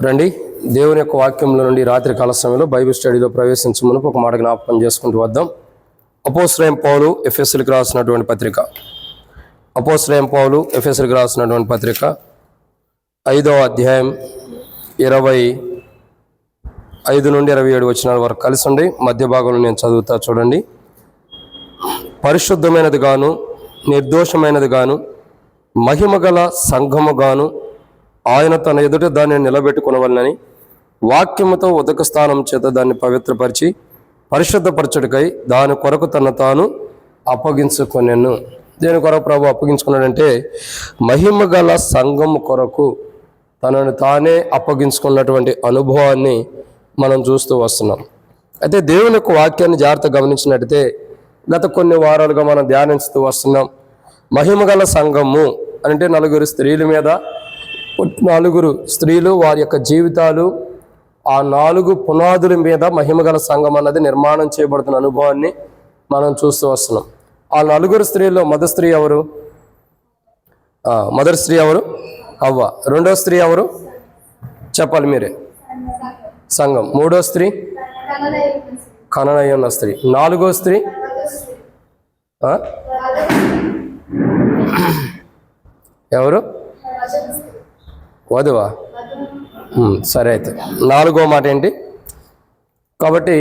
రండి, దేవుని యొక్క వాక్యంలో నుండి రాత్రి కాల సమయంలో బైబిల్ స్టడీలో ప్రవేశించమని ఒక మాట జ్ఞాపకం చేసుకుంటూ వద్దాం. అపోస్తలుడైన పౌలు ఎఫెసీయులకు రాసినటువంటి పత్రిక, అపోస్తలుడైన పౌలు ఎఫెసీయులకు రాసినటువంటి పత్రిక 5వ అధ్యాయం 25 నుండి 27 వచనాల వరకు కలిసి ఉండి మధ్య భాగంలో నేను చదువుతా చూడండి. పరిశుద్ధమైనది గాను నిర్దోషమైనది గాను మహిమగల సంఘము గాను ఆయన తన ఎదుట దాన్ని నిలబెట్టుకునవలనని వాక్యముతో ఉదక స్థానం చేత దాన్ని పవిత్రపరిచి పరిశుద్ధపరచుడికై దాని కొరకు తన తాను అప్పగించుకొనెను. దేని కొరకు ప్రభు అప్పగించుకున్నాడంటే మహిమగల సంఘము కొరకు తనను తానే అప్పగించుకున్నటువంటి అనుభవాన్ని మనం చూస్తూ వస్తున్నాం. అయితే దేవుని యొక్క వాక్యాన్ని జాగ్రత్తగా గమనించినట్టయితే గత కొన్ని వారాలుగా మనం ధ్యానిస్తూ వస్తున్నాం. మహిమగల సంఘము అంటే నలుగురు స్త్రీలు వారి యొక్క జీవితాలు ఆ 4 పునాదుల మీద మహిమగల సంఘం అన్నది నిర్మాణం చేయబడుతున్న అనుభవాన్ని మనం చూస్తూ వస్తున్నాం. ఆ 4 స్త్రీల్లో మొదటి స్త్రీ ఎవరు? అవ్వ. రెండో స్త్రీ ఎవరు చెప్పాలి మీరే? సంఘం. మూడో స్త్రీ కననై ఉన్న స్త్రీ. 4వ స్త్రీ ఎవరు? వధువా? సరే, అయితే 4వ మాట ఏంటి? కాబట్టి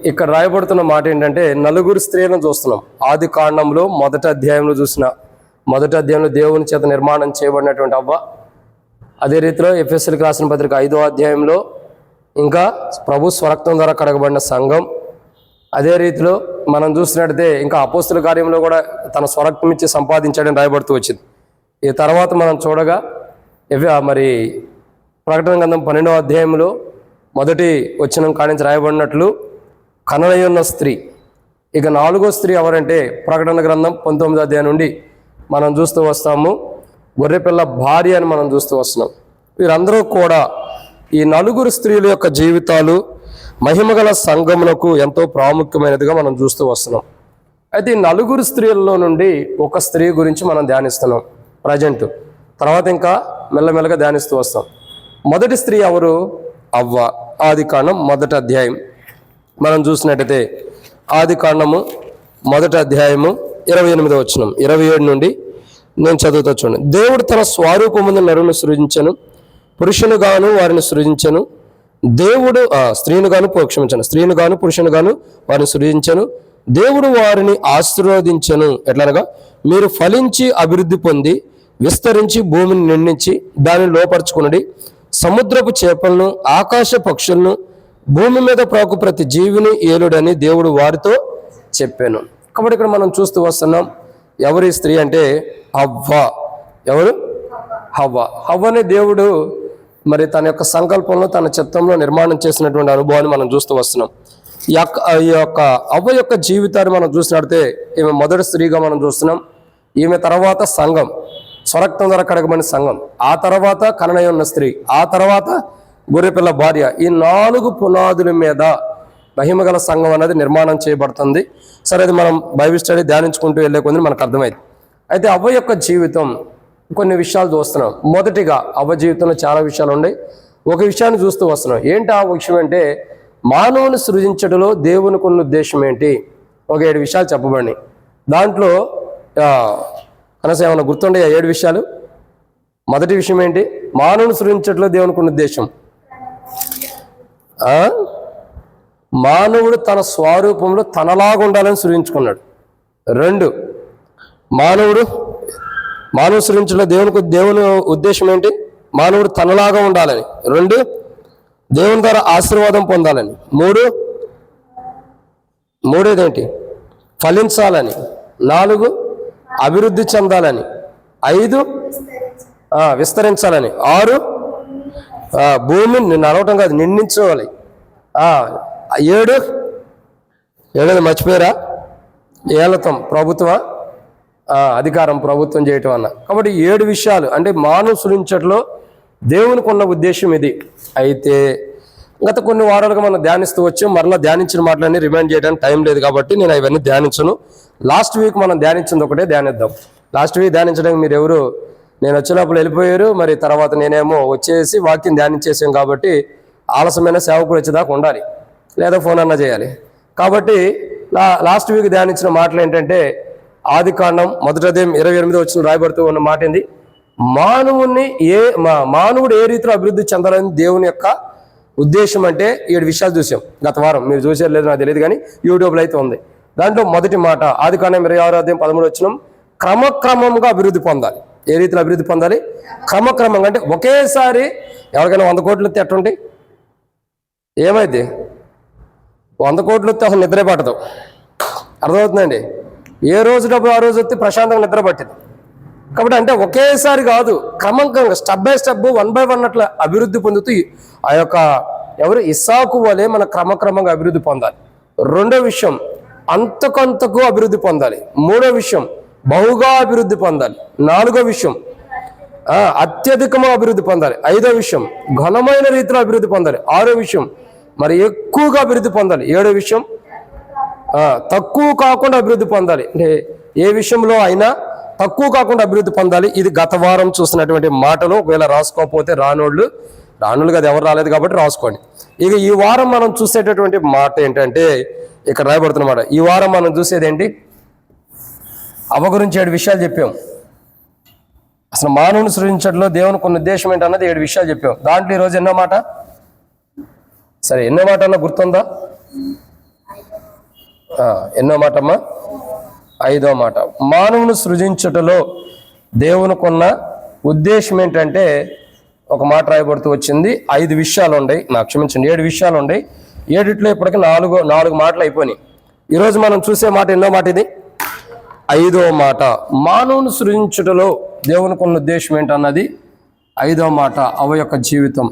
ఇక్కడ రాయబడుతున్న మాట ఏంటంటే 4 స్త్రీలను చూస్తున్నాం. ఆది కాండంలో మొదటి అధ్యాయంలో దేవుని చేత నిర్మాణం చేయబడినటువంటి అవ్వ, అదే రీతిలో ఎఫెసీయులకు రాసిన పత్రిక 5వ అధ్యాయంలో ఇంకా ప్రభు స్వరక్తం ద్వారా కడగబడిన సంఘం, అదే రీతిలో మనం చూసినట్టయితే ఇంకా అపోస్తుల కార్యంలో కూడా తన స్వరక్తం ఇచ్చి సంపాదించాడని రాయబడుతూ వచ్చింది. ఈ తర్వాత మనం చూడగా మరి ప్రకటన గ్రంథం 12వ అధ్యాయంలో మొదటి వచనం కానించి రాయబడినట్లు కననై ఉన్న స్త్రీ. ఇక 4వ స్త్రీ ఎవరంటే ప్రకటన గ్రంథం 19వ అధ్యాయం నుండి మనం చూస్తూ వస్తాము, గొర్రెపిల్ల భార్య అని మనం చూస్తూ వస్తున్నాం. వీరందరూ కూడా ఈ 4 స్త్రీల యొక్క జీవితాలు మహిమగల సంఘములకు ఎంతో ప్రాముఖ్యమైనదిగా మనం చూస్తూ వస్తున్నాం. అయితే ఈ 4 స్త్రీలలో నుండి ఒక స్త్రీ గురించి మనం ధ్యానిస్తున్నాం ప్రజెంట్. తర్వాత ఇంకా మెల్లమెల్లగా ధ్యానిస్తూ వస్తాం. మొదటి స్త్రీ ఎవరు? అవ్వ. ఆది కాండం మొదటి అధ్యాయం మనం చూసినట్టయితే ఆది కాండము మొదటి అధ్యాయము 28వ వచనం 27 నుండి నేను చదువుతా చూడండి. దేవుడు తన స్వరూపమున నరుని సృజించెను, పురుషుని గాను వారిని సృజించెను. దేవుడు స్త్రీని గాను పురుషుని గాను వారిని సృజించెను. దేవుడు వారిని ఆశీర్వదించెను. ఎట్లనగా మీరు ఫలించి అభివృద్ధి పొంది విస్తరించి భూమిని నిండించి దానిని లోపరుచుకునడి, సముద్రపు చేపలను ఆకాశ పక్షులను భూమి మీద ప్రాకు ప్రతి జీవిని ఏలుడని దేవుడు వారితో చెప్పాను. కాబట్టి ఇక్కడ మనం చూస్తూ వస్తున్నాం, ఎవరి స్త్రీ అంటే హవ్వ. ఎవరు? హవ్వ. హవ్వని దేవుడు మరి తన యొక్క సంకల్పంలో తన చిత్తంలో నిర్మాణం చేసినటువంటి అనుభవాన్ని మనం చూస్తూ వస్తున్నాం. ఈ యొక్క అవ్వ యొక్క జీవితాన్ని మనం చూసినట్టే ఈమె మొదటి స్త్రీగా మనం చూస్తున్నాం. ఈమె తర్వాత సంఘం, స్వరక్తం ద్వారా కడగబడిన సంఘం, ఆ తర్వాత కననై ఉన్న స్త్రీ, ఆ తర్వాత గొర్రెపిల్ల భార్య. ఈ 4 పునాదుల మీద మహిమగల సంఘం అనేది నిర్మాణం చేయబడుతుంది. సరే, అది మనం బైబిల్ స్టడీ ధ్యానించుకుంటూ వెళ్ళే కొంది మనకు అర్థమైంది. అయితే అవ్వ యొక్క జీవితం కొన్ని విషయాలు చూస్తున్నాం. మొదటిగా అవ్వ జీవితంలో చాలా విషయాలు ఉన్నాయి. ఒక విషయాన్ని చూస్తూ వస్తున్నాం. ఏంటి ఆ విషయం అంటే మానవుని సృజించడంలో దేవునికి ఉన్న ఉద్దేశం ఏంటి? ఒక 7 విషయాలు చెప్పబడినాయి. దాంట్లో కనీసం ఏమైనా గుర్తుండే 7 విషయాలు? మొదటి విషయం ఏంటి? మానవుని సృజించడంలో దేవునికి ఉన్న ఉద్దేశం, మానవుడు తన స్వరూపంలో తనలాగా ఉండాలని సృజించుకున్నాడు. 2, మానవ సృజించడంలో దేవుని ఉద్దేశం ఏంటి? మానవుడు తనలాగా ఉండాలని. 2, దేవుని ద్వారా ఆశీర్వాదం పొందాలని. 3 ఏంటి? ఫలించాలని. 4, అభివృద్ధి చెందాలని. 5, విస్తరించాలని. 6, భూమిని నడవటం కాదు నిండించుకోవాలి. 7 మర్చిపోయారా? ఏలతం, ప్రభుత్వ అధికారం, ప్రభుత్వం చేయటం అన్న. కాబట్టి 7 విషయాలు అంటే మానవ సృజించడంలో దేవునికి ఉన్న ఉద్దేశం ఇది. అయితే గత కొన్ని వారాలుగా మనం ధ్యానిస్తూ వచ్చాం. మరలా ధ్యానించిన మాటలన్నీ రిమైండ్ చేయడానికి టైం లేదు కాబట్టి నేను అవన్నీ ధ్యానించను. లాస్ట్ వీక్ మనం ధ్యానించింది ఒకటే ధ్యానిద్దాం. లాస్ట్ వీక్ ధ్యానించడానికి మీరు ఎవరు నేను వచ్చినప్పుడు వెళ్ళిపోయారు, మరి తర్వాత నేనేమో వచ్చేసి వాక్యం ధ్యానించేసాం కాబట్టి ఆలస్యమైన సేవకుడు వచ్చేదాకా ఉండాలి, లేదా ఫోన్ అన్నా చేయాలి. కాబట్టి లాస్ట్ వీక్ ధ్యానించిన మాటలు ఏంటంటే ఆదికాండం 1వ అధ్యాయం 28వ వచనం రాయబడుతూ ఉన్న మాట ఏంది? మానవుడు ఏ రీతిలో అభివృద్ధి చెందాలని దేవుని యొక్క ఉద్దేశం అంటే 7 విషయాలు చూసాం గత వారం. మీరు చూసారు లేదు నాకు తెలియదు, కానీ యూట్యూబ్లో అయితే ఉంది. దాంట్లో మొదటి మాట ఆదికాండం 26వ అధ్యాయం 13వ వచనం, క్రమక్రమంగా అభివృద్ధి పొందాలి. ఏ రీతిలో అభివృద్ధి పొందాలి? క్రమక్రమంగా. అంటే ఒకేసారి ఎవరికైనా 100 కోట్లు ఎత్తే ఎట్టుంటాయి? ఏమైంది? 100 కోట్లు వస్తే అసలు నిద్రే పట్టదు. అర్థమవుతుందండి? ఏ రోజు డబ్బు ఆ రోజు వస్తే ప్రశాంతంగా నిద్ర పట్టింది. కాబట్టి అంటే ఒకేసారి కాదు, క్రమంగా స్టెప్ బై స్టెప్ 1 by 1 అట్లా అభివృద్ధి పొందుతూ ఆ యొక్క ఇస్సాకు వలె మన క్రమక్రమంగా అభివృద్ధి పొందాలి. రెండో విషయం అంతకంతకు అభివృద్ధి పొందాలి. మూడో విషయం బహుగా అభివృద్ధి పొందాలి. నాలుగో విషయం అత్యధికము అభివృద్ధి పొందాలి. ఐదో విషయం ఘనమైన రీతిలో అభివృద్ధి పొందాలి. ఆరో విషయం మరి ఎక్కువగా అభివృద్ధి పొందాలి. ఏడో విషయం తక్కువ కాకుండా అభివృద్ధి పొందాలి. అంటే ఏ విషయంలో అయినా తక్కువ కాకుండా అభివృద్ధి పొందాలి. ఇది గత వారం చూస్తున్నటువంటి మాటలు. ఒకవేళ రాసుకోకపోతే రానోళ్ళు కదా, ఎవరు రాలేదు కాబట్టి రాసుకోండి. ఇక ఈ వారం మనం చూసేటటువంటి మాట ఏంటంటే ఇక్కడ రాయబడుతున్నమాట. ఈ వారం మనం చూసేది ఏంటి? అవ్వ గురించి 7 విషయాలు చెప్పాం. అసలు మానవుని సృష్టించడంలో దేవునికి కొన్ని ఉద్దేశం ఏంటన్నది 7 విషయాలు చెప్పాం. దాంట్లో ఈరోజు ఎన్నో మాట? సరే, ఎన్నో మాట అన్నా గుర్తుందా? ఎన్నో మాట అమ్మా? 5వ మాట. మానవుని సృజించుటలో దేవునికున్న ఉద్దేశం ఏంటంటే ఒక మాట రాయబడుతూ వచ్చింది. 5 విషయాలు ఉన్నాయి, నాకు క్షమించండి, 7 విషయాలు ఉన్నాయి. 7ట్లో ఇప్పటికీ 4 మాటలు అయిపోయినాయి. ఈరోజు మనం చూసే మాట ఎన్నో మాట? ఇది 5వ మాట. మానవుని సృజించుటలో దేవునికున్న ఉద్దేశం ఏంటన్నది 5వ మాట. అవ్వ యొక్క జీవితం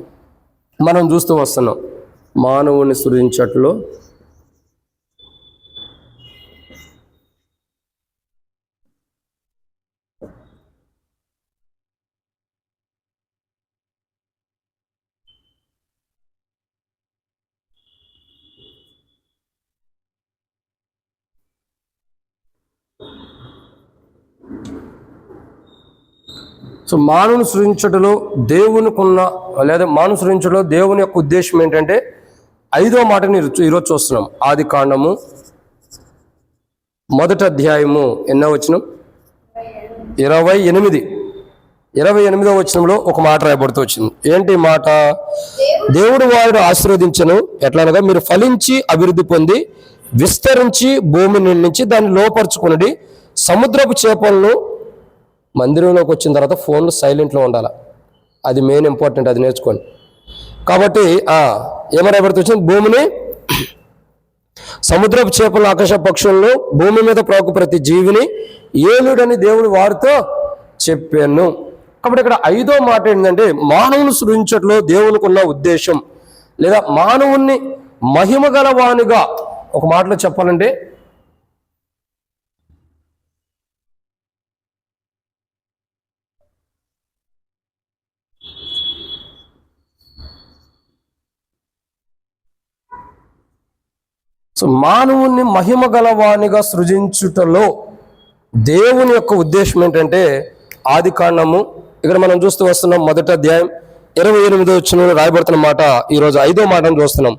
మనం చూస్తూ వస్తున్నాం. మానవుని సృజించటలో మానవుని సృజించటలో దేవునికున్న లేదా మానవుని సృజించటలో దేవుని యొక్క ఉద్దేశం ఏంటంటే 5వ మాటని ఈరోజు చూస్తున్నాం. ఆదికాండము 1వ అధ్యాయము ఎన్నో వచనం? 28వ వచనంలో ఒక మాట రాయబడుతూ వచ్చింది. ఏంటి మాట? దేవుడు వారిని ఆశీర్వదించను ఎట్లనగా మీరు ఫలించి అభివృద్ధి పొంది విస్తరించి భూమి నుంచి దాన్ని లోపరుచుకుని సముద్రపు చేపలను. మందిరంలోకి వచ్చిన తర్వాత ఫోన్లు సైలెంట్లో ఉండాలి, అది మెయిన్ ఇంపార్టెంట్, అది నేర్చుకోండి. కాబట్టి ఏమైనా వచ్చింది? భూమిని, సముద్రపు చేపలను, ఆకాశ పక్షులను, భూమి మీద ప్రాకు ప్రతి జీవిని ఏలుడని దేవుడు వారితో చెప్పాను. కాబట్టి ఇక్కడ 5వ మాట ఏంటంటే మానవుని సృజించట్లో దేవునికి ఉన్న ఉద్దేశం లేదా మానవుణ్ణి మహిమ గలవానిగా ఒక మాటలో చెప్పాలంటే మానవుణ్ణి మహిమ గలవానిగా సృజించుటలో దేవుని యొక్క ఉద్దేశం ఏంటంటే ఆదికాండము ఇక్కడ మనం చూస్తూ వస్తున్నాం 1వ అధ్యాయం 28వ వచనంలో రాయబడుతున్న మాట. ఈరోజు 5వ మాటను చూస్తున్నాం.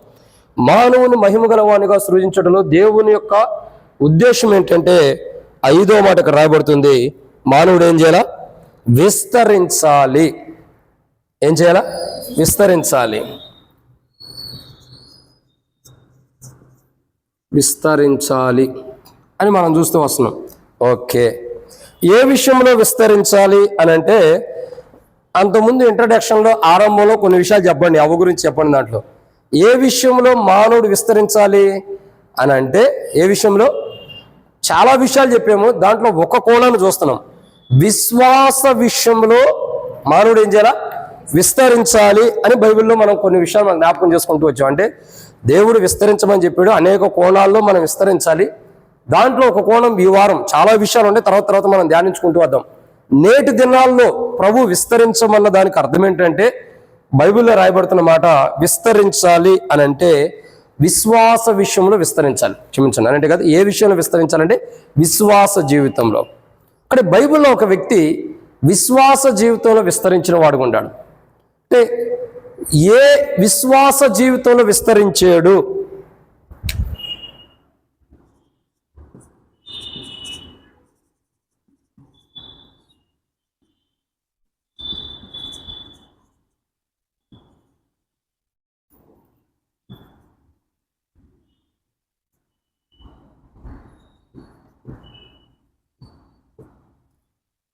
మానవుని మహిమ గలవానిగా సృజించడంలో దేవుని యొక్క ఉద్దేశం ఏంటంటే 5వ మాట ఇక్కడ రాయబడుతుంది. మానవుడు ఏం చేయాలా? విస్తరించాలి. ఏం చేయాలా? విస్తరించాలి. అని మనం చూస్తూ వస్తున్నాం. ఓకే, ఏ విషయంలో విస్తరించాలి అని అంటే అంతకుముందు ఇంట్రడక్షన్లో ఆరంభంలో కొన్ని విషయాలు చెప్పండి, అవ్వ గురించి చెప్పండి. దాంట్లో ఏ విషయంలో మానవుడు విస్తరించాలి అని అంటే ఏ విషయంలో? చాలా విషయాలు చెప్పాము, దాంట్లో ఒక కోణాన్ని చూస్తున్నాం. విశ్వాస విషయంలో మానవుడు ఏం చేయాలా? విస్తరించాలి అని బైబిల్లో మనం కొన్ని విషయాలు మనం జ్ఞాపకం చేసుకుంటూ వచ్చాం. అంటే దేవుడు విస్తరించమని చెప్పాడు, అనేక కోణాల్లో మనం విస్తరించాలి. దాంట్లో ఒక కోణం ఈ వారం, చాలా విషయాలు ఉంటే తర్వాత మనం ధ్యానించుకుంటూ వద్దాం. నేటి దినాల్లో ప్రభు విస్తరించమన్న దానికి అర్థం ఏంటంటే బైబిల్లో రాయబడుతున్న మాట విస్తరించాలి అని అంటే విశ్వాస విషయంలో విస్తరించాలి. క్షమించండి అంటే కదా, ఏ విషయంలో విస్తరించాలంటే విశ్వాస జీవితంలో. అంటే బైబిల్లో ఒక వ్యక్తి విశ్వాస జీవితంలో విస్తరించిన వాడుగా ఉన్నాడు. అంటే ఏ విశ్వాస జీవితంలో విస్తరించాడు?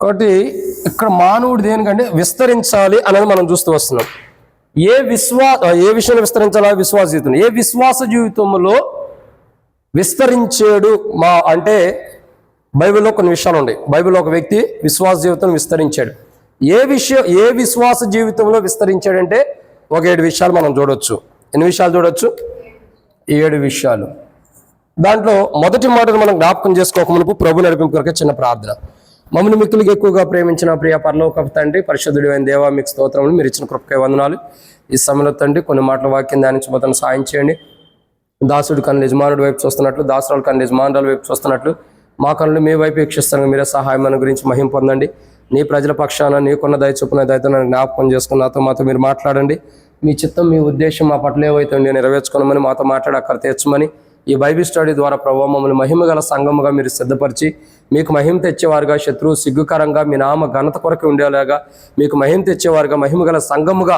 కాబట్టి ఇక్కడ మానవుడు దేనికంటే విస్తరించాలి అనేది మనం చూస్తూ వస్తున్నాం. ఏ విషయంలో విస్తరించాలా? విశ్వాస జీవితం. ఏ విశ్వాస జీవితంలో విస్తరించాడు అంటే బైబిల్లో కొన్ని విషయాలు ఉన్నాయి. బైబిల్లో ఒక వ్యక్తి విశ్వాస జీవితం విస్తరించాడు. ఏ విశ్వాస జీవితంలో విస్తరించాడంటే ఒక 7 విషయాలు మనం చూడొచ్చు. ఎన్ని విషయాలు చూడొచ్చు? 7 విషయాలు. దాంట్లో మొదటి మాటను మనం జ్ఞాపకం చేసుకోక మునుపు ప్రభు నడిపింపు కొరకే చిన్న ప్రార్థన. మమ్మల్ని మిక్కులుగా ఎక్కువగా ప్రేమించిన ప్రియ పరలోకపు తండ్రి, పరిశుద్ధుడు అయిన దేవా, మీకు స్తోత్రములు. మీరు ఇచ్చిన కృపకై వందనాలు. ఈ సమయంలో తండ్రి కొన్ని మాటల వాక్యం ధ్యానించబోతున్న సాయం చేయండి. దాసుడు కన్ను యజమానుడి వైపు చూస్తున్నట్లు, దాసురాలు కన్ను యజమానురాల వైపు చూస్తున్నట్లు మా కన్నులు మీ వైపు వీక్షిస్తాను. మీరే సహాయం మన గురించి మహిమ పొందండి. నీ ప్రజల పక్షాన నీకున్న దయ చొప్పున దయతో నన్ను జ్ఞాపకం చేసుకుని నాతో మాతో మీరు మాట్లాడండి. మీ చిత్తం, మీ ఉద్దేశం మా పట్ల ఏవైతే నేను నెరవేర్చుకోనమని మాతో మాట్లాడి అక్కడ తీర్చమని ఈ బైబిల్ స్టడీ ద్వారా ప్రభావ మమ్మల్ని మహిమ గల సంఘముగా మీరు సిద్ధపరిచి మీకు మహిమ తెచ్చేవారుగా, శత్రువు సిగ్గుకరంగా మీ నామ ఘనత కొరకు ఉండేలాగా మీకు మహిమ తెచ్చేవారుగా, మహిమ గల సంఘముగా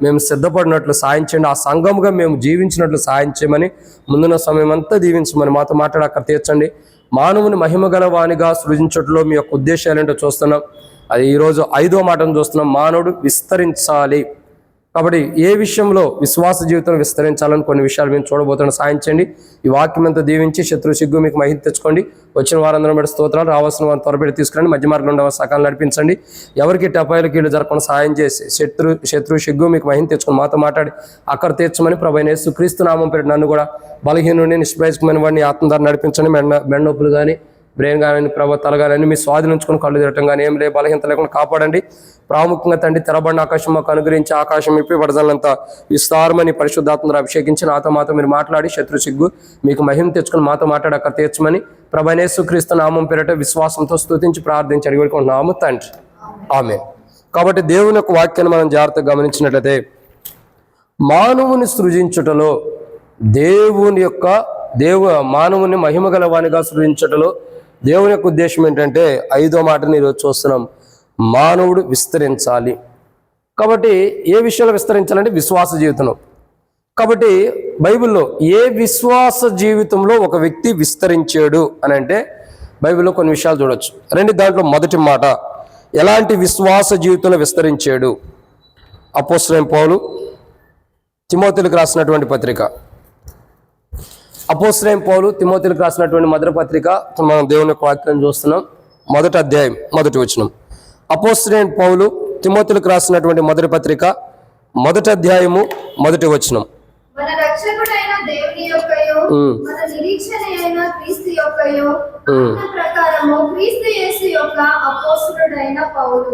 మేము సిద్ధపడినట్లు సాయం చేయండి. ఆ సంఘముగా మేము జీవించినట్లు సాయం చేయమని ముందున్న సమయం అంతా దీవించమని మాతో మాట్లాడి అక్కడ తీర్చండి. మానవుని మహిమ గల వానిగా సృజించట్లో మీ యొక్క ఉద్దేశాలు ఏంటో చూస్తున్నాం. అది ఈరోజు 5వ మాటను చూస్తున్నాం. మానవుడు విస్తరించాలి. కాబట్టి ఏ విషయంలో విశ్వాస జీవితం విస్తరించాలని కొన్ని విషయాలు మేము చూడబోతున్న సాయం చేయండి. ఈ వాక్యం అంతా దీవించి శత్రు సిగ్గు మీకు మహిమ తెచ్చుకోండి. వచ్చిన వారందరం బట్టి స్తోత్రాలు. రావాల్సిన వారిని త్వరపెట్టి తీసుకురండి. మధ్య మార్గంలో ఉండవ సకాలం నడిపించండి. ఎవరికి టపాయిలు కీళ్ళు జరగకుండా సాయం చేసి శత్రు సిగ్గు మీకు మహిమ తెచ్చుకొని మాతో మాట్లాడి అక్కడ తీర్చమని ప్రభువైన యేసుక్రీస్తు నామం పేరు నన్ను కూడా బలహీనుడిని, నిష్ప్రయోజకమైన వాడిని ఆత్మధార నడిపించండి. మెన్నొప్పులు కానీ, బ్రెయిన్ కానీ, తల కానీ మీ స్వాధీనించుకొని కళ్ళు తిరగటం కానీ ఏం లేదు బలహీనత లేకుండా కాపాడండి. ప్రాముఖ్యంగా తండ్రి తెరబడిన ఆకాశం మాకు అనుగ్రహించి ఆకాశం ఇప్పి పడజలంతా విస్తారమని పరిశుద్ధాత్మను అభిషేకించి నాతో మాతో మీరు మాట్లాడి శత్రు సిగ్గు మీకు మహిమ తెచ్చుకొని మాతో మాట్లాడి అక్కడ తీర్చమని ప్రభువైన యేసుక్రీస్తు నామం పేరిట విశ్వాసంతో స్తుతించి ప్రార్థించి అడిగి వేడుకుంటున్నాము తండ్రి. ఆమేన్. కాబట్టి దేవుని యొక్క వాక్యాన్ని మనం జాగ్రత్తగా గమనించినట్లయితే మానవుని సృజించుటలో మానవుని మహిమ గల వానిగా సృజించుటలో దేవుని యొక్క ఉద్దేశం ఏంటంటే 5వ మాటని ఈరోజు చూస్తున్నాం. మానవుడు విస్తరించాలి. కాబట్టి ఏ విషయంలో విస్తరించాలంటే విశ్వాస జీవితంలో. కాబట్టి బైబిల్లో ఏ విశ్వాస జీవితంలో ఒక వ్యక్తి విస్తరించాడు అని అంటే బైబిల్లో కొన్ని విషయాలు చూడొచ్చు. దాంట్లో మొదటి మాట, ఎలాంటి విశ్వాస జీవితంలో విస్తరించాడు? అపోస్తలుడైన పౌలు తిమోతిలకు రాసినటువంటి పత్రిక. అపోస్తలుడైన పౌలు తిమోతిలకు రాసినటువంటి మొదటి పత్రిక మనం దేవుని యొక్క వాక్యాన్ని చూస్తున్నాం. 1వ అధ్యాయం 1వ వచనం. అపోస్తలుడైన పౌలు తిమోతిలకు రాసినటువంటి మొదటి పత్రిక 1వ అధ్యాయము 1వ వచనం. మన రక్షకుడైన దేవుని యొక్కయు మన నిరీక్షణ అయిన క్రీస్తు యొక్కయు ప్రకారము క్రీస్తు యేసు యొక్క అపోస్తలుడైన పౌలు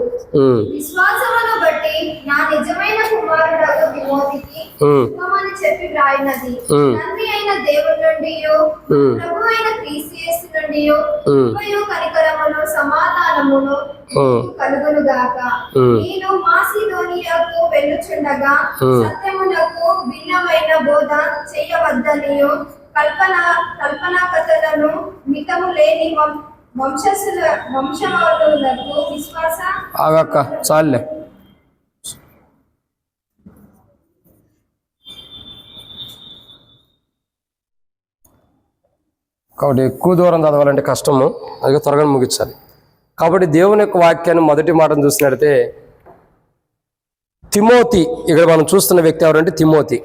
విశ్వాసమును బట్టి నా నిజమైన కుమారుడగు తిమోతికి ఉత్తమని చెప్పి వ్రాయినది. తండ్రి అయిన దేవుని నుండి ప్రభు అయిన క్రీస్తు యేసు నుండి కృపయు కనికరమును సమాధానమును కలుగునుగాక. నేను మాసిదోనియాకు వెళ్ళుచుండగా సత్యమునకు భిన్నమైన బోధ చేయవద్దనియు కల్పనా కథలను మితము లేని వంశములకు విశ్వాస చాలే. కాబట్టి ఎక్కువ దూరం చదవాలంటే కష్టము, అది త్వరగా ముగించాలి. కాబట్టి దేవుని యొక్క వాక్యాన్ని మొదటి మాటను చూసినట్లయితే తిమోతి, ఇక్కడ మనం చూస్తున్న వ్యక్తి ఎవరంటే తిమోతి.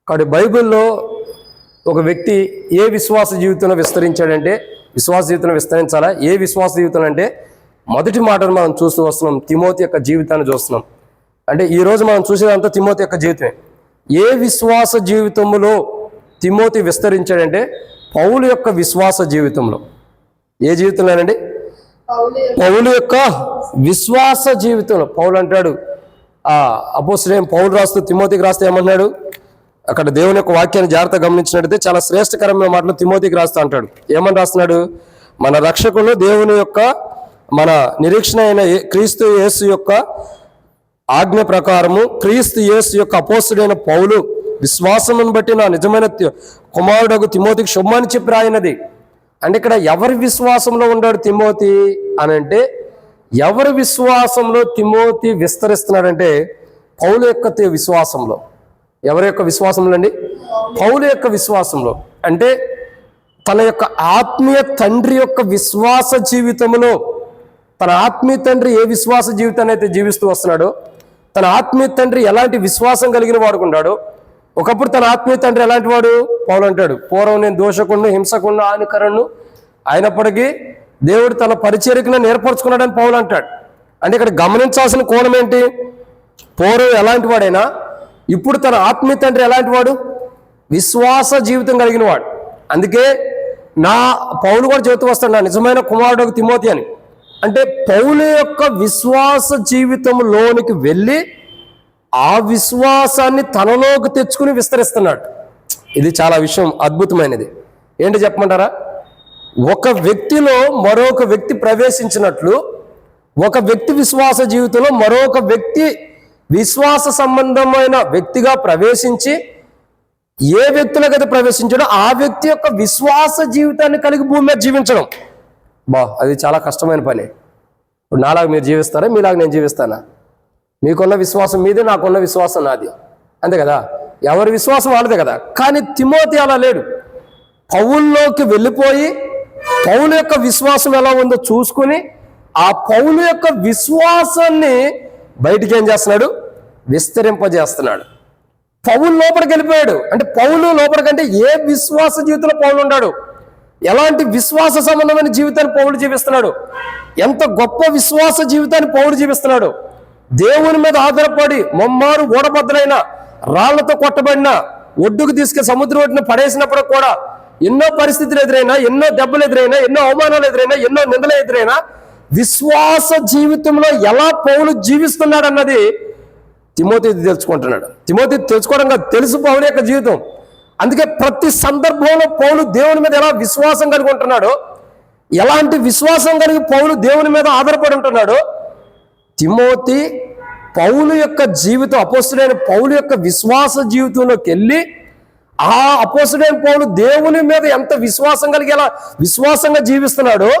కాబట్టి బైబిల్లో ఒక వ్యక్తి ఏ విశ్వాస జీవితంలో విస్తరించాడంటే, విశ్వాస జీవితంలో విస్తరించాలా? ఏ విశ్వాస జీవితం అంటే మొదటి మాటను మనం చూస్తూ వస్తున్నాం, తిమోతి యొక్క జీవితాన్ని చూస్తున్నాం. అంటే ఈరోజు మనం చూసేదంతా తిమోతి యొక్క జీవితమే. ఏ విశ్వాస జీవితంలో తిమోతి విస్తరించాడంటే పౌలు యొక్క విశ్వాస జీవితంలో. ఏ జీవితంలోనండి? పౌలు యొక్క విశ్వాస జీవితంలో. పౌలు అంటాడు, అపోస్తలుడైన పౌలు రాస్తూ తిమోతికి రాస్తే ఏమన్నాడు? అక్కడ దేవుని యొక్క వాక్యాన్ని జాగ్రత్తగా గమనించినట్టయితే చాలా శ్రేష్టకరమైన మాటలు తిమోతికి రాస్తూ అంటాడు. ఏమని రాస్తున్నాడు? మన రక్షకులు దేవుని యొక్క మన నిరీక్షణ అయిన క్రీస్తు యేసు యొక్క ఆజ్ఞ ప్రకారము క్రీస్తు యేసు యొక్క అపోస్తుడైన పౌలు విశ్వాసమును బట్టి నా నిజమైన కుమారుడు తిమోతికి శుభమని చెప్పి రాయినది. అంటే ఇక్కడ ఎవరి విశ్వాసంలో ఉన్నాడు తిమోతి అని అంటే, ఎవరి విశ్వాసంలో తిమోతి విస్తరిస్తున్నాడంటే పౌలు యొక్క విశ్వాసంలో. ఎవరి యొక్క విశ్వాసంలో అండి? పౌలు యొక్క విశ్వాసంలో. అంటే తన యొక్క ఆత్మీయ తండ్రి యొక్క విశ్వాస జీవితంలో, తన ఆత్మీయ తండ్రి ఏ విశ్వాస జీవితాన్ని అయితే జీవిస్తూ వస్తున్నాడో, తన ఆత్మీయ తండ్రి ఎలాంటి విశ్వాసం కలిగిన వాడుకున్నాడో, ఒకప్పుడు తన ఆత్మీయ తండ్రి ఎలాంటి వాడు? పౌలు అంటాడు, పూర్వం నేను దోషకుండా హింసకుండా హానికరను అయినప్పటికీ దేవుడు తన పరిచర్యకు నన్ను ఏర్పరచుకున్నాడని పౌలు అంటాడు. అంటే ఇక్కడ గమనించాల్సిన కోణం ఏంటి? పూర్వం ఎలాంటి వాడైనా ఇప్పుడు తన ఆత్మీయ తండ్రి ఎలాంటి వాడు? విశ్వాస జీవితం కలిగిన వాడు. అందుకే పౌలు కూడా చెబుతూ వస్తాడు, నా నిజమైన కుమారుడు తిమోతి అని. అంటే పౌలు యొక్క విశ్వాస జీవితంలోనికి వెళ్ళి ఆ విశ్వాసాన్ని తనలోకి తెచ్చుకుని విస్తరిస్తున్నాడు. ఇది చాలా విషయం అద్భుతమైనది. ఏంటి చెప్పమంటారా? ఒక వ్యక్తిలో మరొక వ్యక్తి ప్రవేశించినట్లు, ఒక వ్యక్తి విశ్వాస జీవితంలో మరొక వ్యక్తి విశ్వాస సంబంధమైన వ్యక్తిగా ప్రవేశించి ఏ వ్యక్తులకైతే ప్రవేశించాడో ఆ వ్యక్తి యొక్క విశ్వాస జీవితాన్ని కలిగి భూమి మీద జీవించడం, అది చాలా కష్టమైన పని. ఇప్పుడు నాలాగా మీరు జీవిస్తారా? మీలాగా నేను జీవిస్తానా? మీకున్న విశ్వాసం మీదే, నాకున్న విశ్వాసం నాది, అంతే కదా? ఎవరి విశ్వాసం వాళ్ళదే కదా. కానీ తిమోతి అలా లేడు. పౌల్లోకి వెళ్ళిపోయి పౌలు యొక్క విశ్వాసం ఎలా ఉందో చూసుకుని ఆ పౌలు యొక్క విశ్వాసాన్ని బయటికి ఏం చేస్తున్నాడు? విస్తరింపజేస్తున్నాడు. పౌలు లోపలికి వెళ్ళిపోయాడు. అంటే పౌలు లోపలికంటే ఏ విశ్వాస జీవితంలో పౌలు ఉన్నాడు, ఎలాంటి విశ్వాస సంబంధమైన జీవితాన్ని పౌలు జీవిస్తున్నాడు, ఎంత గొప్ప విశ్వాస జీవితాన్ని పౌలు జీవిస్తున్నాడు. దేవుని మీద ఆధారపడి మొమ్మారు ఓడబద్దలైన రాళ్లతో కొట్టబడిన ఒడ్డుకు తీసుకెళ్లి సముద్రం ఒడ్డున పడేసినప్పుడు కూడా ఎన్నో పరిస్థితులు ఎదురైనా, ఎన్నో దెబ్బలు ఎదురైనా, ఎన్నో అవమానాలు ఎదురైనా, ఎన్నో నిందలు ఎదురైనా విశ్వాస జీవితంలో ఎలా పౌలు జీవిస్తున్నాడు అన్నది తిమోతి తెలుసుకుంటున్నాడు. తిమోతి తెలుసుకోవడం కాదు, తెలుసు పౌలు యొక్క జీవితం. అందుకే ప్రతి సందర్భంలో పౌలు దేవుని మీద ఎలా విశ్వాసం కలిగి ఉంటున్నాడో, ఎలాంటి విశ్వాసం కలిగి పౌలు దేవుని మీద ఆధారపడి ఉంటున్నాడో, తిమోతి పౌలు యొక్క జీవితం, అపోస్తుడైన పౌలు యొక్క విశ్వాస జీవితంలోకి వెళ్ళి ఆ అపోస్తుడైన పౌలు దేవుని మీద ఎంత విశ్వాసం కలిగి ఎలా విశ్వాసంగా జీవిస్తున్నాడో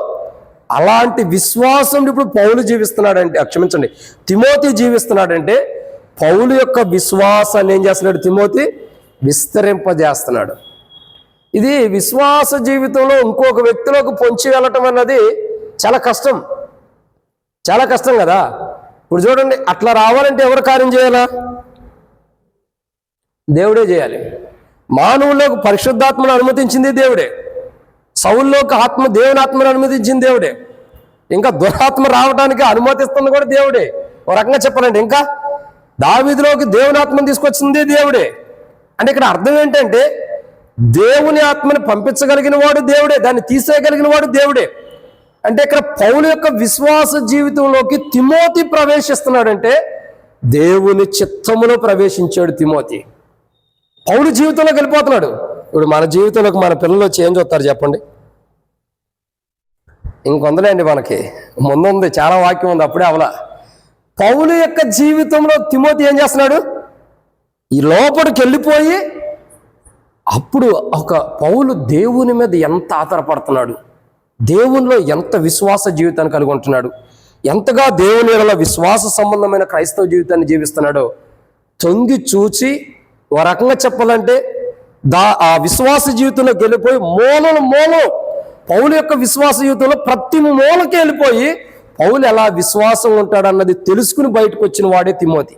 అలాంటి విశ్వాసం ఇప్పుడు పౌలు జీవిస్తున్నాడంటే, క్షమించండి, తిమోతి జీవిస్తున్నాడంటే పౌలు యొక్క విశ్వాసాన్ని ఏం చేస్తున్నాడు? తిమోతి విస్తరింపజేస్తున్నాడు. ఇది విశ్వాస జీవితంలో ఇంకొక వ్యక్తిలోకి పొంచి వెళ్ళటం అన్నది చాలా కష్టం, చాలా కష్టం కదా. ఇప్పుడు చూడండి, అట్లా రావాలంటే ఎవరు కార్యం చేయాలా? దేవుడే చేయాలి. మానవుల్లోకి పరిశుద్ధాత్మను అనుమతించింది దేవుడే. సౌల్లోకి దేవుని ఆత్మను అనుమతించింది దేవుడే. ఇంకా దురాత్మ రావడానికి అనుమతిస్తుంది కూడా దేవుడే. ఒక రకంగా చెప్పాలంటే ఇంకా దావీదులోకి దేవుని ఆత్మను తీసుకొచ్చింది దేవుడే. అంటే ఇక్కడ అర్థం ఏంటంటే దేవుని ఆత్మని పంపించగలిగిన వాడు దేవుడే, దాన్ని తీసేయగలిగిన వాడు దేవుడే. అంటే ఇక్కడ పౌలు యొక్క విశ్వాస జీవితంలోకి తిమోతి ప్రవేశిస్తున్నాడంటే దేవుని చిత్తములో ప్రవేశించాడు తిమోతి. పౌలు జీవితంలోకి వెళ్ళిపోతున్నాడు. ఇప్పుడు మన జీవితంలోకి మన పిల్లలు చేంజ్ అవుతారు చెప్పండి. ఇంకొందలేండి, మనకి ముందుంది, చాలా వాక్యం ఉంది, అప్పుడే అవలా. పౌలు యొక్క జీవితంలో తిమోతి ఏం చేస్తున్నాడు? ఈ లోపలికి వెళ్ళిపోయి అప్పుడు ఒక పౌలు దేవుని మీద ఎంత ఆధారపడుతున్నాడు, దేవునిలో ఎంత విశ్వాస జీవితాన్ని కలిగి ఉంటున్నాడు, ఎంతగా దేవుని ఎడల విశ్వాస సంబంధమైన క్రైస్తవ జీవితాన్ని జీవిస్తున్నాడో తొంగి చూచి, ఓ రకంగా చెప్పాలంటే ఆ విశ్వాస జీవితంలోకి వెళ్ళిపోయి మూలం పౌలు యొక్క విశ్వాస జీవితంలో ప్రతి మూలకి వెళ్ళిపోయి పౌలు ఎలా విశ్వాసం ఉంటాడన్నది తెలుసుకుని బయటకు వచ్చిన వాడే తిమోతి.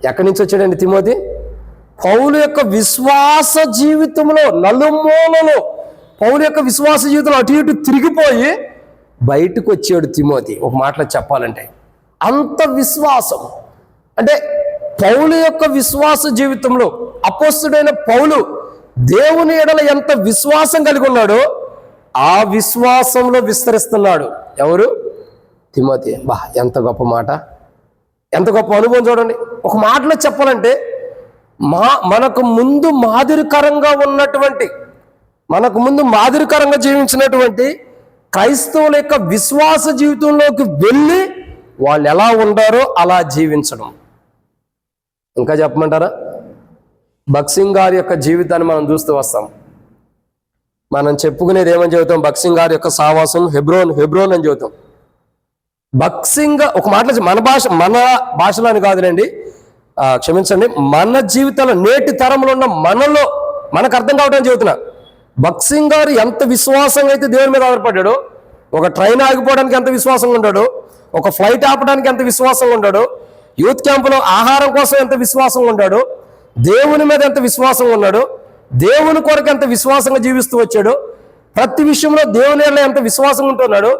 ఎక్కడి నుంచి వచ్చాడండి తిమోతి? పౌలు యొక్క విశ్వాస జీవితంలో నలుమూలలో పౌలు యొక్క విశ్వాస జీవితంలో అటు ఇటు తిరిగిపోయి బయటకు వచ్చాడు తిమోతి. ఒక మాటలో చెప్పాలంటే అంత విశ్వాసం. అంటే పౌలు యొక్క విశ్వాస జీవితంలో అపోస్తుడైన పౌలు దేవుని ఎడల ఎంత విశ్వాసం కలిగి ఉన్నాడో ఆ విశ్వాసంలో విస్తరిస్తున్నాడు. ఎవరు? తిమోతి. ఎంత గొప్ప మాట, ఎంత గొప్ప అనుభవం చూడండి. ఒక మాటలో చెప్పాలంటే మనకు ముందు మాదిరికరంగా జీవించినటువంటి క్రైస్తవుల యొక్క విశ్వాస జీవితంలోకి వెళ్ళి వాళ్ళు ఎలా ఉండారో అలా జీవించడం. ఇంకా చెప్పమంటారా? భక్సింగ్ గారి యొక్క జీవితాన్ని మనం చూస్తూ వస్తాం. మనం చెప్పుకునేది ఏమని చెబుతాం? భక్సింగ్ గారి యొక్క సావాసం హెబ్రోన్ అని చెబుతాం. భక్సింగ్ ఒక మాటలో మన భాషలో అని కాదులేండి, క్షమించండి, మన జీవితంలో నేటి తరంలో ఉన్న మనకు అర్థం కావడానికి చెబుతున్నా. భక్సింగ్ గారు ఎంత విశ్వాసంగా అయితే దేవుని మీద ఆధారపడ్డాడో, ఒక ట్రైన్ ఆగిపోవడానికి ఎంత విశ్వాసంగా ఉన్నాడో, ఒక ఫ్లైట్ ఆపడానికి ఎంత విశ్వాసంగా ఉన్నాడో, యూత్ క్యాంపులో ఆహారం కోసం ఎంత విశ్వాసంగా ఉన్నాడో, దేవుని మీద ఎంత విశ్వాసంగా ఉన్నాడో, దేవుని కొరకు ఎంత విశ్వాసంగా జీవిస్తూ వచ్చాడో, ప్రతి విషయంలో దేవుని ఎడల ఎంత విశ్వాసంగా ఉంటున్నాడో,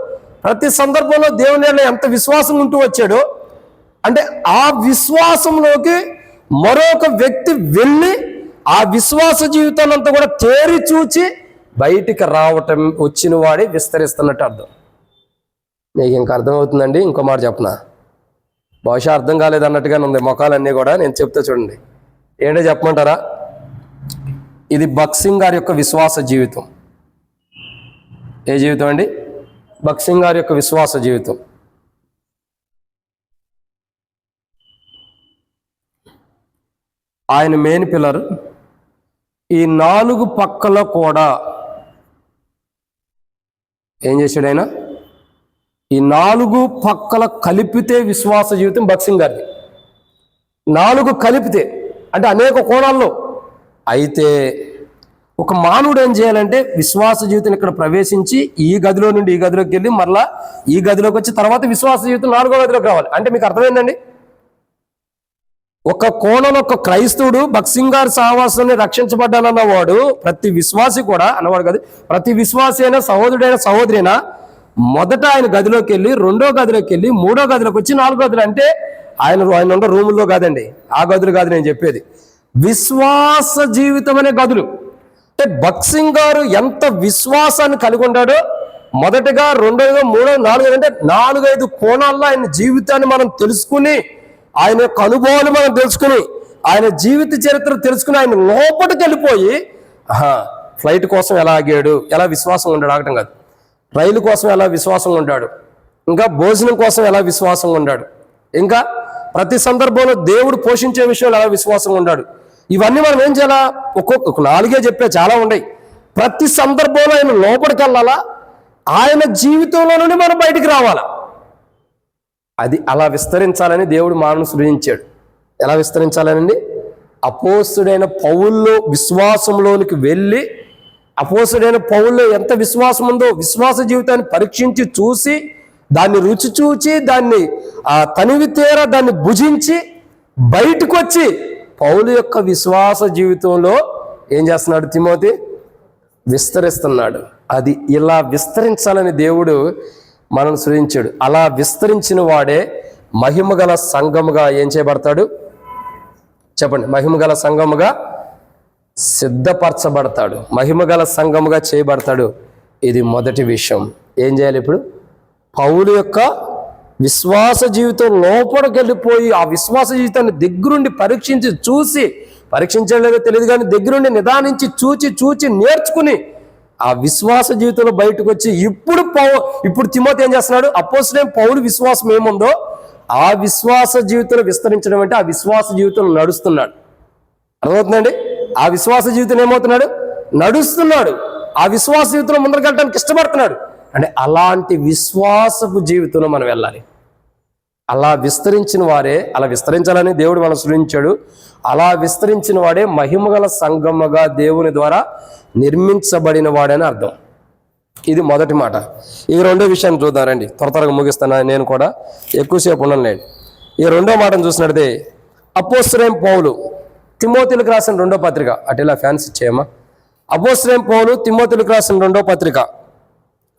ప్రతి సందర్భంలో దేవుని ఎడల ఎంత విశ్వాసంగా ఉంటూ వచ్చాడో, అంటే ఆ విశ్వాసంలోకి మరొక వ్యక్తి వెళ్ళి ఆ విశ్వాస జీవితాన్ని అంతా కూడా తేరి చూచి బయటికి రావటం వచ్చిన వాడే విస్తరిస్తున్నట్టు అర్థం. నీకు ఇంకా అర్థమవుతుందండి? ఇంకో మాట చెప్పనా? బహుశా అర్థం కాలేదన్నట్టుగానే ఉంది మొఖాలన్నీ కూడా. నేను చెప్తా చూడండి, ఏంటో చెప్పమంటారా? ఇది భక్సింగ్ గారి యొక్క విశ్వాస జీవితం. ఏ జీవితం అండి? భక్సింగ్ గారి యొక్క విశ్వాస జీవితం. ఆయన మెయిన్ పిల్లర్. ఈ 4 పక్కల కూడా ఏం చేశాడు ఆయన? ఈ 4 పక్కల కలిపితే విశ్వాస జీవితం భక్సింగ్ గారిది. 4 కలిపితే అంటే అనేక కోణాల్లో. అయితే ఒక మానవుడు ఏం చేయాలంటే విశ్వాస జీవితం ఇక్కడ ప్రవేశించి ఈ గదిలో నుండి ఈ గదిలోకి వెళ్ళి మరలా ఈ గదిలోకి వచ్చి తర్వాత విశ్వాస జీవితం 4వ గదిలోకి రావాలి. అంటే మీకు అర్థమైందండి? ఒక కోణంలో ఒక క్రైస్తవుడు భక్సింగ్ గారి సహవాసాన్ని రక్షించబడ్డానన్న వాడు, ప్రతి విశ్వాసి కూడా అన్నవాడు కాదు, ప్రతి విశ్వాసి అయినా సహోదరుడైనా సహోదరైనా మొదట ఆయన గదిలోకి వెళ్ళి 2వ గదిలోకి వెళ్ళి 3వ గదిలోకి వచ్చి 4వ గదులు. అంటే ఆయన ఉన్న రూముల్లో కాదండి, ఆ గదులు కాదు నేను చెప్పేది, విశ్వాస జీవితం అనే గదులు. అంటే భక్సింగ్ గారు ఎంత విశ్వాసాన్ని కలిగి ఉంటాడో మొదటగా, 2వ, 3వ, 4వ అంటే 4-5 కోణాల్లో ఆయన జీవితాన్ని మనం తెలుసుకుని, ఆయన యొక్క అనుభవాలు మనం తెలుసుకుని, ఆయన జీవిత చరిత్ర తెలుసుకుని ఆయన లోపలికి వెళ్ళిపోయి ఫ్లైట్ కోసం ఎలా ఆగాడు, ఎలా విశ్వాసం ఉంటాడు, ఆగటం కాదు, రైలు కోసం ఎలా విశ్వాసంగా ఉంటాడు, ఇంకా భోజనం కోసం ఎలా విశ్వాసంగా ఉంటాడు, ఇంకా ప్రతి సందర్భంలో దేవుడు పోషించే విషయంలో ఎలా విశ్వాసంగా ఉంటాడు. ఇవన్నీ మనం ఏం చేయాలా? ఒక్కొక్క 4 చెప్పే చాలా ఉన్నాయి. ప్రతి సందర్భంలో ఆయన లోపలికి వెళ్ళాలా, ఆయన జీవితంలో నుండి మనం బయటికి రావాలా. అది అలా విస్తరించాలని దేవుడు మానవుని సృజించాడు. ఎలా విస్తరించాలనండి? అపోస్తుడైన పౌల్లో విశ్వాసంలోనికి వెళ్ళి, అపోస్తుడైన పౌల్లో ఎంత విశ్వాసం ఉందో విశ్వాస జీవితాన్ని పరీక్షించి చూసి, దాన్ని రుచి చూచి, దాన్ని తనివి తీర దాన్ని భుజించి బయటకు వచ్చి పౌలు యొక్క విశ్వాస జీవితంలో ఏం చేస్తున్నాడు? తిమోతి విస్తరిస్తున్నాడు. అది ఇలా విస్తరించాలని దేవుడు మనం సృజించాడు. అలా విస్తరించిన వాడే మహిమగల సంఘముగా ఏం చేయబడతాడు? చెప్పండి. మహిమగల సంఘముగా సిద్ధపరచబడతాడు, మహిమగల సంఘముగా చేయబడతాడు. ఇది మొదటి విషయం. ఏం చేయాలి ఇప్పుడు? పౌలు యొక్క విశ్వాస జీవితం లోపలికి వెళ్ళిపోయి ఆ విశ్వాస జీవితాన్ని దగ్గరుండి పరీక్షించి చూసి, పరీక్షించలేదో తెలియదు కానీ దగ్గరుండి నిదానించి చూచి నేర్చుకుని ఆ విశ్వాస జీవితంలో బయటకు వచ్చి ఇప్పుడు తిమోతి ఏం చేస్తున్నాడు? అపోస్తలుడైన పౌలు విశ్వాసం ఏముందో ఆ విశ్వాస జీవితంలో విస్తరించడం అంటే ఆ విశ్వాస జీవితంలో నడుస్తున్నాడు. అర్థమవుతుందండి? ఆ విశ్వాస జీవితం ఏమవుతున్నాడు? నడుస్తున్నాడు. ఆ విశ్వాస జీవితంలో ముందరికి వెళ్ళడానికి ఇష్టపడుతున్నాడు. అంటే అలాంటి విశ్వాసపు జీవితంలో మనం వెళ్ళాలి. అలా విస్తరించిన వారే, అలా విస్తరించాలని దేవుడు మనం సృజించాడు. అలా విస్తరించిన వాడే మహిమగల సంఘముగా దేవుని ద్వారా నిర్మించబడిన వాడని అర్థం. ఇది మొదటి మాట. ఈ 2వ విషయాన్ని చూద్దారండి, త్వరగా ముగిస్తాను, నేను కూడా ఎక్కువసేపు ఉండలేండి. ఈ 2వ మాటను చూసినట్టే అపోస్తలుడైన పౌలు తిమోతిలకు రాసిన 2వ పత్రిక, అటు ఇలా ఫ్యాన్స్ ఇచ్చేయమ్మా. అపోస్తలుడైన పౌలు తిమోతిలకు రాసిన 2వ పత్రిక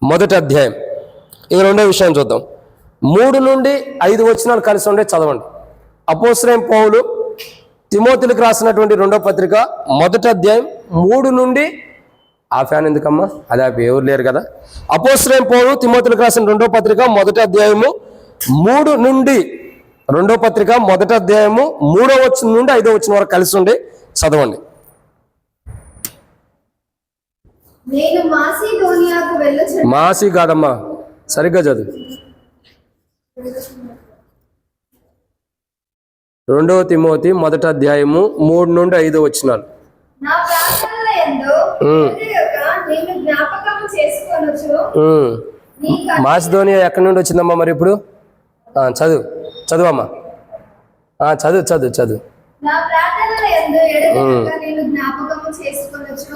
1వ అధ్యాయం. ఈ 2వ విషయాన్ని చూద్దాం. 3 నుండి 5 వచనాలు కలిసి ఉండే చదవండి. అపోస్తలుడైన పౌలు తిమోతిలకు రాసినటువంటి 2వ పత్రిక 1వ అధ్యాయం 3 నుండి, ఆ ఫ్యాన్ ఎందుకమ్మా, అదే ఎవరు లేరు కదా. అపోస్తలుడైన పౌలు తిమోతిలకు రాసిన 2వ పత్రిక 1వ అధ్యాయము 3 నుండి, 2వ పత్రిక 1వ అధ్యాయము 3వ వచనం నుండి 5వ వచనం వరకు కలిసి ఉండి చదవండి. నేను మాసిదోనియాకు వెళ్ళుచున్నాను. మాసి కాదమ్మా, సరిగ్గా చదువు. 2 తిమోతి 1వ అధ్యాయము 3 నుండి 5 వచనాలు. నా ప్రార్థనల యందు ఎదురుగా నిన్ను జ్ఞాపకము చేసుకొనుచు నీ మాసిదోనియా ఎక్కడి నుండి వచ్చిందమ్మా మరి ఇప్పుడు? చదువమ్మా, చదువు. నా ప్రార్థనల యందు ఎదురుగా నిన్ను జ్ఞాపకము చేసుకొనుచు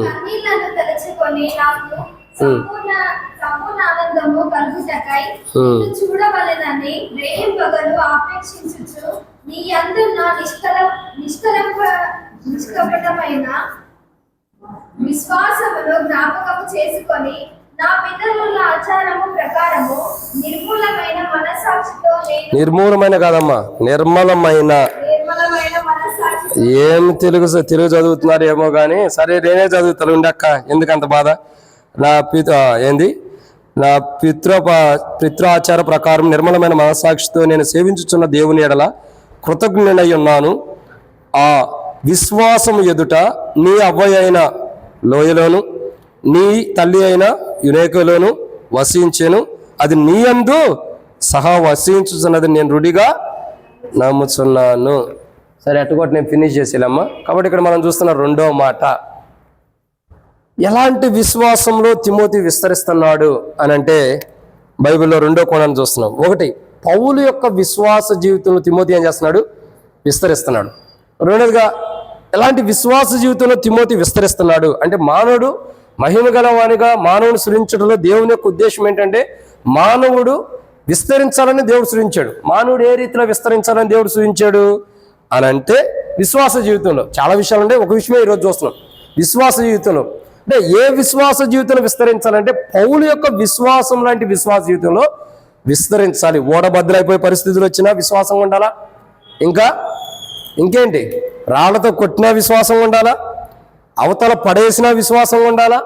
కన్నీళ్లను తలచుకొని నాకు సంపూర్ణ ఆనందము కలుగుటకై నిన్ను చూడవలెనని రేయింపగలు ఆపేక్షించుచు నీ యందు నా నిష్కపటమైన విశ్వాసమును జ్ఞాపకము చేసుకొని నా పితరుల ఆచారము ప్రకారము నిర్మూలమైన మనస్సాక్షితో నిర్మూలమైన కాదమ్మా, నిర్మలమైన మనస్సాక్షి. ఏం తెలుగు చదువుతున్నారు ఏమో కానీ, సరే నేనే చదువుతాను ఉండక్క, ఎందుకంత బాధ. నా పితృఆచార ప్రకారం నిర్మలమైన మనస్సాక్షితో నేను సేవించుచున్న దేవుని ఎడల కృతజ్ఞుడై ఉన్నాను. ఆ విశ్వాసము ఎదుట నీ అవ్వయి అయిన లోయలోను నీ తల్లి అయిన యునేకులోను వసించెను, అది నీ యందు సహా వసించుచున్నది నేను రుడిగా నమ్ముచున్నాను. సరే అట్టుకోటి నేను ఫినిష్ చేసేలమ్మా. కాబట్టి ఇక్కడ మనం చూస్తున్న 2వ మాట, ఎలాంటి విశ్వాసంలో తిమోతి విస్తరిస్తున్నాడు అని అంటే బైబిల్లో 2వ కోణాన్ని చూస్తున్నాం. 1, పౌలు యొక్క విశ్వాస జీవితంలో తిమోతి ఏం చేస్తున్నాడు? విస్తరిస్తున్నాడు. 2వదిగా, ఎలాంటి విశ్వాస జీవితంలో తిమోతి విస్తరిస్తున్నాడు అంటే మానవుడు మహిమ గలవానిగా మానవుని సృజించడంలో దేవుని యొక్క ఉద్దేశం ఏంటంటే మానవుడు విస్తరించాలని దేవుడు సృజించాడు. మానవుడు ఏ రీతిలో విస్తరించాలని దేవుడు సృజించాడు అని అంటే విశ్వాస జీవితంలో. చాలా విషయాలు ఉంటే ఒక విషయమే ఈరోజు చూస్తున్నాం. విశ్వాస జీవితంలో అంటే ఏ విశ్వాస జీవితంలో విస్తరించాలంటే పౌలు యొక్క విశ్వాసం లాంటి విశ్వాస జీవితంలో విస్తరించాలి. ఓడబద్దలైపోయే పరిస్థితులు వచ్చినా విశ్వాసం ఉండాలా, ఇంకేంటి రాళ్లతో కొట్టిన విశ్వాసం ఉండాలా, అవతల పడేసిన విశ్వాసం ఉండాలా,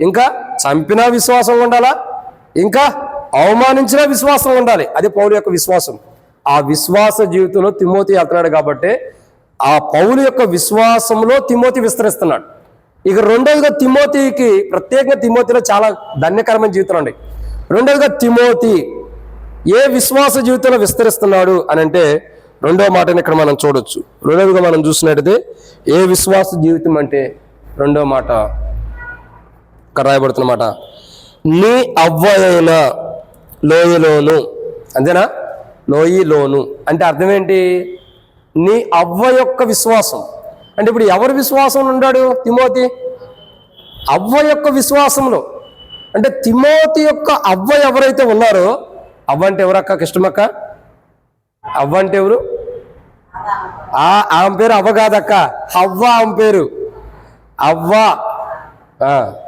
ఇంకా చంపిన విశ్వాసం ఉండాలా, ఇంకా అవమానించిన విశ్వాసం ఉండాలి. అది పౌలు యొక్క విశ్వాసం. ఆ విశ్వాస జీవితంలో తిమోతి వెళ్తున్నాడు కాబట్టి ఆ పౌలు యొక్క విశ్వాసంలో తిమోతి విస్తరిస్తున్నాడు. ఇక 2వదిగా తిమోతికి ప్రత్యేకంగా తిమోతిలో చాలా ధన్యకరమైన జీవితం ఉంది. 2వదిగా తిమోతి ఏ విశ్వాస జీవితంలో విస్తరిస్తున్నాడు అని అంటే 2వ మాటని ఇక్కడ మనం చూడొచ్చు. 2వదిగా మనం చూసినట్టయితే ఏ విశ్వాస జీవితం అంటే 2వ మాట ఇక్కడ రాయబడుతున్న మాట, నీ అవ్వయైన లోయలోను. అంతేనా? లోయలోను అంటే అర్థం ఏంటి? నీ అవ్వ యొక్క విశ్వాసం. అంటే ఇప్పుడు ఎవరి విశ్వాసంలో ఉన్నాడు తిమోతి? అవ్వ యొక్క విశ్వాసంలో. అంటే తిమోతి యొక్క అవ్వ ఎవరైతే ఉన్నారో, అవ్వ అంటే ఎవరక్క? కృష్ణమక్క, అవ్వ అంటే ఎవరు? ఆమె పేరు అవ్వ కాదక్క, అవ్వ ఆమె పేరు. అవ్వ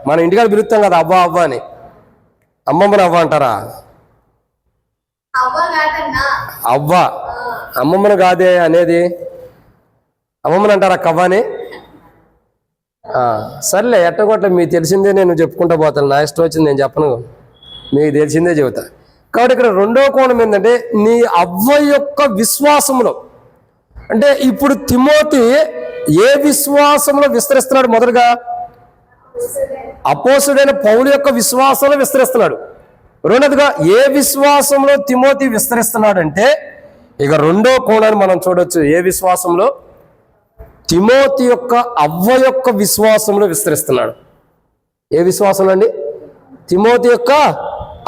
మన ఇంటికాడ పిలుస్తాం కదా అవ్వ అవ్వ అని. అమ్మమ్మని అవ్వ అంటారా? అవ్వ అమ్మమ్మను కాదే అనేది, అమ్మమ్మని అంటారా కవ్వని? సర్లే ఎట్టగొట్ల మీకు తెలిసిందే నేను చెప్పుకుంటా పోతాను. నా ఇష్టం వచ్చింది నేను చెప్పను, మీకు తెలిసిందే చెబుతా. కాబట్టి ఇక్కడ 2వ కోణం ఏంటంటే నీ అవ్వ యొక్క విశ్వాసంలో. అంటే ఇప్పుడు తిమోతి ఏ విశ్వాసంలో విస్తరిస్తున్నాడు? మొదలుగా అపోస్తుడైన పౌలు యొక్క విశ్వాసంలో విస్తరిస్తున్నాడు. 2వదిగా ఏ విశ్వాసంలో తిమోతి విస్తరిస్తున్నాడు అంటే ఇక 2వ కోణాన్ని మనం చూడొచ్చు. ఏ విశ్వాసంలో? తిమోతి యొక్క అవ్వ యొక్క విశ్వాసంలో విస్తరిస్తున్నాడు. ఏ విశ్వాసంలో అండి? తిమోతి యొక్క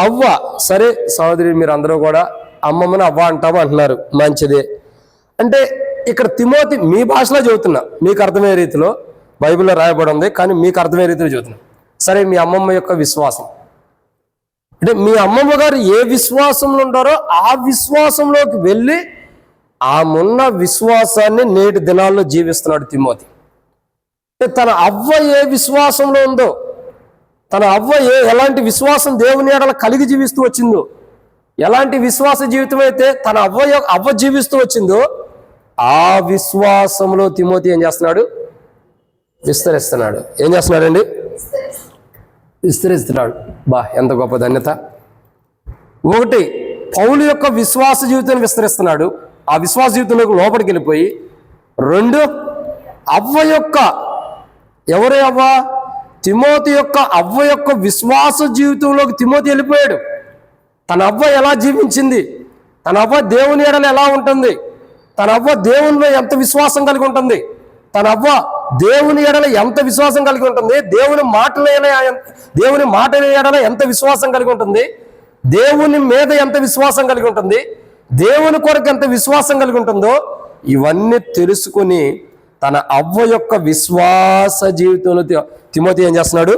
అవ్వ. సరే సహోదరి, మీరు అందరూ కూడా అమ్మమ్మని అవ్వ అంటాము అంటున్నారు, మంచిదే. అంటే ఇక్కడ తిమోతి మీ భాషలో చెబుతున్నా, మీకు అర్థమయ్యే రీతిలో బైబిల్లో రాయబడి ఉంది, కానీ మీకు అర్థమయ్యే రీతిలో చెబుతున్నా. సరే, మీ అమ్మమ్మ యొక్క విశ్వాసం అంటే మీ అమ్మమ్మ గారు ఏ విశ్వాసంలో ఉంటారో ఆ విశ్వాసంలోకి వెళ్ళి ఆమెన్న విశ్వాసాన్ని నేటి దినాల్లో జీవిస్తున్నాడు తిమోతి. తన అవ్వ ఏ విశ్వాసంలో ఉందో, తన అవ్వ ఎలాంటి విశ్వాసం దేవుని ఎడల కలిగి జీవిస్తూ వచ్చిందో, ఎలాంటి విశ్వాస జీవితం అయితే తన అవ్వ జీవిస్తూ వచ్చిందో ఆ విశ్వాసంలో తిమోతి ఏం చేస్తున్నాడు? విస్తరిస్తున్నాడు. ఏం చేస్తున్నాడండి? విస్తరిస్తున్నాడు. ఎంత గొప్ప ధన్యత. 1, పౌలు యొక్క విశ్వాస జీవితాన్ని విస్తరిస్తున్నాడు, ఆ విశ్వాస జీవితంలోకి లోపలికి వెళ్ళిపోయి. 2, అవ్వ యొక్క, ఎవరే అవ్వ? తిమోతి యొక్క అవ్వ యొక్క విశ్వాస జీవితంలోకి తిమోతి వెళ్ళిపోయాడు. తన అవ్వ ఎలా జీవించింది, తన అవ్వ దేవుని ఎడల ఎలా ఉంటుంది, తన అవ్వ దేవునిలో ఎంత విశ్వాసం కలిగి ఉంటుంది, తన అవ్వ దేవుని ఎడల ఎంత విశ్వాసం కలిగి ఉంటుంది, దేవుని మాటల ఎడల ఎంత విశ్వాసం కలిగి ఉంటుంది, దేవుని మీద ఎంత విశ్వాసం కలిగి ఉంటుంది, దేవుని కొరకు ఎంత విశ్వాసం కలిగి ఉంటుందో ఇవన్నీ తెలుసుకుని తన అవ్వ యొక్క విశ్వాస జీవితంలో తిమోతి ఏం చేస్తున్నాడు,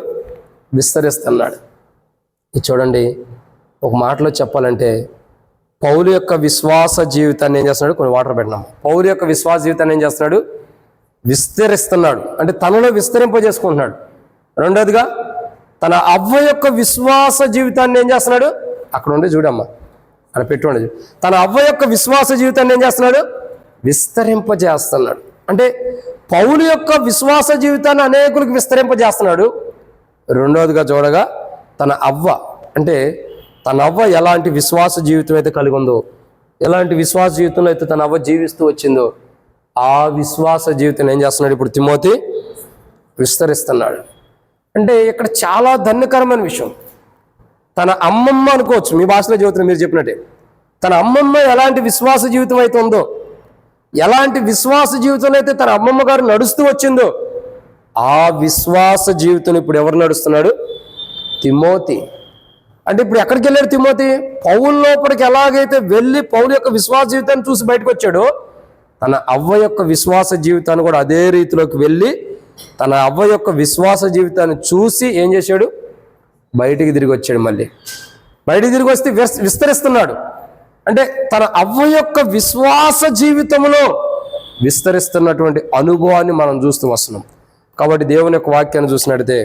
విస్తరిస్తున్నాడు. ఇది చూడండి, ఒక మాటలో చెప్పాలంటే పౌలు యొక్క విశ్వాస జీవితాన్ని ఏం చేస్తున్నాడు, కొన్ని వాటర్ పెట్టినాం. పౌలు యొక్క విశ్వాస జీవితాన్ని ఏం చేస్తున్నాడు, విస్తరిస్తున్నాడు. అంటే తనలో విస్తరింపజేసుకుంటున్నాడు. రెండోదిగా తన అవ్వ యొక్క విశ్వాస జీవితాన్ని ఏం చేస్తున్నాడు, అక్కడ ఉండి చూడమ్మా, అక్కడ పెట్టుకోండి. తన అవ్వ యొక్క విశ్వాస జీవితాన్ని ఏం చేస్తున్నాడు, విస్తరింపజేస్తున్నాడు. అంటే పౌలు యొక్క విశ్వాస జీవితాన్ని అనేకులకు విస్తరింపజేస్తున్నాడు. రెండవదిగా చూడగా తన అవ్వ, అంటే తన అవ్వ ఎలాంటి విశ్వాస జీవితం అయితే కలిగి ఉందో, ఎలాంటి విశ్వాస జీవితంలో అయితే తన అవ్వ జీవిస్తూ వచ్చిందో ఆ విశ్వాస జీవితం ఏం చేస్తున్నాడు ఇప్పుడు తిమోతి, విస్తరిస్తున్నాడు. అంటే ఇక్కడ చాలా ధన్యకరమైన విషయం. తన అమ్మమ్మ అనుకోవచ్చు, మీ భాషలో జీవితం మీరు చెప్పినట్టే, తన అమ్మమ్మ ఎలాంటి విశ్వాస జీవితం అయితే ఉందో, ఎలాంటి విశ్వాస జీవితంలో అయితే తన అమ్మమ్మ గారు నడుస్తూ వచ్చిందో ఆ విశ్వాస జీవితం ఇప్పుడు ఎవరు నడుస్తున్నాడు, తిమోతి. అంటే ఇప్పుడు ఎక్కడికి వెళ్ళాడు తిమోతి, పౌలు లోపలికి ఎలాగైతే వెళ్ళి పౌలు యొక్క విశ్వాస జీవితాన్ని చూసి బయటకు వచ్చాడో తన అవ్వ యొక్క విశ్వాస జీవితాన్ని కూడా అదే రీతిలోకి వెళ్ళి తన అవ్వ యొక్క విశ్వాస జీవితాన్ని చూసి ఏం చేశాడు, బయటికి తిరిగి వచ్చాడు. మళ్ళీ బయటికి తిరిగి వస్తే విస్తరిస్తున్నాడు. అంటే తన అవ్వ యొక్క విశ్వాస జీవితంలో విస్తరిస్తున్నటువంటి అనుభవాన్ని మనం చూస్తూ వస్తున్నాం. కాబట్టి దేవుని యొక్క వాక్యాన్ని చూసినట్లయితే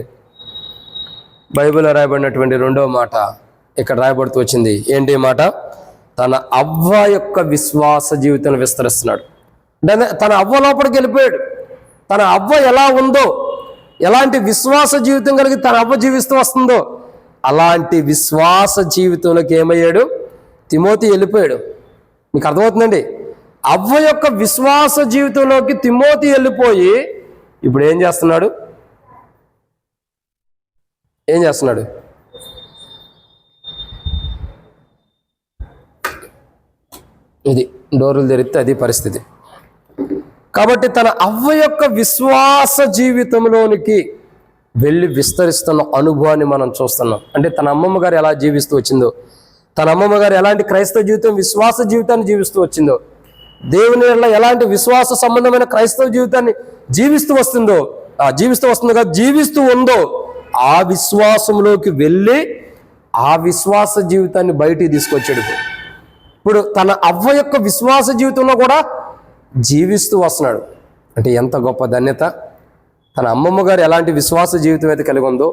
బైబిల్లో రాయబడినటువంటి రెండవ మాట ఇక్కడ రాయబడుతూ వచ్చింది. ఏంటి మాట, తన అవ్వ యొక్క విశ్వాస జీవితాన్ని విస్తరిస్తున్నాడు. అంటే తన అవ్వ లోపలికి వెళ్ళిపోయాడు. తన అవ్వ ఎలా ఉందో, ఎలాంటి విశ్వాస జీవితం కలిగి తన అవ్వ జీవిస్తూ వస్తుందో అలాంటి విశ్వాస జీవితంలోకి ఏమయ్యాడు, తిమోతి వెళ్ళిపోయాడు. మీకు అర్థమవుతుందండి, అవ్వ యొక్క విశ్వాస జీవితంలోకి తిమోతి వెళ్ళిపోయి ఇప్పుడు ఏం చేస్తున్నాడు, ఇది డోర్లు తెరిస్తే అది పరిస్థితి. కాబట్టి తన అవ్వ యొక్క విశ్వాస జీవితంలోనికి వెళ్ళి విస్తరిస్తున్న అనుభవాన్ని మనం చూస్తున్నాం. అంటే తన అమ్మమ్మ గారు ఎలా జీవిస్తూ వచ్చిందో, తన అమ్మమ్మ గారు ఎలాంటి క్రైస్తవ జీవితం, విశ్వాస జీవితాన్ని జీవిస్తూ వచ్చిందో, దేవుని వల్ల ఎలాంటి విశ్వాస సంబంధమైన క్రైస్తవ జీవితాన్ని జీవిస్తూ ఉందో ఆ విశ్వాసంలోకి వెళ్ళి ఆ విశ్వాస జీవితాన్ని బయటికి తీసుకొచ్చాడు. ఇప్పుడు తన అవ్వ యొక్క విశ్వాస జీవితంలో కూడా జీవిస్తూ వస్తున్నాడు. అంటే ఎంత గొప్ప ధన్యత. తన అమ్మమ్మ గారు ఎలాంటి విశ్వాస జీవితం అయితే కలిగి ఉందో,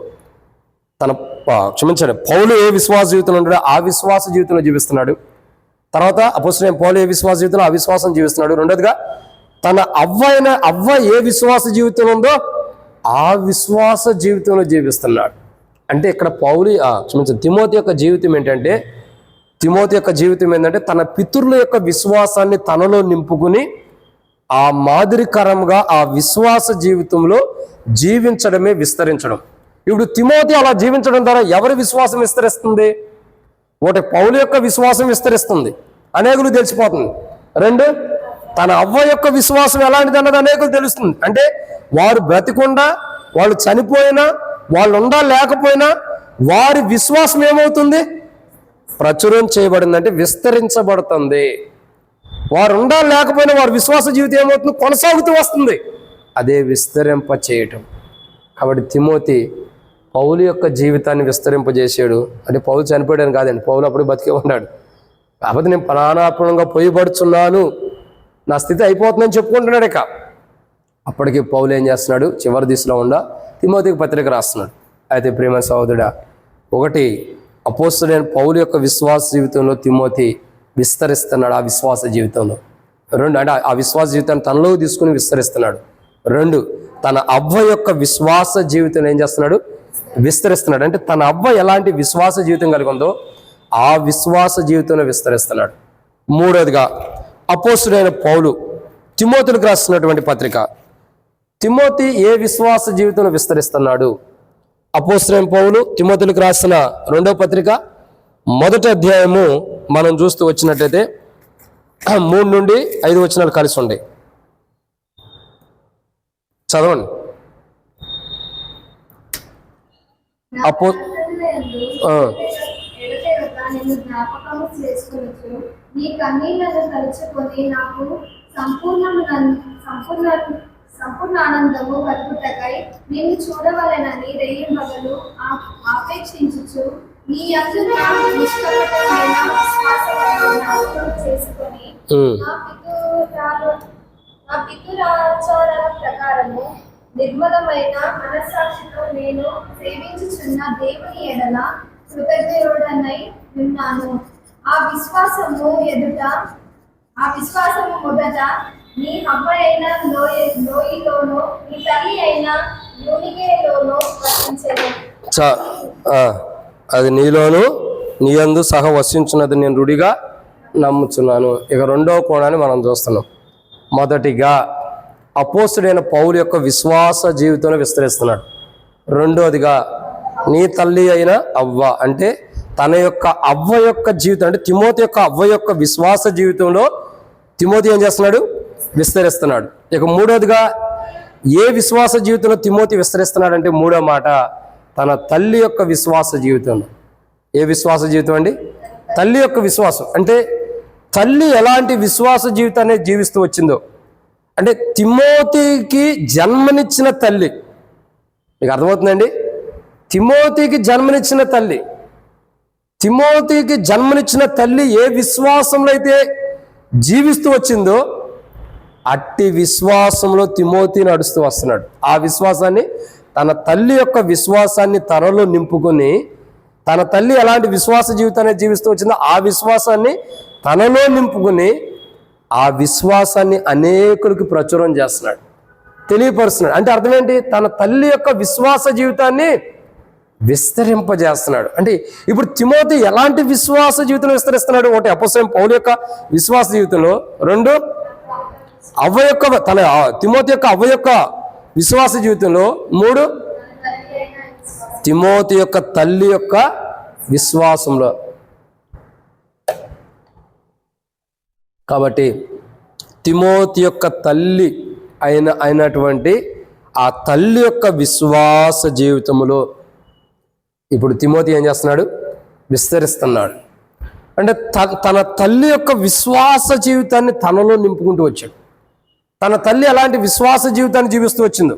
పౌలు ఏ విశ్వాస జీవితంలో ఉంటాడో ఆ విశ్వాస జీవితంలో జీవిస్తున్నాడు. తర్వాత అపోస్తలుడైన పౌలు ఏ విశ్వాస జీవితంలో ఆ విశ్వాసం జీవిస్తున్నాడు. రెండోదిగా తన అవ్వ ఏ విశ్వాస జీవితం ఉందో ఆ విశ్వాస జీవితంలో జీవిస్తున్నాడు. అంటే ఇక్కడ తిమోతి యొక్క జీవితం ఏంటంటే, తన పితరుల యొక్క విశ్వాసాన్ని తనలో నింపుకుని ఆ మాదిరికరంగా ఆ విశ్వాస జీవితంలో జీవించడమే విస్తరించడం. ఇప్పుడు తిమోతి అలా జీవించడం ద్వారా ఎవరి విశ్వాసం విస్తరిస్తుంది, ఒకటి పౌలు యొక్క విశ్వాసం విస్తరిస్తుంది, అనేకులు తెలిసిపోతుంది. రెండు, తన అవ్వ యొక్క విశ్వాసం ఎలాంటిది అన్నది అనేకులు తెలుస్తుంది. అంటే వారు బ్రతికుండా, వాళ్ళు చనిపోయినా, వాళ్ళు ఉండా లేకపోయినా వారి విశ్వాసం ఏమవుతుంది, ప్రచురం చేయబడింది, అంటే విస్తరించబడుతుంది. వారు ఉండా లేకపోయినా వారి విశ్వాస జీవితం ఏమవుతుంది, కొనసాగుతూ వస్తుంది. అదే విస్తరింప చేయటం. కాబట్టి తిమోతి పౌలు యొక్క జీవితాన్ని విస్తరింపజేసాడు. అంటే పౌలు చనిపోయాడని కాదండి, పౌలు అప్పుడు బతికే ఉన్నాడు. కాకపోతే నేను ప్రాణార్పణంగా పొయ్యబడుచున్నాను, నా స్థితి అయిపోతుందని చెప్పుకుంటున్నాడు. ఇక అప్పటికి పౌలు ఏం చేస్తున్నాడు, చివరి దిశలో తిమోతికి పత్రిక రాస్తున్నాడు. అయితే ప్రేమ సహోదరుడా, ఒకటి అపోస్తలుడైన పౌలు యొక్క విశ్వాస జీవితంలో తిమోతి విస్తరిస్తున్నాడు. ఆ విశ్వాస జీవితంలో రెండు, అంటే ఆ విశ్వాస జీవితాన్ని తనలో తీసుకుని విస్తరిస్తున్నాడు. రెండు, తన అవ్వ యొక్క విశ్వాస జీవితం ఏం చేస్తున్నాడు, విస్తరిస్తున్నాడు. అంటే తన అవ్వ ఎలాంటి విశ్వాస జీవితం కలిగి ఉందో ఆ విశ్వాస జీవితంలో విస్తరిస్తున్నాడు. మూడోదిగా అపోస్తలుడైన పౌలు తిమోతికి రాస్తున్నటువంటి పత్రిక. తిమోతి ఏ విశ్వాస జీవితంలో విస్తరిస్తున్నాడు, అపోస్తలుడైన పౌలు తిమోతికి రాసిన 2వ పత్రిక 1వ అధ్యాయము మనం చూస్తూ వచ్చినట్లయితే 3 నుండి 5 వచనాలు కలిసి ఉన్నాయి. చదవండి. నిన్ను జ్ఞాపకము చేసుకొనుచు నీ కన్నీళ్లను తలుచుకొని నాకు సంపూర్ణ ఆనందము కలుగుటకై నిన్ను చూడవలెనని రేయింబగలు ఆపేక్షించుచు నీ యందు నిష్కపటమైన విశ్వాసమును చేసుకొని నా పితృరాచారాల ప్రకారము నిర్మలమైన మనస్సాక్షితో నేను సేవించుచున్న దేవుని ఎడల కృతజ్ఞుడనై ఉన్నాను. ఆ విశ్వాసము మొదట నీ హవ్వ అయిన లోయలోనో నీ తల్లి అయిన యూనిగేలోనో వసించెను. అది నీలోను నీ యందు సహ వసించున్నది నేను రుడిగా నమ్ముచున్నాను. ఇక 2వ కోణాన్ని మనం చూస్తున్నాం. మొదటిగా అపోస్తలుడైన పౌలు యొక్క విశ్వాస జీవితంలో విస్తరిస్తున్నాడు. రెండోదిగా నీ తల్లి అయిన అవ్వ అంటే తన యొక్క అవ్వ యొక్క జీవితం, అంటే తిమోతి యొక్క అవ్వ యొక్క విశ్వాస జీవితంలో తిమోతి ఏం చేస్తున్నాడు? విస్తరిస్తున్నాడు. ఇక మూడోదిగా ఏ విశ్వాస జీవితంలో తిమోతి విస్తరిస్తున్నాడు అంటే 3వ మాట తన తల్లి యొక్క విశ్వాస జీవితంలో. ఏ విశ్వాస జీవితం అండి? తల్లి యొక్క విశ్వాసం. అంటే తల్లి ఎలాంటి విశ్వాస జీవితాన్ని జీవిస్తూ వచ్చిందో, అంటే తిమోతికి జన్మనిచ్చిన తల్లి. మీకు అర్థమవుతుందండి? తిమోతికి జన్మనిచ్చిన తల్లి ఏ విశ్వాసంలో అయితే జీవిస్తూ వచ్చిందో అట్టి విశ్వాసంలో తిమోతి నడుస్తూ వస్తున్నాడు. ఆ విశ్వాసాన్ని, తన తల్లి యొక్క విశ్వాసాన్ని తనలో నింపుకొని, తన తల్లి ఎలాంటి విశ్వాస జీవితాన్ని జీవిస్తూ వచ్చిందో ఆ విశ్వాసాన్ని తనలో నింపుకొని ఆ విశ్వాసాన్ని అనేకులకి ప్రచురం చేస్తున్నాడు, తెలియపరుస్తున్నాడు. అంటే అర్థం ఏంటి? తన తల్లి యొక్క విశ్వాస జీవితాన్ని విస్తరింపజేస్తున్నాడు. అంటే ఇప్పుడు తిమోతి ఎలాంటి విశ్వాస జీవితంలో విస్తరిస్తున్నాడు? ఒకటి అపోస్తలుడైన పౌలు యొక్క విశ్వాస జీవితంలో, 2 తిమోతి యొక్క అవ్వ యొక్క విశ్వాస జీవితంలో, 3 తిమోతి యొక్క తల్లి యొక్క విశ్వాసంలో. కాబట్టి తిమోతి యొక్క తల్లి అయినటువంటి ఆ తల్లి యొక్క విశ్వాస జీవితంలో ఇప్పుడు తిమోతి ఏం చేస్తున్నాడు? విస్తరిస్తున్నాడు. అంటే తన తల్లి యొక్క విశ్వాస జీవితాన్ని తనలో నింపుకుంటూ వచ్చాడు. తన తల్లి ఎలాంటి విశ్వాస జీవితాన్ని జీవిస్తూ వచ్చిందో,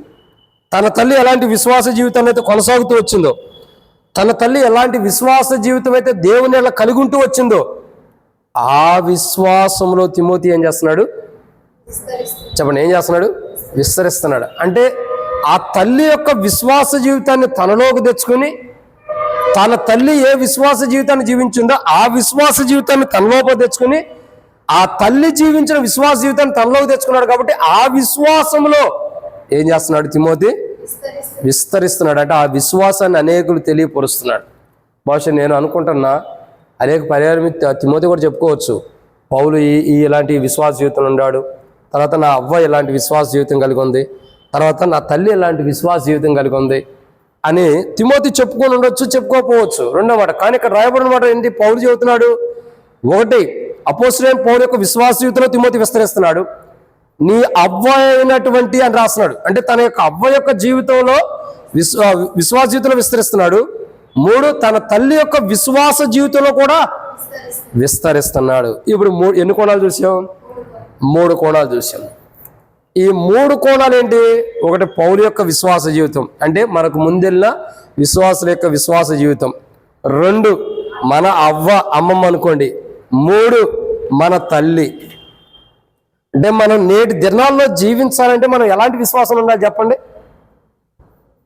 తన తల్లి ఎలాంటి విశ్వాస జీవితాన్ని అయితే కొనసాగుతూ వచ్చిందో, తన తల్లి ఎలాంటి విశ్వాస జీవితం అయితే దేవుని ఎలా కలిగి ఉంటూ వచ్చిందో ఆ విశ్వాసంలో తిమోతి ఏం చేస్తున్నాడు? చెప్పండి, ఏం చేస్తున్నాడు? విస్తరిస్తున్నాడు. అంటే ఆ తల్లి యొక్క విశ్వాస జీవితాన్ని తనలోకి తెచ్చుకొని, తన తల్లి ఏ విశ్వాస జీవితాన్ని జీవించిందో ఆ విశ్వాస జీవితాన్ని తనలోకి తెచ్చుకొని, ఆ తల్లి జీవించిన విశ్వాస జీవితాన్ని తనలోకి తెచ్చుకున్నాడు. కాబట్టి ఆ విశ్వాసంలో ఏం చేస్తున్నాడు తిమోతి? విస్తరిస్తున్నాడు. అంటే ఆ విశ్వాసాన్ని అనేకులు తెలియపరుస్తున్నాడు. బహుశా నేను అనుకుంటున్నా అనేక పర్యాయం తిమోతి కూడా చెప్పుకోవచ్చు, పౌలు ఇలాంటి విశ్వాస జీవితం ఉన్నాడు, తర్వాత నా అవ్వ ఇలాంటి విశ్వాస జీవితం కలిగి ఉంది, తర్వాత నా తల్లి ఇలాంటి విశ్వాస జీవితం కలిగి ఉంది అని తిమోతి చెప్పుకొని ఉండొచ్చు, చెప్పుకోకపోవచ్చు. 2వ మాట. కానీ ఇక్కడ రాయబడిన మాట ఏంటి? పౌలు చెబుతున్నాడు, 1 అపోస్తలుడైన పౌలు యొక్క విశ్వాస జీవితంలో తిమోతి విస్తరిస్తున్నాడు. నీ అవ్వ అయినటువంటి అని రాస్తున్నాడు. అంటే తన యొక్క అవ్వ యొక్క జీవితంలో విశ్వాస జీవితంలో విస్తరిస్తున్నాడు. 3 తన తల్లి యొక్క విశ్వాస జీవితంలో కూడా విస్తరిస్తున్నాడు. ఇప్పుడు ఎన్ని కోణాలు చూసాం? 3 కోణాలు చూసాం. ఈ 3 కోణాలు ఏంటి? 1 పౌలు యొక్క విశ్వాస జీవితం, అంటే మనకు ముందెళ్ళిన విశ్వాసుల యొక్క విశ్వాస జీవితం. 2 మన అమ్మమ్మ అనుకోండి. 3 మన తల్లి. అంటే మనం నేటి దినాల్లో జీవించాలంటే మనం ఎలాంటి విశ్వాసం ఉండాలి చెప్పండి?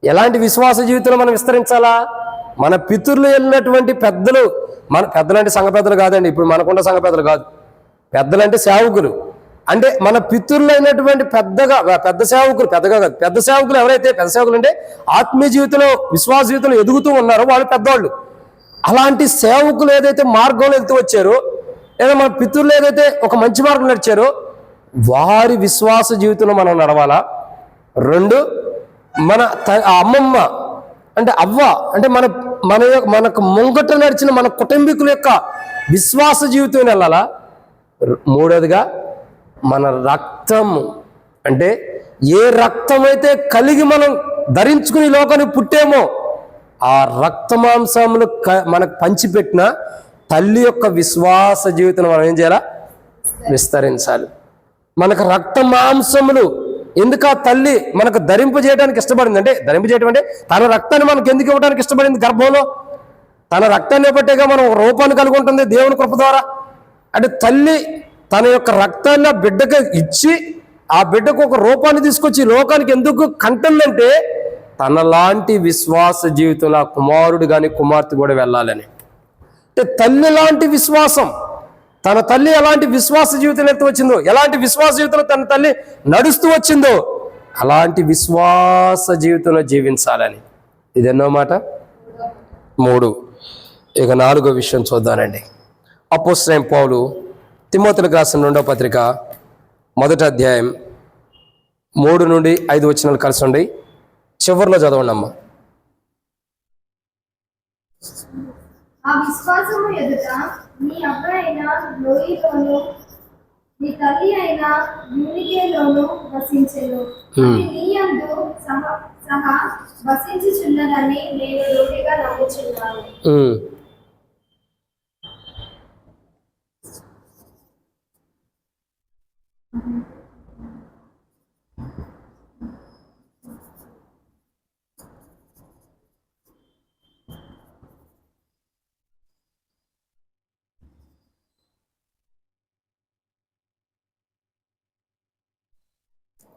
ఎలాంటి విశ్వాస జీవితంలో మనం విస్తరించాలా? మన పితరులు వెళ్ళినటువంటి పెద్దలు, మన పెద్దలంటే సంఘ పెద్దలు కాదండి, ఇప్పుడు మనకున్న సంఘ పెద్దలు కాదు, పెద్దలంటే సేవకులు. అంటే మన పితరులైనటువంటి పెద్ద సేవకులు, పెద్దగా కాదు, పెద్ద సేవకులు ఎవరైతే పెద్ద సేవకులు అంటే ఆత్మీయ జీవితంలో విశ్వాస జీవితంలో ఎదుగుతూ ఉన్నారో వాళ్ళు పెద్దవాళ్ళు. అలాంటి సేవకులు ఏదైతే మార్గంలో వెళ్తూ వచ్చారో, లేదా మన పితరులు ఏదైతే ఒక మంచి మార్గం నడిచారో వారి విశ్వాస జీవితంలో మనం నడవాలా. 2 మన అమ్మమ్మ అంటే అవ్వ అంటే మనకు ముంగట నడిచిన మన కుటుంబీకుల యొక్క విశ్వాస జీవితం వెళ్ళాలా. మూడోదిగా మన రక్తం, అంటే ఏ రక్తం అయితే కలిగి మనం ధరించుకుని లోకానికి పుట్టామో ఆ రక్తమాంసములు మనకు పంచిపెట్టిన తల్లి యొక్క విశ్వాస జీవితం మనం ఏం చేయాలా, విస్తరించాలి. మనకు రక్త మాంసములు ఎందుకు ఆ తల్లి మనకు ధరింపజేయడానికి ఇష్టపడింది అంటే, ధరింపజేయడం అంటే తన రక్తాన్ని మనకు ఎందుకు ఇవ్వడానికి ఇష్టపడింది? గర్భంలో తన రక్తాన్ని బట్టేగా మనం ఒక రూపాన్ని కలిగి ఉంటుంది దేవుని కృప ద్వారా. అంటే తల్లి తన యొక్క రక్తాన్ని ఆ బిడ్డకు ఇచ్చి ఆ బిడ్డకు ఒక రూపాన్ని తీసుకొచ్చి లోకానికి ఎందుకు కంటుందంటే తనలాంటి విశ్వాస జీవితంలో ఆ కుమారుడు కానీ కుమార్తె కూడా వెళ్ళాలని. అంటే తల్లి లాంటి విశ్వాసం, తన తల్లి ఎలాంటి విశ్వాస జీవితం ఎత్తు వచ్చిందో, ఎలాంటి విశ్వాస జీవితంలో తన తల్లి నడుస్తూ వచ్చిందో అలాంటి విశ్వాస జీవితంలో జీవించాలని. ఇదెన్నో మాట. 3. ఇక 4వ విషయం చూద్దానండి. అపోస్తలుడైన పౌలు తిమోతిలకు రాసిన 2వ పత్రిక 1వ అధ్యాయం 3 నుండి 5 వచనాలు కలిసి ఉండి చివరిలో చదవండి అమ్మ. ఆ విశ్వాసము ఎదుట నీ అబ్బ అయిన లోయలోను నీ తల్లి అయిన యూనికేలోను వసించెను. అది నీ యందు సహా వసించుచున్నదని నేను రూఢిగా నమ్ముచున్నాను.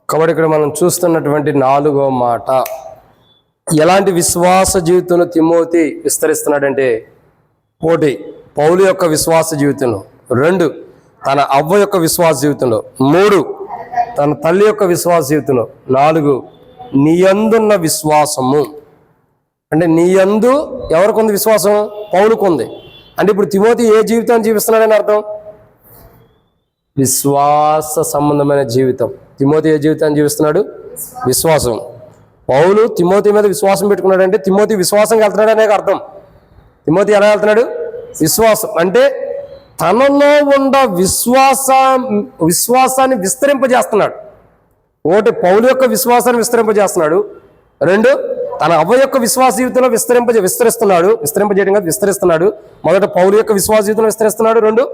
కాబట్టి ఇక్కడ మనం చూస్తున్నటువంటి 4వ మాట, ఎలాంటి విశ్వాస జీవితంలో తిమోతి విస్తరిస్తున్నాడంటే, 1 పౌలు యొక్క విశ్వాస జీవితంలో, 2 తన అవ్వ యొక్క విశ్వాస జీవితంలో, 3 తన తల్లి యొక్క విశ్వాస జీవితంలో, 4 నీయందున్న విశ్వాసము. అంటే నీయందు ఎవరికి ఉంది విశ్వాసం? పౌలుకు ఉంది. అంటే ఇప్పుడు తిమోతి ఏ జీవితాన్ని జీవిస్తున్నాడని అర్థం? విశ్వాస సంబంధమైన జీవితం. తిమోతి ఏ జీవితాన్ని జీవిస్తున్నాడు? విశ్వాసం. పౌలు తిమోతి మీద విశ్వాసం పెట్టుకున్నాడంటే తిమోతి విశ్వాసంగా వెళ్తున్నాడు అనే అర్థం. తిమోతి ఎలా వెళ్తున్నాడు? విశ్వాసం. అంటే తనలో ఉన్న విశ్వాసాన్ని విస్తరింపజేస్తున్నాడు. 1 పౌలు యొక్క విశ్వాసాన్ని విస్తరింపజేస్తున్నాడు, 2 తన అవ్వ యొక్క విశ్వాస జీవితంలో విస్తరింపజేయడం కాదు, విస్తరిస్తున్నాడు. మొదట పౌలు యొక్క విశ్వాస జీవితంలో విస్తరిస్తున్నాడు, 2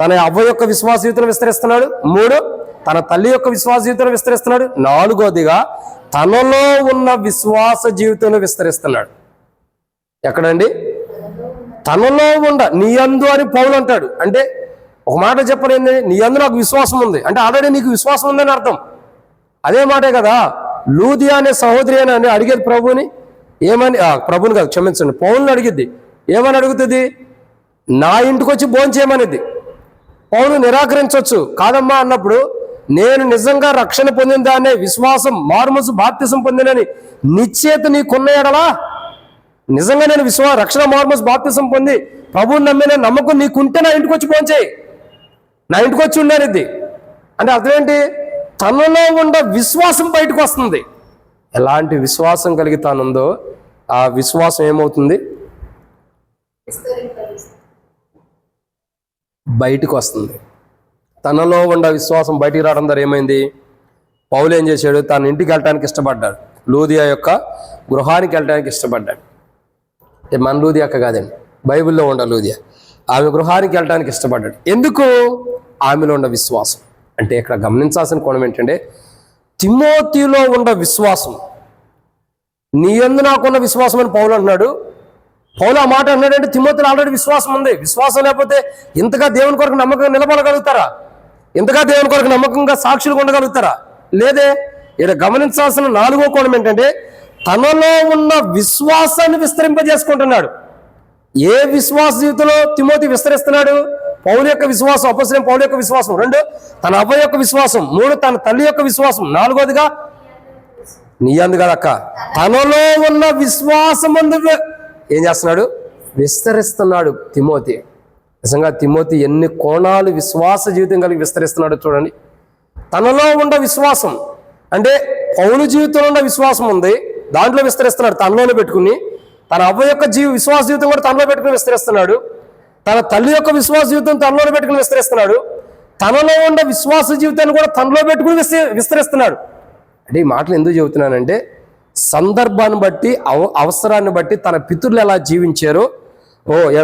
తన అవ్వ యొక్క విశ్వాస జీవితంలో విస్తరిస్తున్నాడు, 3 తన తల్లి యొక్క విశ్వాస జీవితంలో విస్తరిస్తున్నాడు, 4వదిగా తనలో ఉన్న విశ్వాస జీవితంలో విస్తరిస్తున్నాడు. ఎక్కడండి? తనలో ఉండ నీయందు అని పౌలు అంటాడు. అంటే ఒక మాట చెప్పడం ఏంది? నీయందు నాకు విశ్వాసం ఉంది అంటే ఆల్రెడీ నీకు విశ్వాసం ఉందని అర్థం. అదే మాటే కదా లూదియా అనే సహోదరి అని అడిగేది ప్రభుని. ఏమని? ప్రభుని కాదు, క్షమించండి, పౌలుని అడిగిద్ది. ఏమని అడుగుతుంది? నా ఇంటికి వచ్చి భోజనం చేయమనిద్ది. పౌలు నిరాకరించవచ్చు. కాదమ్మా అన్నప్పుడు నేను నిజంగా రక్షణ పొందిన దాన్నే, విశ్వాసం మారుమనసు బాప్తిసం పొందినని నిశ్చేత నీకున్న ఎడలా, నిజంగా నేను రక్షణ మారుమనసు బాప్తిసం పొంది ప్రభువుని నమ్మిన నమ్మకం నీకుంటే నా ఇంటికి వచ్చి భోజనం చేయి, నా ఇంటికి వచ్చి ఉండనిద్ది. అంటే అర్థం ఏంటి? తనలో ఉన్న విశ్వాసం బయటకు వస్తుంది. ఎలాంటి విశ్వాసం కలిగి తానుందో ఆ విశ్వాసం ఏమవుతుంది? బయటకు వస్తుంది. తనలో ఉన్న విశ్వాసం బయటికి రావడం ద్వారా ఏమైంది? పౌలు ఏం చేశాడు? తన ఇంటికి వెళ్ళడానికి ఇష్టపడ్డాడు, లూదియా యొక్క గృహానికి వెళ్ళడానికి ఇష్టపడ్డాడు. మన లూదియా అక్క కాదండి, బైబిల్లో ఉన్న లూదియా. ఆమె గృహానికి వెళ్ళడానికి ఇష్టపడ్డాడు. ఎందుకు? ఆమెలో ఉన్న విశ్వాసం. అంటే ఇక్కడ గమనించాల్సిన కోణం ఏంటంటే తిమోతిలో ఉన్న విశ్వాసం, నీ యందు నాకున్న విశ్వాసం అని పౌలు అంటున్నాడు. పౌలు ఆ మాట అన్నాడంటే తిమోతిలో ఆల్రెడీ విశ్వాసం ఉంది. విశ్వాసం లేకపోతే ఇంతగా దేవుని కొరకు నమ్మకంగా నిలబడగలుగుతారా? ఇంతగా దేవుని కొరకు నమ్మకంగా సాక్షులు ఉండగలుగుతారా? లేదే. ఇక్కడ గమనించాల్సిన 4వ కోణం ఏంటంటే తనలో ఉన్న విశ్వాసాన్ని విస్తరింపజేసుకుంటున్నాడు. ఏ విశ్వాస జీవితంలో తిమోతి విస్తరిస్తున్నాడు? పౌలు యొక్క విశ్వాసం, అపోస్తలుడైన పౌలు యొక్క విశ్వాసం, 2 తన అవ్వ యొక్క విశ్వాసం, 3 తన తల్లి యొక్క విశ్వాసం, 4వదిగా నీ అందు కదక్క తనలో ఉన్న విశ్వాసం ఏం చేస్తున్నాడు? విస్తరిస్తున్నాడు తిమోతి. నిజంగా తిమోతి ఎన్ని కోణాలు విశ్వాస జీవితం కలిగి విస్తరిస్తున్నాడు చూడండి. తనలో ఉన్న విశ్వాసం అంటే పౌలు జీవితంలో ఉన్న విశ్వాసం ఉంది, దాంట్లో విస్తరిస్తున్నాడు, తనలోనే పెట్టుకుని. తన అవ్వ యొక్క విశ్వాస జీవితం కూడా తనలో పెట్టుకుని విస్తరిస్తున్నాడు. తన తల్లి యొక్క విశ్వాస జీవితం తనలో పెట్టుకుని విస్తరిస్తున్నాడు. తనలో ఉండే విశ్వాస జీవితాన్ని కూడా తనలో పెట్టుకుని విస్తరిస్తున్నాడు. అంటే ఈ మాటలు ఎందుకు చెబుతున్నానంటే, సందర్భాన్ని బట్టి అవసరాన్ని బట్టి తన పితరులు ఎలా జీవించారో,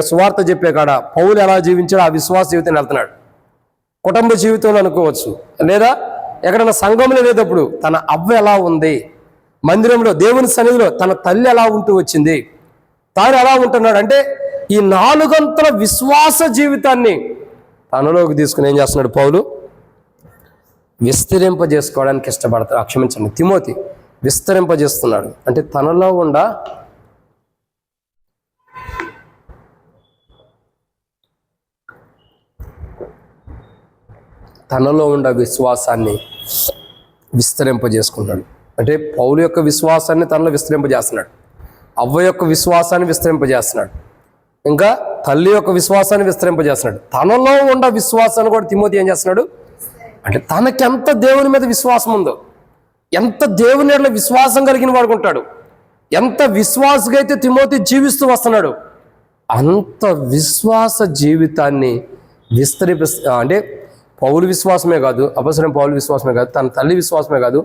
సువార్త చెప్పే కాడ పౌలు ఎలా జీవించాడో ఆ విశ్వాస జీవితాన్ని వెళ్తున్నాడు. కుటుంబ జీవితంలో అనుకోవచ్చు, లేదా ఎక్కడైనా సంఘంలో లేదప్పుడు తన అవ్వ ఎలా ఉంది, మందిరంలో దేవుని సన్నిధిలో తన తల్లి ఎలా ఉంటూ వచ్చింది, తాను ఎలా ఉంటున్నాడు. అంటే ఈ 4 అంతల విశ్వాస జీవితాన్ని తనలోకి తీసుకుని ఏం చేస్తున్నాడు పౌలు? విస్తరింపజేసుకోవడానికి ఇష్టపడతాడు. క్షమించండి, తిమోతి విస్తరింపజేస్తున్నాడు. అంటే తనలో ఉండ విశ్వాసాన్ని విస్తరింపజేసుకున్నాడు. అంటే పౌలు యొక్క విశ్వాసాన్ని తనలో విస్తరింపజేస్తున్నాడు, అవ్వ యొక్క విశ్వాసాన్ని విస్తరింపజేస్తున్నాడు, ఇంకా తల్లి యొక్క విశ్వాసాన్ని విస్తరింపజేస్తున్నాడు. తనలో ఉన్న విశ్వాసాన్ని కూడా తిమోతి ఏం చేస్తున్నాడు అంటే, తనకి ఎంత దేవుని మీద విశ్వాసం ఉందో, ఎంత దేవుని మీద విశ్వాసం కలిగిన వాడుకుంటాడు, ఎంత విశ్వాసగా అయితే తిమోతి జీవిస్తూ వస్తున్నాడు, అంత విశ్వాస జీవితాన్ని అంటే పౌలు విశ్వాసమే కాదు, అపొస్తలుడైన పౌలు విశ్వాసమే కాదు, తన తల్లి విశ్వాసమే కాదు,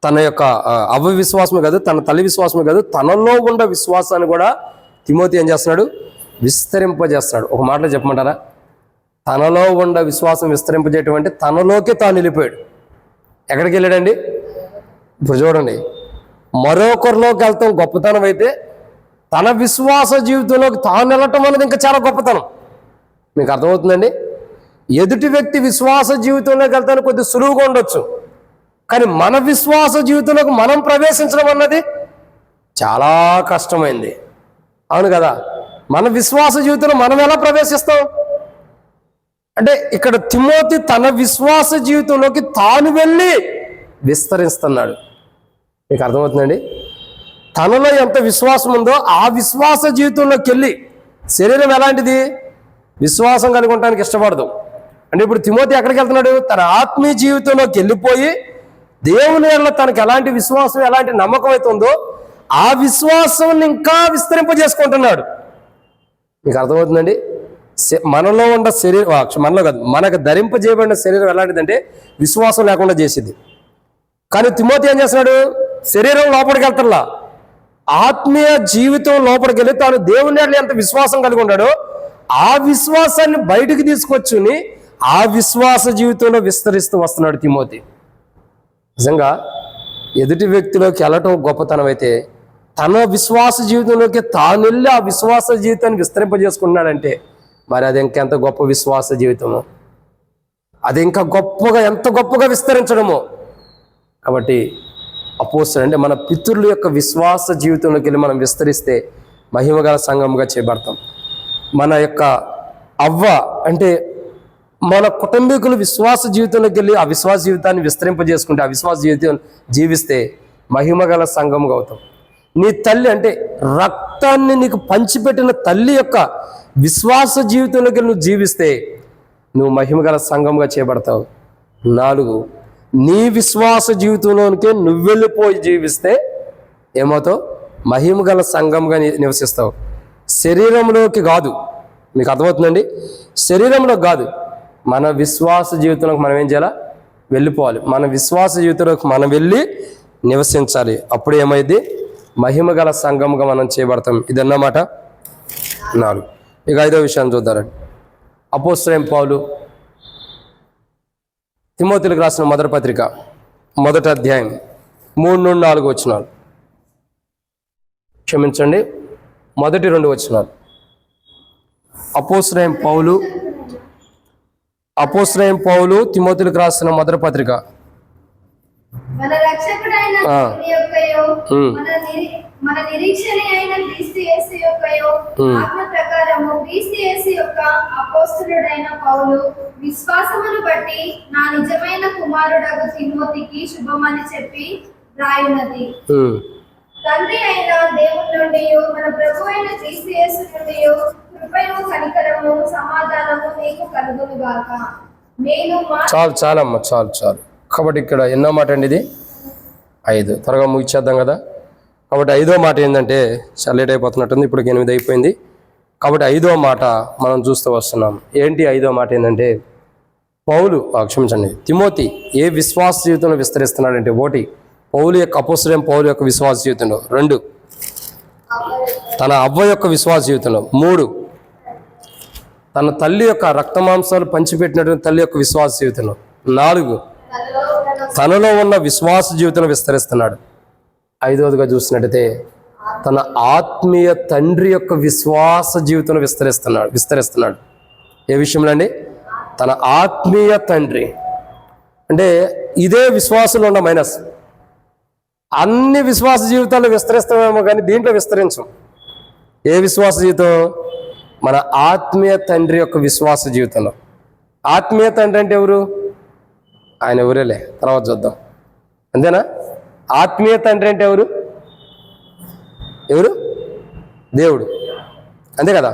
తన యొక్క అవ్వ విశ్వాసమే కాదు, తన తల్లి విశ్వాసమే కాదు, తనలో ఉన్న విశ్వాసాన్ని కూడా తిమోతి ఏం చేస్తున్నాడు? విస్తరింపజేస్తున్నాడు. ఒక మాటలో చెప్పమంటారా? తనలో ఉన్న విశ్వాసం విస్తరింపజేయటం అంటే తనలోకి తాను వెళ్ళిపోయాడు. ఎక్కడికి వెళ్ళాడండి? ఇప్పుడు చూడండి, మరొకరిలోకి వెళ్తాం గొప్పతనం అయితే, తన విశ్వాస జీవితంలోకి తాను వెళ్ళటం అనేది ఇంకా చాలా గొప్పతనం. మీకు అర్థమవుతుందండి? ఎదుటి వ్యక్తి విశ్వాస జీవితంలోకి వెళ్తాను కొద్దిగా సులువుగా ఉండొచ్చు, కానీ మన విశ్వాస జీవితంలోకి మనం ప్రవేశించడం అన్నది చాలా కష్టమైంది. అవును కదా? మన విశ్వాస జీవితంలో మనం ఎలా ప్రవేశిస్తాం అంటే, ఇక్కడ తిమోతి తన విశ్వాస జీవితంలోకి తాను వెళ్ళి విస్తరిస్తున్నాడు. మీకు అర్థమవుతుందండి? తనలో ఎంత విశ్వాసం ఉందో ఆ విశ్వాస జీవితంలోకి వెళ్ళి, శరీరం ఎలాంటిది? విశ్వాసం కలిగి ఉండడానికి ఇష్టపడదు. అంటే ఇప్పుడు తిమోతి ఎక్కడికి వెళ్తున్నాడు? తన ఆత్మీయ జీవితంలోకి వెళ్ళిపోయి దేవుని వల్ల తనకు ఎలాంటి విశ్వాసం, ఎలాంటి నమ్మకం అయితే ఉందో ఆ విశ్వాసాన్ని ఇంకా విస్తరింపజేసుకుంటున్నాడు. మీకు అర్థమవుతుందండి? మనలో ఉన్న శరీరం, మనలో కాదు, మనకు ధరింపజేయబడిన శరీరం ఎలాంటిదంటే విశ్వాసం లేకుండా చేసేది. కానీ తిమోతి ఏం చేస్తున్నాడు? శరీరం లోపలికి వెళ్తల్లా, ఆత్మీయ జీవితం లోపలికి వెళ్ళి తాను దేవుని ఎంత విశ్వాసం కలిగి ఉన్నాడో ఆ విశ్వాసాన్ని బయటికి తీసుకొచ్చుని ఆ విశ్వాస జీవితంలో విస్తరిస్తూ వస్తున్నాడు తిమోతి. నిజంగా ఎదుటి వ్యక్తిలోకి వెళ్ళటం గొప్పతనం అయితే, తన విశ్వాస జీవితంలోకి తాను వెళ్ళి ఆ విశ్వాస జీవితాన్ని విస్తరింపజేసుకున్నాడంటే మరి అది ఇంకెంత గొప్ప విశ్వాస జీవితమో, అది ఇంకా ఎంత గొప్పగా విస్తరించడమో. కాబట్టి అపోస్తలుడు అంటే మన పితరుల యొక్క విశ్వాస జీవితంలోకి వెళ్ళి మనం విస్తరిస్తే మహిమగల సంఘంగా చేయబడతాం. మన యొక్క అవ్వ అంటే మన కుటుంబీకులు విశ్వాస జీవితంలోకి వెళ్ళి ఆ విశ్వాస జీవితాన్ని విస్తరింపజేసుకుంటే, ఆ విశ్వాస జీవితం జీవిస్తే మహిమగల సంఘంగా అవుతాం. నీ తల్లి అంటే రక్తాన్ని నీకు పంచిపెట్టిన తల్లి యొక్క విశ్వాస జీవితంలోకి వెళ్ళి నువ్వు జీవిస్తే నువ్వు మహిమగల సంఘంగా చేయబడతావు. 4, నీ విశ్వాస జీవితంలోనికే నువ్వు వెళ్ళిపోయి జీవిస్తే ఏమవుతావు? మహిమగల సంఘంగా నివసిస్తావు. శరీరంలోకి కాదు. మీకు అర్థమవుతుందండి? శరీరంలో కాదు, మన విశ్వాస జీవితంలోకి మనం ఏం చేయాలా? వెళ్ళిపోవాలి. మన విశ్వాస జీవితంలోకి మనం వెళ్ళి నివసించాలి. అప్పుడు ఏమైంది? మహిమగల సంఘంగా మనం చేయబడతాం. ఇదన్నమాట 4. ఇక 5వ విషయాన్ని చూద్దారండి. అపోస్తలుడైన పౌలు తిమోతిలకు రాసిన మొదటి పత్రిక 1వ అధ్యాయం 3-4 వచనాలు. క్షమించండి, మొదటి 2 వచనాలు. అపోస్తలుడైన పౌలు తిమోతిలకు రాసిన మొదటి పత్రిక. మన రక్షకుడైన దేవుని యొక్కయో మన నిరీక్షణ అయిన క్రీస్తు యేసు యొక్కయో ఆత్మ ప్రకారము క్రీస్తు యేసు యొక్క అపోస్తలుడైన పౌలు విశ్వాసమును బట్టి నా నిజమైన కుమారుడగు తిమోతికి శుభమని చెప్పి రాయున్నది. తండ్రి అయిన దేవుని నుండి మన ప్రభు అయిన క్రీస్తు యేసు నుండి కృపయు కనికరము సమాధానము నీకు కలుగును గాక. నేను చాలు. కాబట్టి ఇక్కడ ఎన్నో మాట అండి ఇది? 5. త్వరగా ముగిచేద్దాం కదా. కాబట్టి 5వ మాట ఏంటంటే చాలా లేట్ అయిపోతున్నట్టుంది, ఇప్పుడు 8 అయిపోయింది. కాబట్టి 5వ మాట మనం చూస్తూ వస్తున్నాం. ఏంటి 5వ మాట ఏంటంటే తిమోతి ఏ విశ్వాస జీవితంలో విస్తరిస్తున్నాడంటే, 1 పౌలు యొక్క అపోస్తలుడైన పౌలు యొక్క విశ్వాస జీవితంలో, 2 తన అవ్వ యొక్క విశ్వాస జీవితంలో, 3 తన తల్లి యొక్క రక్తమాంసాలు పంచిపెట్టినటువంటి తల్లి యొక్క విశ్వాస జీవితంలో, 4 తనలో ఉన్న విశ్వాస జీవితంలో విస్తరిస్తున్నాడు. 5వదిగా చూసినట్టయితే తన ఆత్మీయ తండ్రి యొక్క విశ్వాస జీవితంలో విస్తరిస్తున్నాడు. ఏ విషయంలో అండి? తన ఆత్మీయ తండ్రి. అంటే ఇదే విశ్వాసంలో ఉన్న మైనస్. అన్ని విశ్వాస జీవితాలు విస్తరిస్తామేమో కానీ దీంట్లో విస్తరించం. ఏ విశ్వాస జీవితం? మన ఆత్మీయ తండ్రి యొక్క విశ్వాస జీవితంలో. ఆత్మీయ తండ్రి అంటే ఎవరు? ఆయన ఎవరేలే, తర్వాత చూద్దాం. అంతేనా? ఆత్మీయ తండ్రి అంటే ఎవరు? దేవుడు. అంతే కదా?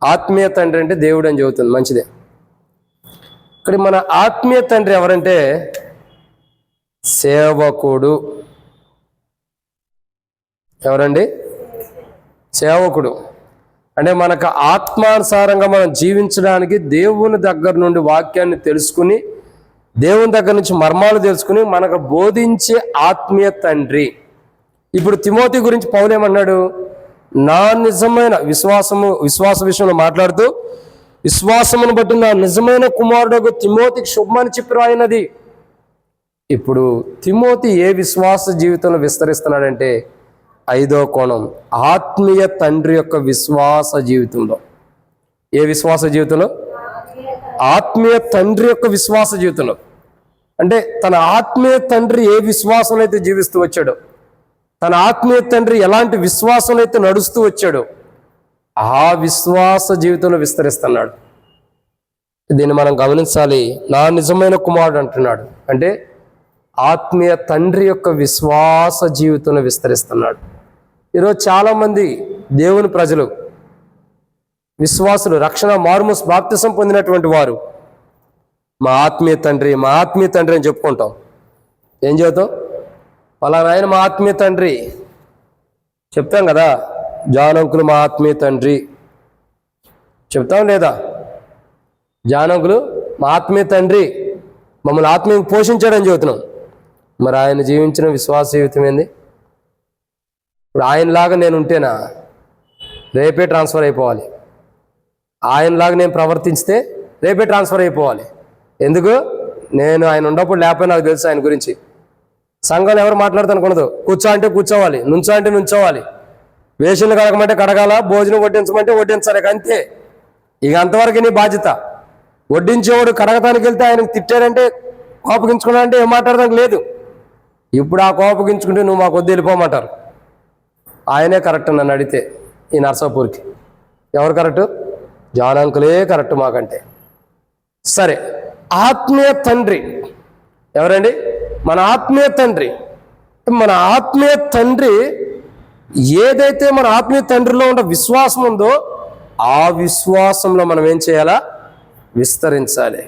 ఆత్మీయ తండ్రి అంటే దేవుడు అని చెబుతుంది, మంచిదే. ఇక్కడ మన ఆత్మీయ తండ్రి ఎవరంటే సేవకుడు. ఎవరండి? సేవకుడు. అంటే మనకు ఆత్మానుసారంగా మనం జీవించడానికి దేవుని దగ్గర నుండి వాక్యాన్ని తెలుసుకుని, దేవుని దగ్గర నుంచి మర్మాలు తెలుసుకుని మనకు బోధించే ఆత్మీయ తండ్రి. ఇప్పుడు తిమోతి గురించి పౌలు ఏమన్నాడు? నా నిజమైన విశ్వాస విషయంలో మాట్లాడుతూ, విశ్వాసమును బట్టి నా నిజమైన కుమారుడు తిమోతికి శుభమని చెప్పి రాయినది. ఇప్పుడు తిమోతి ఏ విశ్వాస జీవితంలో విస్తరిస్తున్నాడంటే 5వ కోణం, ఆత్మీయ తండ్రి యొక్క విశ్వాస జీవితంలో. ఏ విశ్వాస జీవితంలో? ఆత్మీయ తండ్రి యొక్క విశ్వాస జీవితంలో. అంటే తన ఆత్మీయ తండ్రి ఏ విశ్వాసంలో అయితే జీవిస్తూ వచ్చాడో, తన ఆత్మీయ తండ్రి ఎలాంటి విశ్వాసంలో అయితే నడుస్తూ వచ్చాడో, ఆ విశ్వాస జీవితంలో విస్తరిస్తున్నాడు. దీన్ని మనం గమనించాలి. నా నిజమైన కుమారుడు అంటున్నాడు అంటే ఆత్మీయ తండ్రి యొక్క విశ్వాస జీవితంలో విస్తరిస్తున్నాడు. ఈరోజు చాలామంది దేవుని ప్రజలు, విశ్వాసులు, రక్షణ మారుమూసు బాప్తిసం పొందినటువంటి వారు మా ఆత్మీయ తండ్రి అని చెప్పుకుంటాం. ఏం చెబుతాం? పలానా ఆయన మా ఆత్మీయ తండ్రి చెప్తాం కదా. జాన్ అంకులు మా ఆత్మీయ తండ్రి చెప్తాం లేదా? జాన్ అంకులు మా ఆత్మీయ తండ్రి, మమ్మల్ని ఆత్మీయంగా పోషించాడని చెబుతున్నాం. మరి ఆయన జీవించిన విశ్వాస జీవితం ఏంది? ఇప్పుడు ఆయనలాగా నేను ఉంటేనా రేపే ట్రాన్స్ఫర్ అయిపోవాలి. ఆయనలాగా నేను ప్రవర్తించితే రేపే ట్రాన్స్ఫర్ అయిపోవాలి. ఎందుకు? నేను ఆయన ఉన్నప్పుడు లేకపోయినా నాకు తెలుసు ఆయన గురించి. సంఘంలో ఎవరు మాట్లాడుతానుకున్నదు. కూర్చో అంటే కూర్చోవాలి, నుంచో అంటే నుంచోవాలి, వేషన్లు కడగమంటే కడగాల, భోజనం వడ్డించమంటే వడ్డించాలి. అంతే. ఇక అంతవరకు నీ బాధ్యత. వడ్డించేవాడు కడగటానికి వెళ్తే ఆయనకు తిట్టాడంటే కోపగించుకున్నా అంటే ఏం మాట్లాడడానికి లేదు. ఇప్పుడు ఆ కోపగించుకుంటే నువ్వు మాకు వద్దు వెళ్ళిపోమంటారు. ఆయనే కరెక్ట్ నన్ను అడిగితే ఈ నర్సాపూర్కి. ఎవరు కరెక్టు? జాన్ అంకులే కరెక్ట్ మాకంటే. సరే, ఆత్మీయ తండ్రి ఎవరండి? మన ఆత్మీయ తండ్రి. మన ఆత్మీయ తండ్రి ఏదైతే మన ఆత్మీయ తండ్రిలో ఉన్న విశ్వాసం ఉందో ఆ విశ్వాసంలో మనం ఏం చేయాలా? విస్తరించాలి.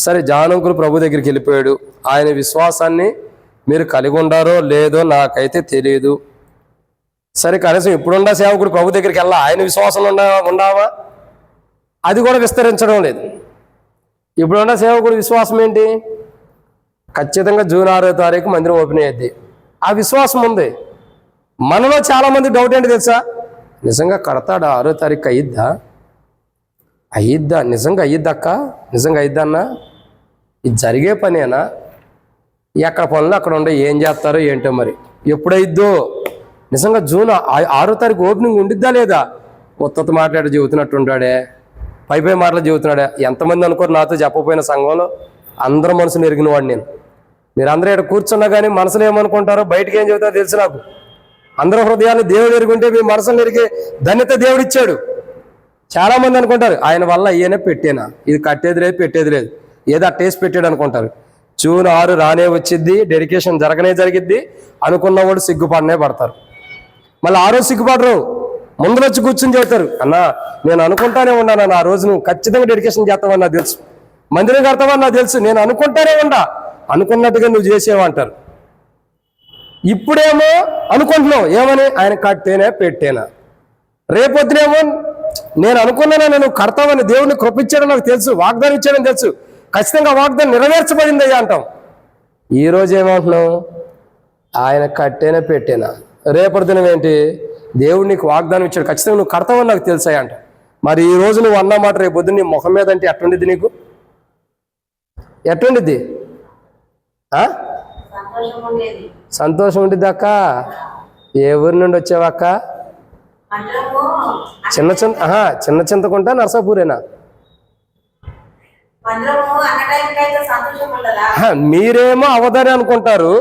సరే, జాన్ అంకుల్ ప్రభు దగ్గరికి వెళ్ళిపోయాడు. ఆయన విశ్వాసాన్ని మీరు కలిగి ఉండారో లేదో నాకైతే తెలియదు. సరే, కనీసం ఇప్పుడున్న సేవకుడు ప్రభు దగ్గరికి వెళ్ళా, ఆయన విశ్వాసంలో ఉండావా? అది కూడా విస్తరించడం లేదు. ఇప్పుడున్న సేవకుడు విశ్వాసం ఏంటి? ఖచ్చితంగా జూన్ 6వ తారీఖు మందిరం ఓపెన్ అయ్యేది. ఆ విశ్వాసం ఉంది. మనలో చాలామంది డౌట్ ఏంటి తెలుసా? నిజంగా కడతాడా? 6వ తారీఖు అయ్యిద్దా? నిజంగా అయ్యిద్దక్క? నిజంగా అయ్యిద్దా అన్నా? ఇది జరిగే పనేనా? ఎక్కడ పనులు అక్కడ ఉండే, ఏం చేస్తారో ఏంటో మరి. ఎప్పుడైద్దో? నిజంగా జూన్ 6వ తారీఖు ఓపెనింగ్ ఉండిద్దా లేదా? కొత్త మాట్లాడి చెబుతున్నట్టుంటాడే, పై మాటలు చెబుతున్నాడే. ఎంతమంది అనుకోరు నాతో చెప్పకపోయిన సంఘంలో అందరూ మనసును ఎరిగిన వాడు నేను. మీరందరూ ఇక్కడ కూర్చున్నా కానీ మనసులో ఏమనుకుంటారో బయటకు ఏం చెబుతారో తెలుసు నాకు. అందరూ హృదయాన్ని దేవుడు ఎరుగుంటే మీ మనసులు ఎరిగే ధన్యత దేవుడు ఇచ్చాడు. చాలామంది అనుకుంటారు ఆయన వల్ల అయ్యేనే పెట్టేనా, ఇది కట్టేది లేదు పెట్టేది లేదు, ఏదో అట్టేసి పెట్టాడు అనుకుంటారు. జూన్ 6 రానే వచ్చిద్ది, డెడికేషన్ జరిగిద్ది అనుకున్నవాడు సిగ్గుపడనే పడతారు. మళ్ళీ ఆ రోజు సిగ్గుపడరు, ముందు వచ్చి కూర్చుని చెబుతారు, అన్నా నేను అనుకుంటానే ఉన్నాను, ఆ రోజు నువ్వు ఖచ్చితంగా డెడికేషన్ చేస్తావని నాకు తెలుసు, మందిరం కడతావని నాకు తెలుసు, నేను అనుకుంటానే అనుకున్నట్టుగా నువ్వు చేసేవంటారు. ఇప్పుడేమో అనుకుంటున్నావు ఏమని, ఆయన కట్టేనా పెట్టేనా. రేపొద్దునేమో నేను అనుకున్నానా, నేను కడతామని దేవుడిని కృపించాడని నాకు తెలుసు, వాగ్దానం ఇచ్చాడని తెలుసు, ఖచ్చితంగా వాగ్దానం నెరవేర్చబడింది అయ్యా అంటాం. ఈరోజు ఏమంటున్నావు, ఆయన కట్టేనా పెట్టేనా. రేపటి దినం ఏంటి, దేవుడు నీకు వాగ్దానం ఇచ్చాడు, ఖచ్చితంగా నువ్వు కడతావని నాకు తెలుసాయి అంట. మరి ఈ రోజు నువ్వు అన్నమాట రేపు పొద్దున్న నీ ముఖం మీద అంటే ఎట్టుండిద్ది, నీకు ఎట్టుండిద్ది? సంతోషం ఉండిద్ది అక్క. ఏ ఊరి నుండి వచ్చావక్క? చిన్న చింతకుంటా నర్సాపూరేనా? మీరేమో అవదారి అనుకుంటారు,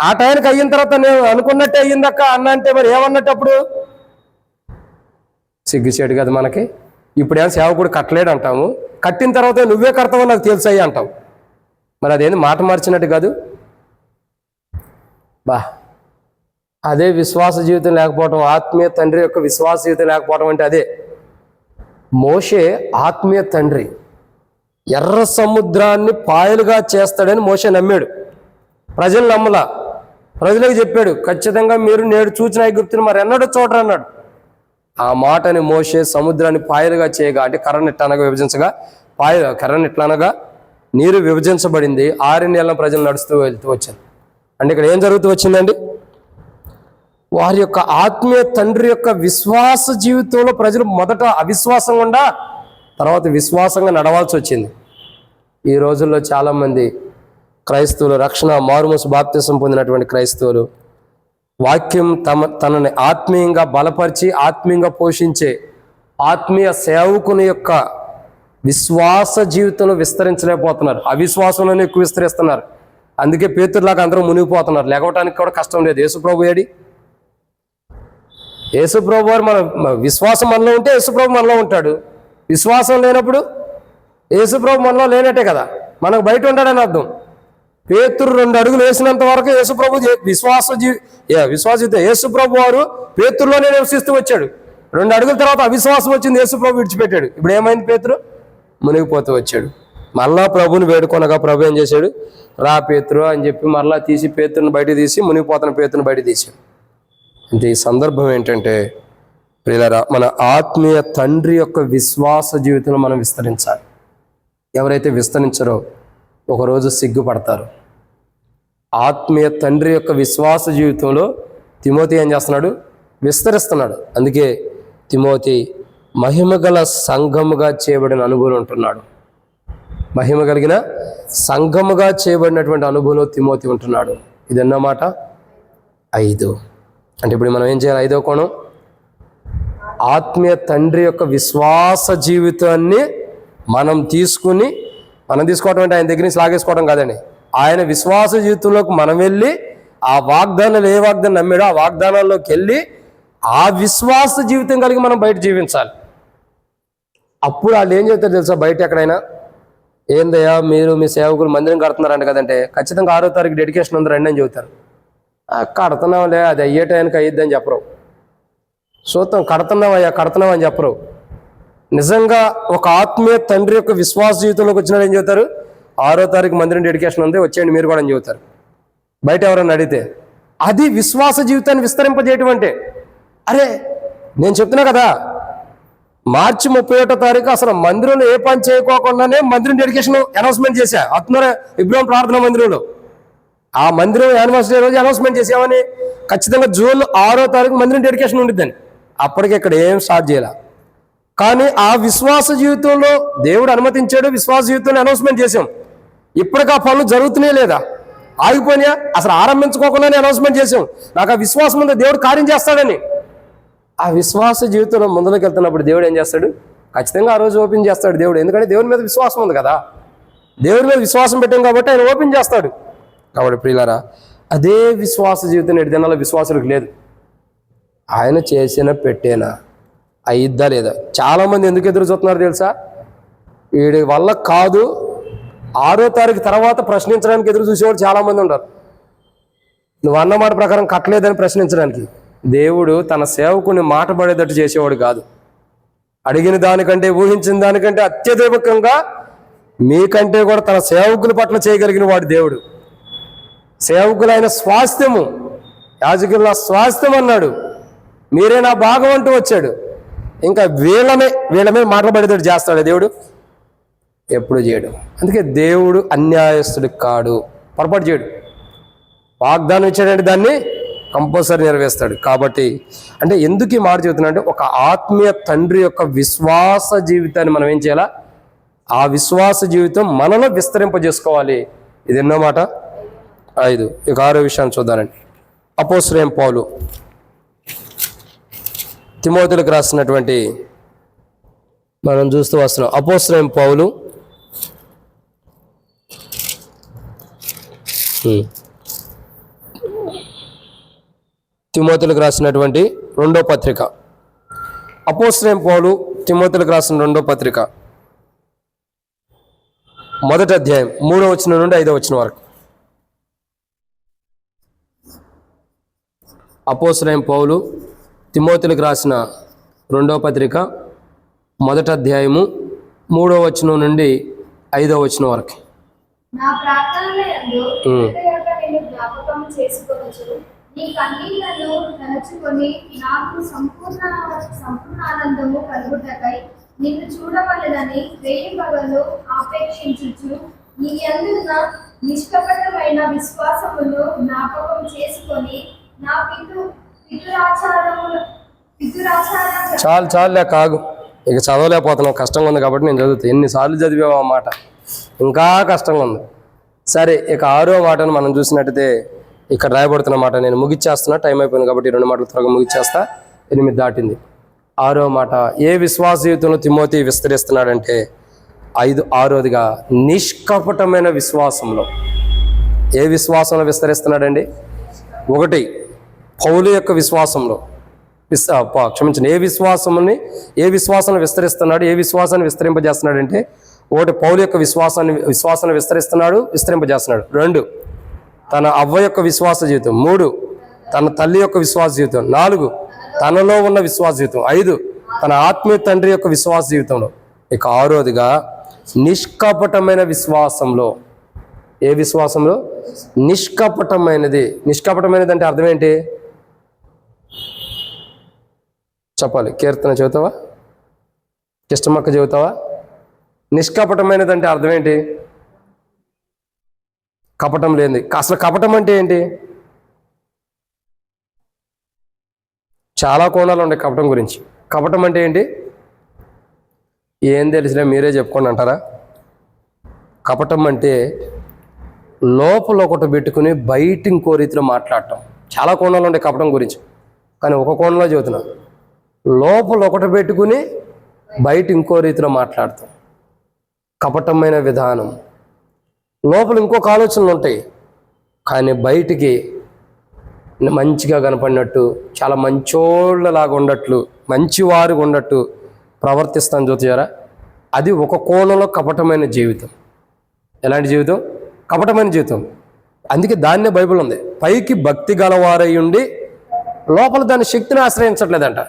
ఆ టైంకి అయిన తర్వాత నేను అనుకున్నట్టే అయ్యిందక్క అన్న అంటే మరి ఏమన్నట్టు అప్పుడు? సిగ్గుచేడు కదా మనకి. ఇప్పుడు ఏం సేవకుడు కట్టలేడు అంటాము, కట్టిన తర్వాత నువ్వే కడతావో నాకు తెలుసాయి అంటాం. మరి అదేంది మాట మార్చినట్టు కాదు. అదే విశ్వాస జీవితం లేకపోవటం, ఆత్మీయ తండ్రి యొక్క విశ్వాస జీవితం లేకపోవటం అంటే అదే. మోషే ఆత్మీయ తండ్రి ఎర్ర సముద్రాన్ని పాయలుగా చేస్తాడని మోషే నమ్మాడు. ప్రజలు నమ్మలా. ప్రజలకు చెప్పాడు, ఖచ్చితంగా మీరు నేడు చూచిన ఐగుప్తుని మరి ఎన్నడూ చూడరు అన్నాడు. ఆ మాటని మోషే సముద్రాన్ని పాయలుగా చేయగా, అంటే కర్రనిట్లనగా విభజించగా, కర్రనిట్లనగా నీరు విభజించబడింది. 6 నెలల ప్రజలు నడుస్తూ వెళ్తూ వచ్చారు. అంటే ఇక్కడ ఏం జరుగుతూ వచ్చిందండి, వారి యొక్క ఆత్మీయ తండ్రి యొక్క విశ్వాస జీవితంలో ప్రజలు మొదట అవిశ్వాసం గుండా తర్వాత విశ్వాసంగా నడవాల్సి వచ్చింది. ఈ రోజుల్లో చాలామంది క్రైస్తవులు, రక్షణ మారుమూసు బాప్తిసం పొందినటువంటి క్రైస్తవులు, వాక్యం తనని ఆత్మీయంగా బలపరిచి ఆత్మీయంగా పోషించే ఆత్మీయ సేవకుని యొక్క విశ్వాస జీవితంలో విస్తరించలేకపోతున్నారు. అవిశ్వాసంలోనే ఎక్కువ విస్తరిస్తున్నారు. అందుకే పేతురులాగా అందరూ మునిగిపోతున్నారు. లేకపోవటానికి కూడా కష్టం లేదు. యేసుప్రభు ఏడి? యేసుప్రభు వారు మన విశ్వాసం మనలో ఉంటే యేసుప్రభు మనలో ఉంటాడు. విశ్వాసం లేనప్పుడు యేసుప్రభు మనలో లేనట్టే కదా, మనకు బయట ఉంటాడని అర్థం. పేతురు 2 అడుగులు వేసినంత వరకు యేసుప్రభు విశ్వాస యేసుప్రభు వారు పేతురులోనే నివసిస్తూ వచ్చాడు. 2 అడుగుల తర్వాత అవిశ్వాసం వచ్చింది, యేసుప్రభు విడిచిపెట్టాడు. ఇప్పుడు ఏమైంది, పేతురు మునిగిపోతూ వచ్చాడు. మళ్ళా ప్రభుని వేడుకొనగా ప్రభు ఏం చేశాడు, రా పేతురు అని చెప్పి మరలా తీసి పేతురుని బయట తీసి మునిగిపోతున్న పేతురుని బయట తీశాడు. అంటే ఈ సందర్భం ఏంటంటే ప్రియులారా, మన ఆత్మీయ తండ్రి యొక్క విశ్వాస జీవితంలో మనం విస్తరించాలి. ఎవరైతే విస్తరించారో ఒకరోజు సిగ్గుపడతారు. ఆత్మీయ తండ్రి యొక్క విశ్వాస జీవితంలో తిమోతి ఏం చేస్తున్నాడు, విస్తరిస్తున్నాడు. అందుకే తిమోతి మహిమగల సంఘముగా చేయబడిన అనుభవం ఉంటున్నాడు. మహిమ కలిగిన సంఘముగా చేయబడినటువంటి అనుభవంలో తిమోతి ఉంటున్నాడు. ఇది అన్నమాట 5. అంటే ఇప్పుడు మనం ఏం చేయాలి, 5వ కోణం, ఆత్మీయ తండ్రి యొక్క విశ్వాస జీవితాన్ని మనం తీసుకోవటం అంటే ఆయన దగ్గర నుంచి లాగేసుకోవడం కాదండి. ఆయన విశ్వాస జీవితంలోకి మనం వెళ్ళి ఆ వాగ్దానాలు ఏ వాగ్దానం నమ్మాడో ఆ వాగ్దానాల్లోకి వెళ్ళి ఆ విశ్వాస జీవితం కలిగి మనం బయట జీవించాలి. అప్పుడు వాళ్ళు ఏం చెప్తారు తెలుసా, బయట ఎక్కడైనా ఏందయ్యా మీరు మీ సేవకులు మందిరం కడుతున్నారంట కదంటే, ఖచ్చితంగా 6వ తారీఖు డెడికేషన్ ఉంది రండి అని చెబుతారు. కడుతున్నాంలే, అది అయ్యే టైంకి అయ్యిద్ది అని చెప్పరు. చూద్దాం కడుతున్నాం అని చెప్పరు. నిజంగా ఒక ఆత్మీయ తండ్రి యొక్క విశ్వాస జీవితంలోకి వచ్చినాడు ఏం చెబుతారు, 6వ తారీఖు మందిరం డెడికేషన్ ఉంది వచ్చేయండి మీరు కూడా అని చెబుతారు. బయట ఎవరైనా అడిగితే అది విశ్వాస జీవితాన్ని విస్తరింపజేయటం అంటే. అరే నేను చెప్తున్నా కదా, మార్చి 31వ తారీఖు అసలు మందిరంలో ఏ పని చేయకోకుండానే మందిరం డెడికేషన్ అనౌన్స్మెంట్ చేశా. ఇబ్రాహిం ప్రార్థన మందిరంలో ఆ మందిరం యానివర్సరీ రోజు అనౌన్స్మెంట్ చేసామని, ఖచ్చితంగా జూన్ 6వ తారీఖు మందిరం డెడికేషన్ ఉండిద్దని. అప్పటికి ఇక్కడ ఏం స్టార్ట్ చేయాల. కానీ ఆ విశ్వాస జీవితంలో దేవుడు అనుమతించాడు, విశ్వాస జీవితంలో అనౌన్స్మెంట్ చేసాం. ఇప్పటికి ఆ పనులు జరుగుతున్నాయా లేదా, ఆగిపోయినాయా? అసలు ఆరంభించుకోకుండానే అనౌన్స్మెంట్ చేసాం. నాకు ఆ విశ్వాసం ఉంది దేవుడు కార్యం చేస్తాడని. ఆ విశ్వాస జీవితంలో ముందులోకి వెళ్తున్నప్పుడు దేవుడు ఏం చేస్తాడు, ఖచ్చితంగా ఆ రోజు ఓపెన్ చేస్తాడు దేవుడు. ఎందుకంటే దేవుని మీద విశ్వాసం ఉంది కదా, దేవుని మీద విశ్వాసం పెట్టాం కాబట్టి ఆయన ఓపెన్ చేస్తాడు. కాబట్టి ప్రియులారా, అదే విశ్వాస జీవితం 7 దినాల విశ్వాసులకు లేదు. ఆయన చేసిన పెట్టేనా అయిద్దా లేదా. చాలామంది ఎందుకు ఎదురు చూస్తున్నారు తెలుసా, వీడి వల్ల కాదు 6వ తారీఖు తర్వాత ప్రశ్నించడానికి ఎదురు చూసేవాడు చాలామంది ఉంటారు. నువ్వు అన్న మాట ప్రకారం కట్టలేదని ప్రశ్నించడానికి. దేవుడు తన సేవకుని మాట పడేటట్టు చేసేవాడు కాదు. అడిగిన దానికంటే ఊహించిన దానికంటే అత్యధికంగా మీకంటే కూడా తన సేవకుల పట్ల చేయగలిగిన వాడు దేవుడు. సేవకులైన స్వాస్థ్యము యాజకులు నా స్వాస్థ్యం అన్నాడు, మీరే నా భాగం అంటూ వచ్చాడు. ఇంకా వీళ్ళ మీద మాట్లాడబడేటట్టు చేస్తాడు దేవుడు? ఎప్పుడు చేయడు. అందుకే దేవుడు అన్యాయస్తుడు కాడు, పొరపాటు చేయడు. వాగ్దానం ఇచ్చాడంటే దాన్ని కంపల్సరీ నెరవేరుస్తాడు. కాబట్టి అంటే ఎందుకు ఈ మాట చెబుతున్నా అంటే, ఒక ఆత్మీయ తండ్రి యొక్క విశ్వాస జీవితాన్ని మనం ఏం చేయాలా? ఆ విశ్వాస జీవితం మనలో విస్తరింపజేసుకోవాలి. ఇది ఎన్నో మాట? 5. ఇక 6వ విషయాన్ని చూద్దానండి. అపోస్తలుడైన పౌలు తిమోతిలకు రాసినటువంటి మనం చూస్తూ వస్తున్నాం. అపోస్తలుడైన పౌలు తిమోతిలకు రాసినటువంటి 2వ పత్రిక. అపోస్తలుడైన పౌలు తిమోతిలకు రాసిన 2వ పత్రిక 1వ అధ్యాయం 3వ వచనం నుండి 5వ వచనం వరకు. అపోస్తలుడైన పౌలు తిమోతిలకు రాసిన 2వ పత్రిక 1వ అధ్యాయము 3వ వచనం నుండి 5వ వచనం వరకు. నా ప్రార్థనలందు నేను జ్ఞాపకం చేసుకొనొచ్చు, నీ కన్నీళ్లను తలచుకొని నాకు సంపూర్ణ ఆనందము కలుగుటకై నిన్ను చూడవలెనని రేయి పగలు ఆపేక్షించుచు, నీ యందున్న నిష్కపటమైన విశ్వాసమును జ్ఞాపకం చేసుకొని నా చాలు కాగు, ఇక చదవలేకపోతున్నావు, కష్టంగా ఉంది కాబట్టి నేను చదువుతాను. ఎన్నిసార్లు చదివావు ఆ మాట, ఇంకా కష్టంగా ఉంది. సరే, ఇక 6వ మాటను మనం చూసినట్టయితే ఇక్కడ రాయబడుతున్న మాట నేను ముగిచ్చేస్తున్నా, టైం అయిపోయింది కాబట్టి 2 మాటలు త్వరగా ముగిచ్చేస్తా. 8 దాటింది. 6వ మాట, ఏ విశ్వాస జీవితంలో తిమోతి విస్తరిస్తున్నాడంటే 6వదిగా నిష్కపటమైన విశ్వాసంలో. ఏ విశ్వాసంలో విస్తరిస్తున్నాడండి? 1 పౌలు యొక్క విశ్వాసంలో క్షమించండి, ఏ విశ్వాసాన్ని విస్తరిస్తున్నాడు, ఏ విశ్వాసాన్ని విస్తరింపజేస్తున్నాడంటే 1 పౌలు యొక్క విశ్వాసాన్ని విస్తరింపజేస్తున్నాడు. 2 తన అవ్వ యొక్క విశ్వాస జీవితం. 3 తన తల్లి యొక్క విశ్వాస జీవితం. 4 తనలో ఉన్న విశ్వాస జీవితం. 5 తన ఆత్మీయ తండ్రి యొక్క విశ్వాస జీవితంలో. ఇక 6వదిగా నిష్కపటమైన విశ్వాసంలో. ఏ విశ్వాసంలో? నిష్కపటమైనది. నిష్కపటమైనది అంటే అర్థం ఏంటి చెప్పాలి? కీర్తన చెబుతావా? కిష్టమక్క చెబుతావా? నిష్కపటమైనది అంటే అర్థం ఏంటి? కపటం లేనిది. అసలు కపటం అంటే ఏంటి? చాలా కోణాలు ఉన్నాయి కపటం గురించి. కపటం అంటే ఏంటి? ఏం తెలిసినా మీరే చెప్పుకోండి అంటారా? కపటం అంటే లోపల ఒకటి పెట్టుకుని బయట ఇంకో రీతిలో మాట్లాడటం. చాలా కోణాలు ఉంటాయి కపటం గురించి, కానీ ఒక కోణంలో చెబుతున్నా. లోపల ఒకటి పెట్టుకుని బయట ఇంకో రీతిలో మాట్లాడతాం. కపటమైన విధానం. లోపల ఇంకొక ఆలోచనలు ఉంటాయి, కానీ బయటికి మంచిగా కనపడినట్టు, చాలా మంచోళ్ళలాగా ఉండట్లు, మంచివారుగా ఉండట్టు ప్రవర్తిస్తాను చూసారా? అది ఒక కోణంలో కపటమైన జీవితం. ఎలాంటి జీవితం? కపటమైన జీవితం. అందుకే దాన్నే బైబిల్ ఉంది, పైకి భక్తి గలవారై ఉండి లోపల దాని శక్తిని ఆశ్రయించట్లేదంట.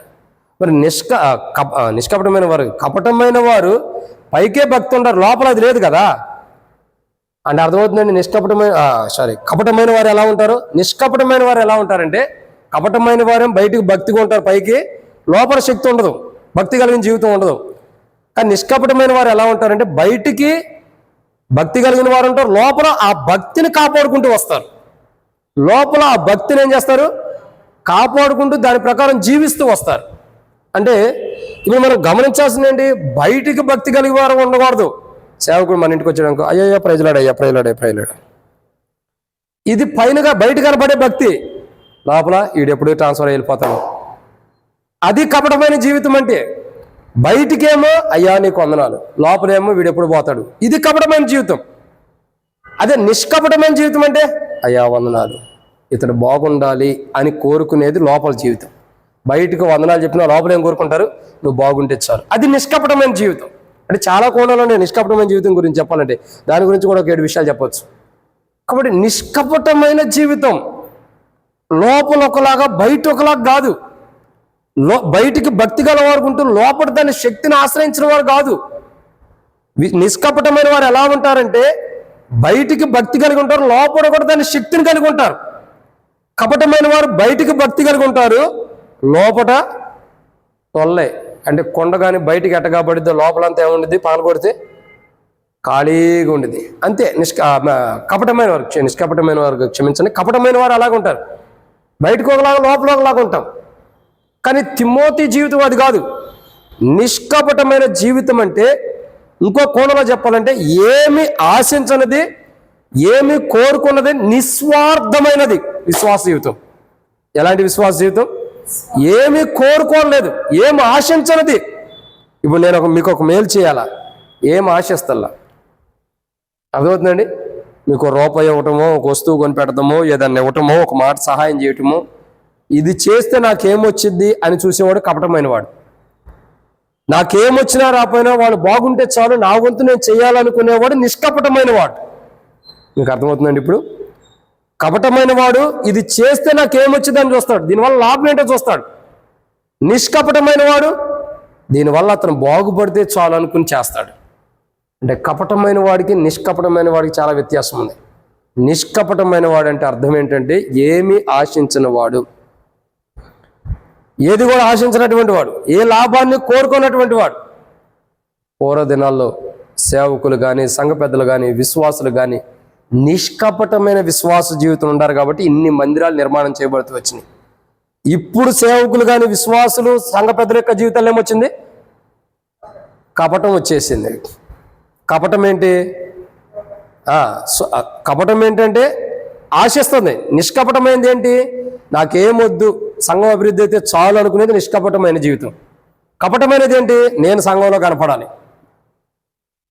మరి నిష్కపటమైన వారు, కపటమైన వారు పైకే భక్తి ఉంటారు, లోపల అది లేదు కదా అంటే అర్థమవుతుందండి. కపటమైన వారు ఎలా ఉంటారు? నిష్కపటమైన వారు ఎలా ఉంటారంటే, కపటమైన వారు బయటికి భక్తిగా ఉంటారు, పైకి లోపల శక్తి ఉండదు, భక్తి కలిగిన జీవితం ఉండదు. కానీ నిష్కపటమైన వారు ఎలా ఉంటారంటే, బయటికి భక్తి కలిగిన వారు ఉంటారు, లోపల ఆ భక్తిని కాపాడుకుంటూ వస్తారు. లోపల ఆ భక్తిని ఏం చేస్తారు? కాపాడుకుంటూ దాని ప్రకారం జీవిస్తూ వస్తారు. అంటే ఇప్పుడు మనం గమనించాల్సింది ఏంటి? బయటికి భక్తి కలిగి వారు ఉండకూడదు. సేవకుడు మన ఇంటికి వచ్చాడు, అయ్యా ప్రైజ్లాడు. ఇది పైనగా బయట కనపడే భక్తి, లోపల ఈడెప్పుడు ట్రాన్స్ఫర్ వెళ్ళిపోతాడు. అది కపటమైన జీవితం. అంటే బయటికేమో అయ్యా నీకు వందనాలు, లోపలేమో వీడెప్పుడు పోతాడు. ఇది కపటమైన జీవితం. అదే నిష్కపటమైన జీవితం అంటే అయ్యా వందనాలు, ఇతడు బాగుండాలి అని కోరుకునేది లోపల జీవితం. బయటకు వందనాలు చెప్పినా లోపల ఏం కోరుకుంటారు? నువ్వు బాగుంటే చాలు. అది నిష్కపటమైన జీవితం. అంటే చాలా కోణాలు ఉన్నాయి నిష్కపటమైన జీవితం గురించి చెప్పాలంటే, దాని గురించి కూడా ఒక 7 విషయాలు చెప్పవచ్చు. కాబట్టి నిష్కపటమైన జీవితం లోపల ఒకలాగా బయట ఒకలాగా కాదు. బయటికి భక్తి గలవారుకుంటూ లోపల దాని శక్తిని ఆశ్రయించిన వారు కాదు. నిష్కపటమైన వారు ఎలా ఉంటారంటే, బయటికి భక్తి కలిగి ఉంటారు, లోపల కూడా దాని శక్తిని కలిగి ఉంటారు. కపటమైన వారు బయటికి భక్తి కలిగి ఉంటారు, లోపట తొల్లే. అంటే కొండ కానీ బయటికి ఎట్టగాబడిద్దో లోపలంతా ఏముండిద్ది, పగల కొడితే ఖాళీగా ఉండిద్ది అంతే. కపటమైన వారు నిష్కపటమైన వారు క్షమించండి, కపటమైన వారు అలాగ ఉంటారు, బయటకు ఒకలాగా లోపల ఒకలాగా ఉంటాం. కానీ తిమోతి జీవితం అది కాదు. నిష్కపటమైన జీవితం అంటే ఇంకో కోణంలో చెప్పాలంటే ఏమి ఆశించనిది, ఏమి కోరుకున్నది, నిస్వార్థమైనది విశ్వాస జీవితం. ఎలాంటి విశ్వాస జీవితం? ఏమి కోరుకోలేదు, ఏమి ఆశించనిది. ఇప్పుడు నేను మీకు ఒక మేలు చేయాలా, ఏం ఆశిస్తల్లా, అర్థమవుతుందండి? మీకు రూపాయి ఇవ్వటమో, ఒక వస్తువు కొని పెట్టడమో, ఏదన్నా ఇవ్వటమో, ఒక మాట సహాయం చేయటమో, ఇది చేస్తే నాకేమొచ్చింది అని చూసేవాడు కపటమైన వాడు. నాకేమొచ్చినా రాపోయినా వాళ్ళు బాగుంటే చాలు, నా వంతు నేను చేయాలనుకునేవాడు నిష్కపటమైన వాడు. మీకు అర్థమవుతుందండి? ఇప్పుడు కపటమైన వాడు ఇది చేస్తే నాకేమొచ్చిందని చూస్తాడు, దీనివల్ల లాభం ఏంటో చూస్తాడు. నిష్కపటమైన వాడు దీనివల్ల అతను బాగుపడితే చాలు అనుకుని చేస్తాడు. అంటే కపటమైన వాడికి నిష్కపటమైన వాడికి చాలా వ్యత్యాసం ఉంది. నిష్కపటమైన వాడు అంటే అర్థం ఏంటంటే ఏమీ ఆశించిన వాడు, ఏది కూడా ఆశించినటువంటి వాడు, ఏ లాభాన్ని కోరుకున్నటువంటి వాడు. పూర్వ దినాల్లో సేవకులు కానీ, సంఘ పెద్దలు కానీ, విశ్వాసులు కానీ నిష్కపటమైన విశ్వాస జీవితం ఉండారు కాబట్టి ఇన్ని మందిరాలు నిర్మాణం చేయబడుతూ వచ్చినాయి. ఇప్పుడు సేవకులు కానీ, విశ్వాసులు, సంఘ పెద్దల యొక్క జీవితాల్లో ఏమొచ్చింది? కపటం వచ్చేసింది. కపటం ఏంటి? కపటం ఏంటంటే ఆశిస్తుంది. నిష్కపటమైనది ఏంటి? నాకేమొద్దు, సంఘం అభివృద్ధి అయితే చాలు అనుకునేది నిష్కపటమైన జీవితం. కపటమైనది ఏంటి? నేను సంఘంలో కనపడాలి.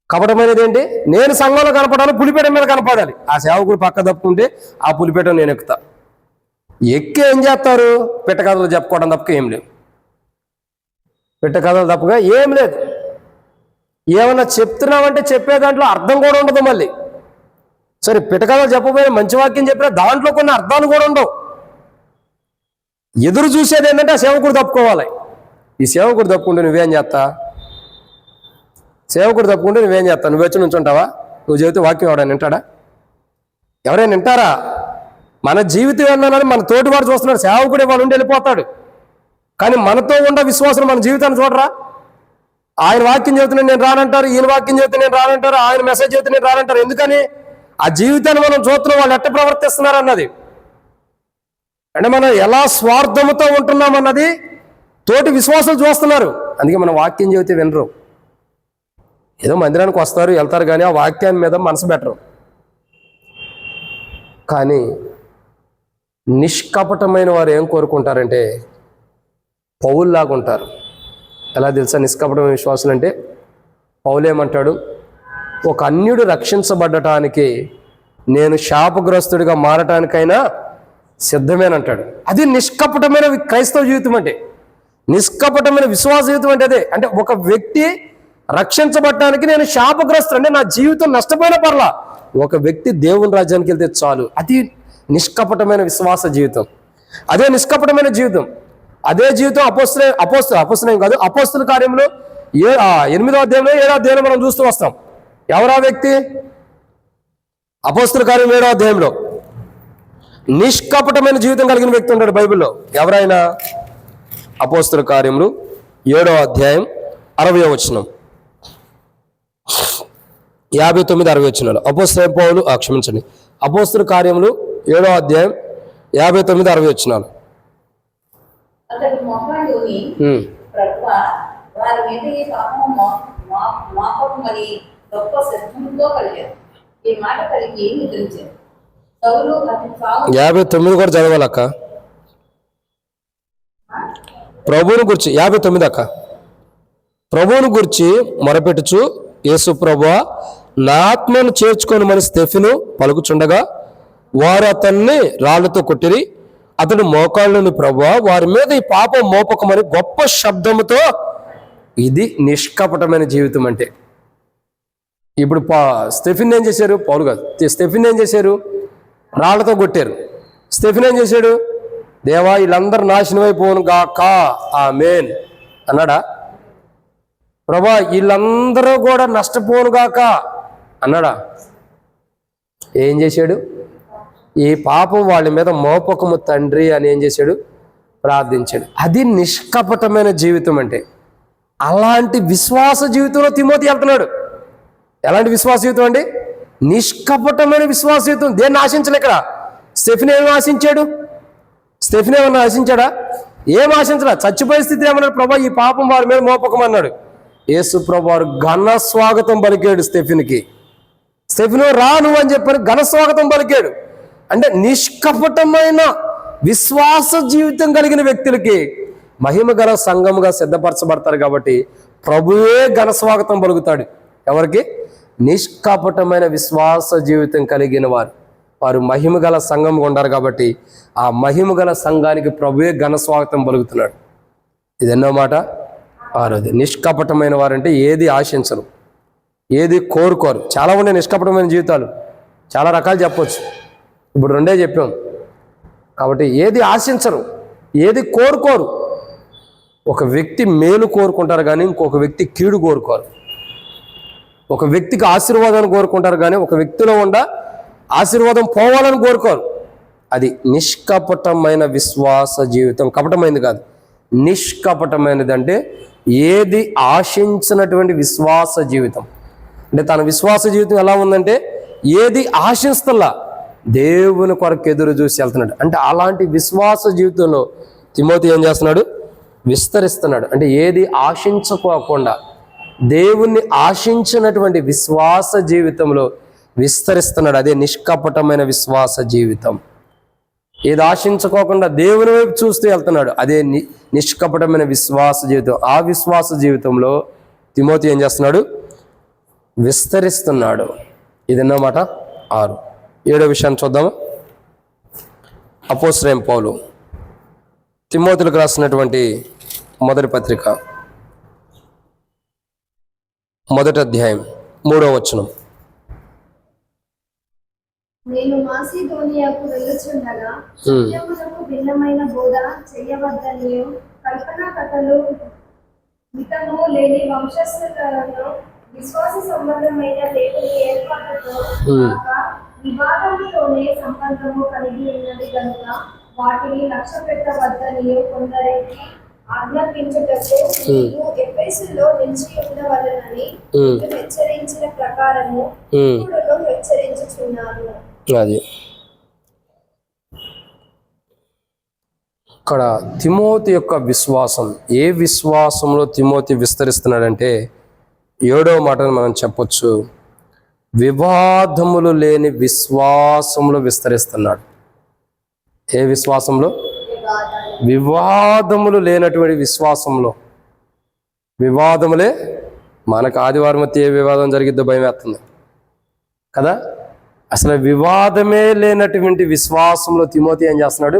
కపటమైనది ఏంటి? నేను సంఘంలో కనపడాలి, పులిపేట మీద కనపడాలి. ఆ సేవకుడు పక్క తప్పుకుంటే ఆ పులిపేట నేను ఎక్కుతా. ఎక్కి ఏం చేస్తారు? పిట్ట కథలు చెప్పుకోవడం తప్పక ఏం లేవు. పిట్ట కథలు తప్పగా ఏం లేదు. ఏమన్నా చెప్తున్నామంటే చెప్పే దాంట్లో అర్థం కూడా ఉండదు. మళ్ళీ సరే పిట్ట కథలు చెప్పబోయే మంచి వాక్యం చెప్పినా దాంట్లో కొన్ని అర్థాలు కూడా ఉండవు. ఎదురు చూసేది ఏంటంటే ఆ సేవకుడు తప్పుకోవాలి. ఈ సేవకుడు తప్పుకుంటే నువ్వేం చేస్తా? సేవకుడు తప్పుకుంటే నువ్వేం చేస్తావు? నువ్వు వచ్చి నుంచుంటావా? నువ్వు చెబితే వాక్యం ఎవడైనా వింటాడా? ఎవరైనా వింటారా? మన జీవితం ఏంటన్నది మన తోటి వాడు చూస్తున్నాడు. సేవకుడే వాడు ఉండి వెళ్ళిపోతాడు. కానీ మనతో ఉన్న విశ్వాసం మన జీవితాన్ని చూడరా? ఆయన వాక్యం చెబుతున్నా నేను రానంటారు, ఈయన వాక్యం చెబుతే నేను రానంటారు, ఆయన మెసేజ్ చెబుతే నేను రానంటారు. ఎందుకని? ఆ జీవితాన్ని మనం చూస్తున్నాం, వాళ్ళు ఎట్ట ప్రవర్తిస్తున్నారు అన్నది. అంటే మనం ఎలా స్వార్థంతో ఉంటున్నాం అన్నది తోటి విశ్వాసాలు చూస్తున్నారు. అందుకే మనం వాక్యం చెబితే వినరు. ఏదో మందిరానికి వస్తారు, వెళ్తారు, కానీ ఆ వాక్యాన్ని మీద మనసు పెట్టరు. కానీ నిష్కపటమైన వారు ఏం కోరుకుంటారంటే పౌలులాగా ఉంటారు. ఎలా తెలుసా నిష్కపటమైన విశ్వాసులు అంటే? పౌలు ఏమంటాడు? ఒక అన్యుడు రక్షించబడటానికి నేను శాపగ్రస్తుడిగా మారటానికైనా సిద్ధమేనంటాడు. అది నిష్కపటమైన క్రైస్తవ జీవితం అంటే, నిష్కపటమైన విశ్వాస జీవితం అంటే అదే. అంటే ఒక వ్యక్తి రక్షించబడటానికి నేను శాపగ్రస్తుడు, అంటే నా జీవితం నష్టపోయిన పర్లా, ఒక వ్యక్తి దేవుని రాజ్యానికి వెళ్తే చాలు. అది నిష్కపటమైన విశ్వాస జీవితం. అదే నిష్కపటమైన జీవితం. అదే జీవితం అపోస్తలులు కాదు, అపోస్తల కార్యంలో 8వ అధ్యాయంలో 7వ అధ్యాయంలో మనం చూస్తూ వస్తాం. ఎవరా వ్యక్తి? అపోస్తల కార్యం 7వ అధ్యాయంలో నిష్కపటమైన జీవితం కలిగిన వ్యక్తి ఉంటాడు బైబిల్లో. ఎవరైనా? అపోస్తల కార్యములు 7వ అధ్యాయం 60వ వచనం, 59, 60 వచనాలు. అపోస్తల పౌలు క్షమించండి, అపోస్తల కార్యములు 7వ అధ్యాయం 59, 60 వచనాలు. అతడు మొహంలోని ప్రభువా వారి మీద ఈ పాపం మోపమని గొప్ప శబ్దంతో కలిగారు. ఈ మాట కలిగి నిద్రించారు. సౌలు అతని సాగు 59 కూడా చదవాలక్క. ప్రభువుని గురించి 59 అక్క. ప్రభువుని గురించి మొరపెట్టుచు, యేసు ప్రభువా నా ఆత్మను చేర్చుకొని మరి స్టెఫెను పలుకుచుండగా వారు అతన్ని రాళ్లతో కొట్టిరి. అతడు మోకాళ్ళను ప్రభువా వారి మీద ఈ పాపం మోపకమని గొప్ప శబ్దముతో. ఇది నిష్కపటమైన జీవితం అంటే. ఇప్పుడు స్టెఫెన్ ఏం చేశారు? పౌలు కాదు, స్టెఫెన్ ఏం చేశారు? రాళ్లతో కొట్టారు. స్టెఫెన్ ఏం చేశాడు? దేవా వీళ్ళందరూ నాశనమైపోను గాక ఆమేన్ అన్నాడా? ప్రభా వీళ్ళందరూ కూడా నష్టపోను గాక అన్నాడా? ఏం చేశాడు? ఈ పాపం వాళ్ళ మీద మోపకము తండ్రి అని ఏం చేశాడు? ప్రార్థించాడు. అది నిష్కపటమైన జీవితం అంటే. అలాంటి విశ్వాస జీవితంలో తిమోతి వెళ్తున్నాడు. ఎలాంటి విశ్వాస జీవితం అండి? నిష్కపటమైన విశ్వాస జీవితం. దేన్ని ఆశించలే ఇక్కడ. స్టెఫెను ఏమి ఆశించాడు? స్టెఫెను ఏమన్నా ఆశించాడా? ఏం ఆశించడా? చచ్చిపోయే స్థితి ఏమన్నాడు? ప్రభా ఈ పాపం వారి మీద మోపకమన్నాడు. యేసు ప్రభు వారు ఘన స్వాగతం పలికాడు స్టెఫెనుకి. స్టెఫెను రా నువ్వు అని చెప్పారు, ఘన స్వాగతం పలికాడు. అంటే నిష్కపటమైన విశ్వాస జీవితం కలిగిన వ్యక్తులకి మహిమ గల సంఘముగా సిద్ధపరచబడతారు. కాబట్టి ప్రభువే ఘన స్వాగతం పలుకుతాడు. ఎవరికి? నిష్కపటమైన విశ్వాస జీవితం కలిగిన వారు మహిమ గల సంఘముగా ఉంటారు. కాబట్టి ఆ మహిమ గల సంఘానికి ప్రభువే ఘన స్వాగతం పలుకుతున్నాడు. ఇది ఎన్నో మాట? 6. నిష్కపటమైన వారంటే ఏది ఆశించరు, ఏది కోరుకోరు. చాలా ఉండే నిష్కపటమైన జీవితాలు, చాలా రకాలు చెప్పొచ్చు. ఇప్పుడు 2 చెప్పాం. కాబట్టి ఏది ఆశించరు, ఏది కోరుకోరు. ఒక వ్యక్తి మేలు కోరుకుంటారు కానీ ఇంకొక వ్యక్తి కీడు కోరుకోరు. ఒక వ్యక్తికి ఆశీర్వాదాన్ని కోరుకుంటారు కానీ ఒక వ్యక్తిలో ఉండ ఆశీర్వాదం పోవాలని కోరుకోరు. అది నిష్కపటమైన విశ్వాస జీవితం. కపటమైనది కాదు, నిష్కపటమైనది. అంటే ఏది ఆశించినటువంటి విశ్వాస జీవితం. అంటే తన విశ్వాస జీవితం ఎలా ఉందంటే ఏది ఆశిస్తలా దేవుని కొరకు ఎదురు చూసి వెళ్తున్నాడు. అంటే అలాంటి విశ్వాస జీవితంలో తిమోతి ఏం చేస్తున్నాడు? విస్తరిస్తున్నాడు. అంటే ఏది ఆశించుకోకుండా దేవుణ్ణి ఆశించినటువంటి విశ్వాస జీవితంలో విస్తరిస్తున్నాడు. అదే నిష్కపటమైన విశ్వాస జీవితం. ఏది ఆశించుకోకుండా దేవుని వైపు చూస్తూ వెళ్తున్నాడు. అదే నిష్కపటమైన విశ్వాస జీవితం. ఆ విశ్వాస జీవితంలో తిమోతి ఏం చేస్తున్నాడు? విస్తరిస్తున్నాడు. ఇదన్నమాట 6. 7వ విషయాన్ని చూద్దాము. అపోస్తలుడైన పౌలు తిమోతిలకు రాసినటువంటి మొదటి పత్రిక 1వ అధ్యాయం 3వ వచనం. నేను మాసిదోనియాకు వెళ్ళుచుండగా సత్యమునకు భిన్నమైన బోధ చేయవద్దనియు కల్పనా కథలు మితము లేని వంశస్థులను విశ్వాస సంబంధమైన దేవుని ఏర్పాటుతో వివాదముతోనే సంబంధము కలిగి ఉన్నది కనుక వాటిని లక్ష్య పెట్టవద్దనియు కొందరికి ఆజ్ఞాపించుటకు నీవు ఎఫెసులో నిలిచి ఉండవలెనని హెచ్చరించిన ప్రకారము ఇప్పుడు హెచ్చరించుచున్నాను. అది ఇక్కడ తిమోతి యొక్క విశ్వాసం. ఏ విశ్వాసంలో తిమోతి విస్తరిస్తున్నాడంటే 7వ మాటను మనం చెప్పొచ్చు, వివాదములు లేని విశ్వాసంలో విస్తరిస్తున్నాడు. ఏ విశ్వాసంలో? వివాదములు లేనటువంటి విశ్వాసంలో. వివాదములే మనకు ఆదివారం అయితే ఏ వివాదం జరిగిద్దో భయం వేస్తుంది కదా. అసలు వివాదమే లేనటువంటి విశ్వాసంలో తిమోతి ఏం చేస్తున్నాడు?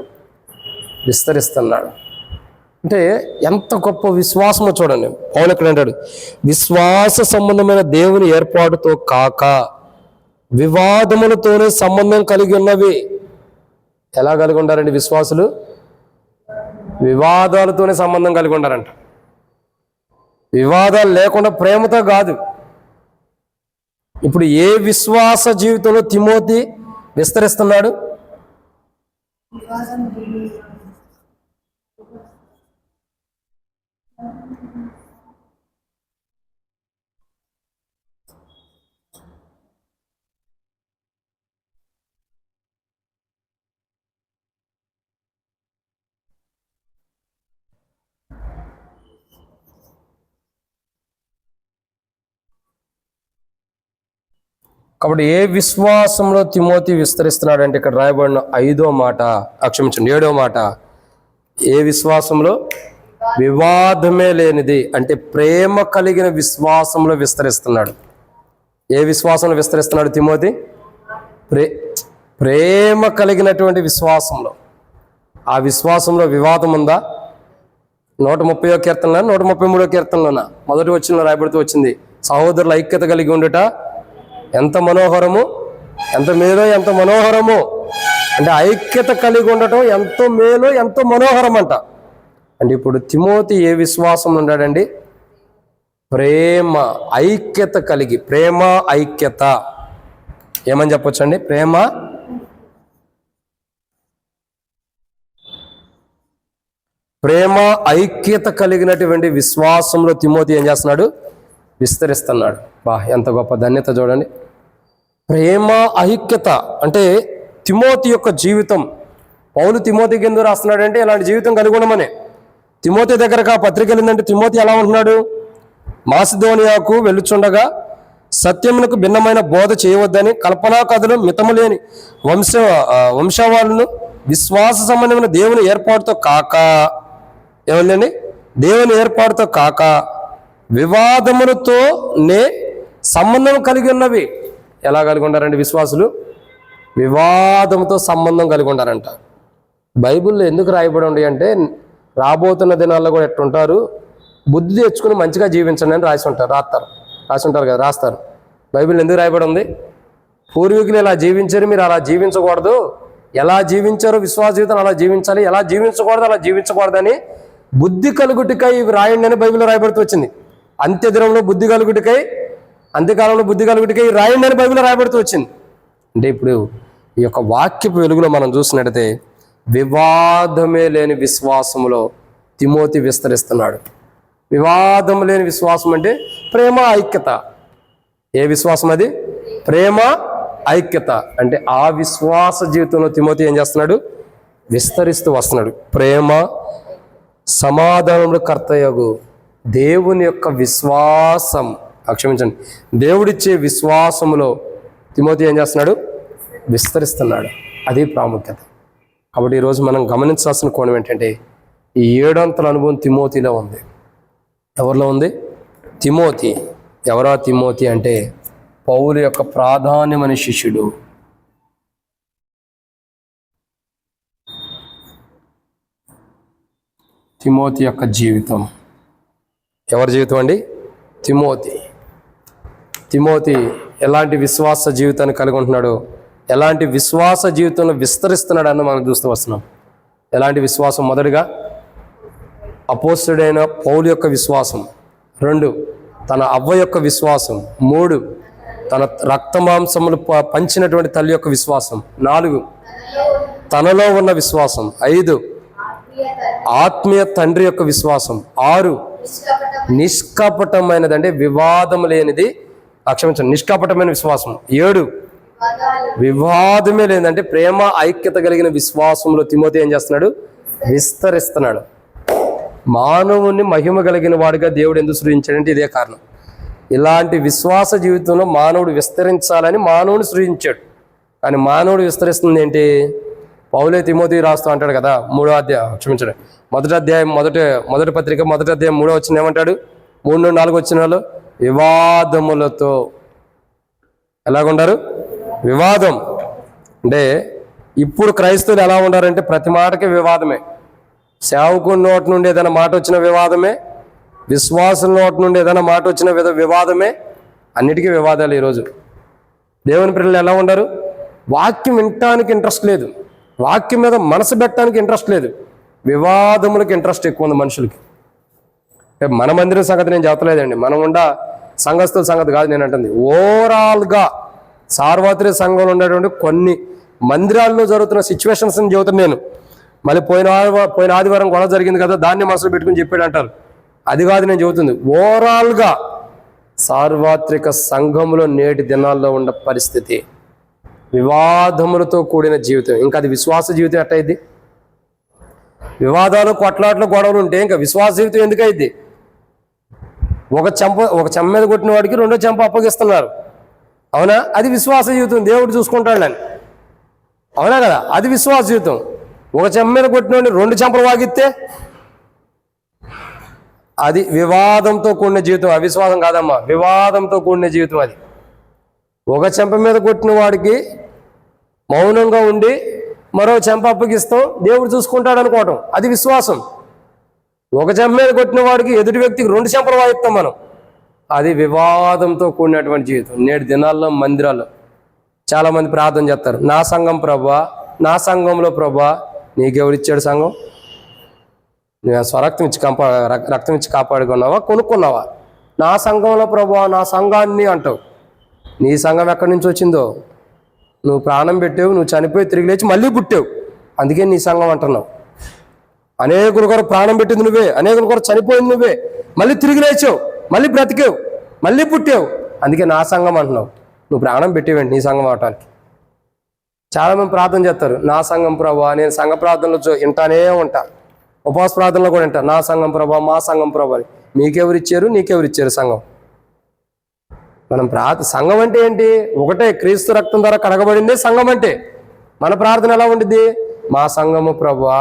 విస్తరిస్తున్నాడు. అంటే ఎంత గొప్ప విశ్వాసమో చూడండి. పౌలు ఎక్కడ అంటాడు? విశ్వాస సంబంధమైన దేవుని ఏర్పాటుతో కాక వివాదములతోనే సంబంధం కలిగి ఉన్నవి. ఎలా కలిగి ఉంటారండి విశ్వాసులు? వివాదాలతోనే సంబంధం కలిగి ఉంటారంట. వివాదాలు లేకుండా ప్రేమతో కాదు. ఇప్పుడు ఏ విశ్వాస జీవితంలో తిమోతి విస్తరిస్తున్నాడు? కాబట్టి ఏ విశ్వాసంలో తిమోతి విస్తరిస్తున్నాడు అంటే ఇక్కడ రాయబడిన 5వ మాట, క్షమించండి 7వ మాట, ఏ విశ్వాసంలో? వివాదమే లేనిది అంటే ప్రేమ కలిగిన విశ్వాసంలో విస్తరిస్తున్నాడు. ఏ విశ్వాసంలో విస్తరిస్తున్నాడు తిమోతి? ప్రేమ కలిగినటువంటి విశ్వాసంలో. ఆ విశ్వాసంలో వివాదం ఉందా? 130వ కీర్తనలో 133వ కీర్తనలోన మొదటి వచనంలో రాయబడుతూ వచ్చింది, సహోదరుల ఐక్యత కలిగి ఉండుట ఎంత మనోహరము, ఎంత మేలో ఎంత మనోహరము. అంటే ఐక్యత కలిగి ఉండటం ఎంతో మేలో ఎంతో మనోహరం అంట. అంటే ఇప్పుడు తిమోతి ఏ విశ్వాసం ఉన్నాడండి? ప్రేమ ఐక్యత కలిగి. ప్రేమ ఐక్యత ఏమని చెప్పొచ్చండి? ప్రేమ ప్రేమ ఐక్యత కలిగినటువంటి విశ్వాసంలో తిమోతి ఏం చేస్తున్నాడు? విస్తరిస్తున్నాడు. ఎంత గొప్ప ధన్యత చూడండి. ప్రేమ ఐక్యత అంటే తిమోతి యొక్క జీవితం. పౌలు తిమోతికి ఎందుకు రాస్తున్నాడు అంటే ఇలాంటి జీవితం కలిగి ఉండమని. తిమోతి దగ్గరకు ఆ పత్రిక వెళ్ళిందంటే తిమోతి ఎలా ఉంటున్నాడు? మాసిదోనియాకు వెళ్ళుచుండగా సత్యమునకు భిన్నమైన బోధ చేయవద్దని, కల్పనా కథలు, మితము లేని వంశావాళ్ళను, విశ్వాస సంబంధమైన దేవుని ఏర్పాటుతో కాక, ఏమందండి, దేవుని ఏర్పాటుతో కాక వివాదములతోనే సంబంధం కలిగి ఉన్నవి. ఎలా కలిగి ఉంటారండి విశ్వాసులు? వివాదంతో సంబంధం కలిగి ఉంటారంట. బైబిల్లో ఎందుకు రాయబడి ఉంది అంటే రాబోతున్న దినాల్లో కూడా ఎట్టుంటారు, బుద్ధి తెచ్చుకుని మంచిగా జీవించండి అని రాసి ఉంటారు కదా, రాస్తారు. బైబిల్ ఎందుకు రాయబడి ఉంది? పూర్వీకులు ఇలా జీవించారు, మీరు అలా జీవించకూడదు, ఎలా జీవించారో విశ్వాస జీవితం అలా జీవించాలి, ఎలా జీవించకూడదు అలా జీవించకూడదని బుద్ధి కలుగుటికై ఇవి రాయండి అని బైబిల్లో రాయబడుతూ వచ్చింది. అంత్యదినంలో బుద్ధి కలుగుటికై, అంత్యకాలంలో బుద్ధి కలుగుటికై రాయండి అని బైబిల్లో రాయబడుతూ వచ్చింది. అంటే ఇప్పుడు ఈ యొక్క వాక్యపు వెలుగులో మనం చూసినట్టయితే వివాదమే లేని విశ్వాసములో తిమోతి విస్తరిస్తున్నాడు. వివాదం లేని విశ్వాసం అంటే ప్రేమ ఐక్యత. ఏ విశ్వాసం అది? ప్రేమ ఐక్యత. అంటే ఆ విశ్వాస జీవితంలో తిమోతి ఏం చేస్తున్నాడు? విస్తరిస్తూ వస్తున్నాడు. ప్రేమ సమాధానములు కర్తయగు దేవుని యొక్క విశ్వాసం, క్షమించండి, దేవుడిచ్చే విశ్వాసములో తిమోతి ఏం చేస్తున్నాడు? విస్తరిస్తున్నాడు. అది ప్రాముఖ్యత. కాబట్టి ఈరోజు మనం గమనించాల్సిన కోణం ఏంటంటే ఈ 7 అంతల అనుభవం తిమోతిలో ఉంది. ఎవరిలో ఉంది? తిమోతి. ఎవరా తిమోతి అంటే పౌలు యొక్క ప్రాధాన్యమైన శిష్యుడు. తిమోతి యొక్క జీవితం. ఎవరి జీవితం అండి? తిమోతి. తిమోతి ఎలాంటి విశ్వాస జీవితాన్ని కలిగి ఉంటున్నాడు, ఎలాంటి విశ్వాస జీవితంలో విస్తరిస్తున్నాడు అన్న మనం చూస్తూ వస్తున్నాం. ఎలాంటి విశ్వాసం? మొదటిగా అపోస్తుడైన పౌలు యొక్క విశ్వాసం. 2 తన అవ్వ యొక్క విశ్వాసం. 3 తన రక్తమాంసములు పంచినటువంటి తల్లి యొక్క విశ్వాసం. 4 తనలో ఉన్న విశ్వాసం. 5 ఆత్మీయ తండ్రి యొక్క విశ్వాసం. 6 నిష్కపటమైనది అంటే వివాదం లేనిది, క్షమించండి, నిష్కపటమైన విశ్వాసం. 7 వివాదమే లేదంటే ప్రేమ ఐక్యత కలిగిన విశ్వాసంలో తిమోతి ఏం చేస్తున్నాడు? విస్తరిస్తున్నాడు. మానవుని మహిమ కలిగిన వాడిగా దేవుడు ఎందుకు సృజించాడంటే ఇదే కారణం. ఇలాంటి విశ్వాస జీవితంలో మానవుడు విస్తరించాలని మానవుని సృజించాడు. కానీ మానవుడు విస్తరిస్తుంది ఏంటి? పౌలే తిమోతి రాస్తూ అంటాడు కదా, 3వ అధ్యాయం, క్షమించండి, మొదటి పత్రిక 1వ అధ్యాయం 3వ వచనం ఏమంటాడు? 3 నుండి 4 వచనాలు వివాదములతో ఎలాగుంటారు? వివాదం అంటే ఇప్పుడు క్రైస్తవులు ఎలా ఉండారంటే ప్రతి మాటకి వివాదమే. సేవకుని నోటి నుండి ఏదైనా మాట వచ్చిన వివాదమే, విశ్వాసం నోటి నుండి ఏదైనా మాట వచ్చిన వివాదమే, అన్నిటికీ వివాదాలు. ఈరోజు దేవుని పిల్లలు ఎలా ఉండరు? వాక్యం వినటానికి ఇంట్రెస్ట్ లేదు, వాక్యం మీద మనసు పెట్టడానికి ఇంట్రెస్ట్ లేదు, వివాదములకు ఇంట్రెస్ట్ ఎక్కువ ఉంది మనుషులకి. మన మందిరం సంగతి నేను చెప్పలేదండి, మనం ఉండ సంఘస్థుల సంగతి కాదు నేను అంటుంది. ఓవరాల్గా సార్వత్రిక సంఘంలో ఉండేటువంటి కొన్ని మందిరాల్లో జరుగుతున్న సిచ్యువేషన్స్ని చెబుతాను నేను. మళ్ళీ పోయిన ఆదివారం గొడవ జరిగింది కదా, దాన్ని మనసులో పెట్టుకుని చెప్పాడు అంటారు. అది కాదు నేను చెబుతుంది. ఓవరాల్గా సార్వత్రిక సంఘంలో నేటి దినాల్లో ఉన్న పరిస్థితి వివాదములతో కూడిన జీవితం. ఇంకా అది విశ్వాస జీవితం ఎట్టయిద్ది? వివాదాలు, కొట్లాట్లు, గొడవలు ఉంటే ఇంకా విశ్వాస జీవితం ఎందుకైద్ది? ఒక చెంప మీద కొట్టిన వాడికి 2వ చెంప అప్పగిస్తున్నారు, అవునా? అది విశ్వాస జీవితం. దేవుడు చూసుకుంటాడని, అవునా కదా? అది విశ్వాస జీవితం. ఒక చెంప మీద కొట్టిన వాడిని 2 చెంపలు వాగిస్తే అది వివాదంతో కూడిన జీవితం. అవిశ్వాసం కాదమ్మా, వివాదంతో కూడిన జీవితం అది. ఒక చెంప మీద కొట్టిన వాడికి మౌనంగా ఉండి మరో చెంప అప్పగిస్తాం, దేవుడు చూసుకుంటాడు అనుకోవటం, అది విశ్వాసం. ఒక చెంప మీద కొట్టిన వాడికి ఎదుటి వ్యక్తికి 2 చెంపలు వాయిస్తాం మనం, అది వివాదంతో కూడినటువంటి జీవితం. నేటి దినాల్లో మందిరాల్లో చాలామంది ప్రార్థన చేస్తారు, నా సంఘం ప్రభా, నా సంఘంలో ప్రభా. నీకెవరిచ్చాడు సంఘం? నువ్వు రక్తం ఇచ్చి కాపాడుకున్నావా, కొనుక్కున్నావా? నా సంఘంలో ప్రభా, నా సంఘాన్ని అంటావు. నీ సంఘం ఎక్కడి నుంచి వచ్చిందో? నువ్వు ప్రాణం పెట్టావు, నువ్వు చనిపోయి తిరిగి లేచి మళ్ళీ పుట్టావు, అందుకే నీ సంఘం అంటున్నావు. అనేకుల కొరకు ప్రాణం పెట్టింది నువ్వే, అనేకుల కొరకు చనిపోయింది నువ్వే, మళ్ళీ తిరిగి లేచావు, మళ్ళీ బ్రతికావు, మళ్ళీ పుట్టావు. అందుకే నా సంఘం అంటున్నావు. నువ్వు ప్రాణం పెట్టేవేంటి నీ సంఘం అవటానికి? చాలామంది ప్రార్థన చేస్తారు, నా సంఘం ప్రభా. నేను సంఘ ప్రార్థనలో వింటానే ఉంటా, ఉపవాస ప్రార్థనలో కూడా వింటా, నా సంఘం ప్రభా, మా సంఘం ప్రభా అని. మీకెవరిచ్చారు? నీకెవరిచ్చారు సంఘం? మనం సంఘం అంటే ఏంటి? ఒకటే, క్రీస్తు రక్తం ద్వారా కడగబడిందే సంఘం అంటే. మన ప్రార్థన ఎలా ఉండిద్ది? మా సంఘము ప్రభా,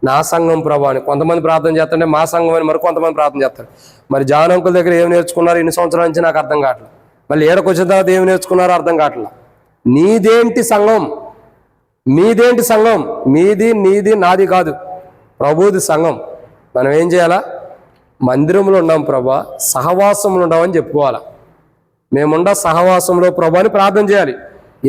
నా సంఘం ప్రభా అని. కొంతమంది ప్రార్థన చేస్తుంటే మా సంఘం అని మరి కొంతమంది ప్రార్థన చేస్తారు. మరి జాన్ అంకుల్ దగ్గర ఏమి నేర్చుకున్నారు ఇన్ని సంవత్సరాల నుంచి నాకు అర్థం కావట్లేదు. మళ్ళీ ఏడకు వచ్చిన తర్వాత ఏమి నేర్చుకున్నారో అర్థం కావట్లేదు. నీదేంటి సంఘం? మీదేంటి సంఘం? మీది నీది నాది కాదు, ప్రభుది సంఘం. మనం ఏం చేయాలా? మందిరంలో ఉన్నాం ప్రభా, సహవాసంలో ఉన్నామని చెప్పుకోవాలా. మేముండ సహవాసంలో ప్రభా అని ప్రార్థన చేయాలి.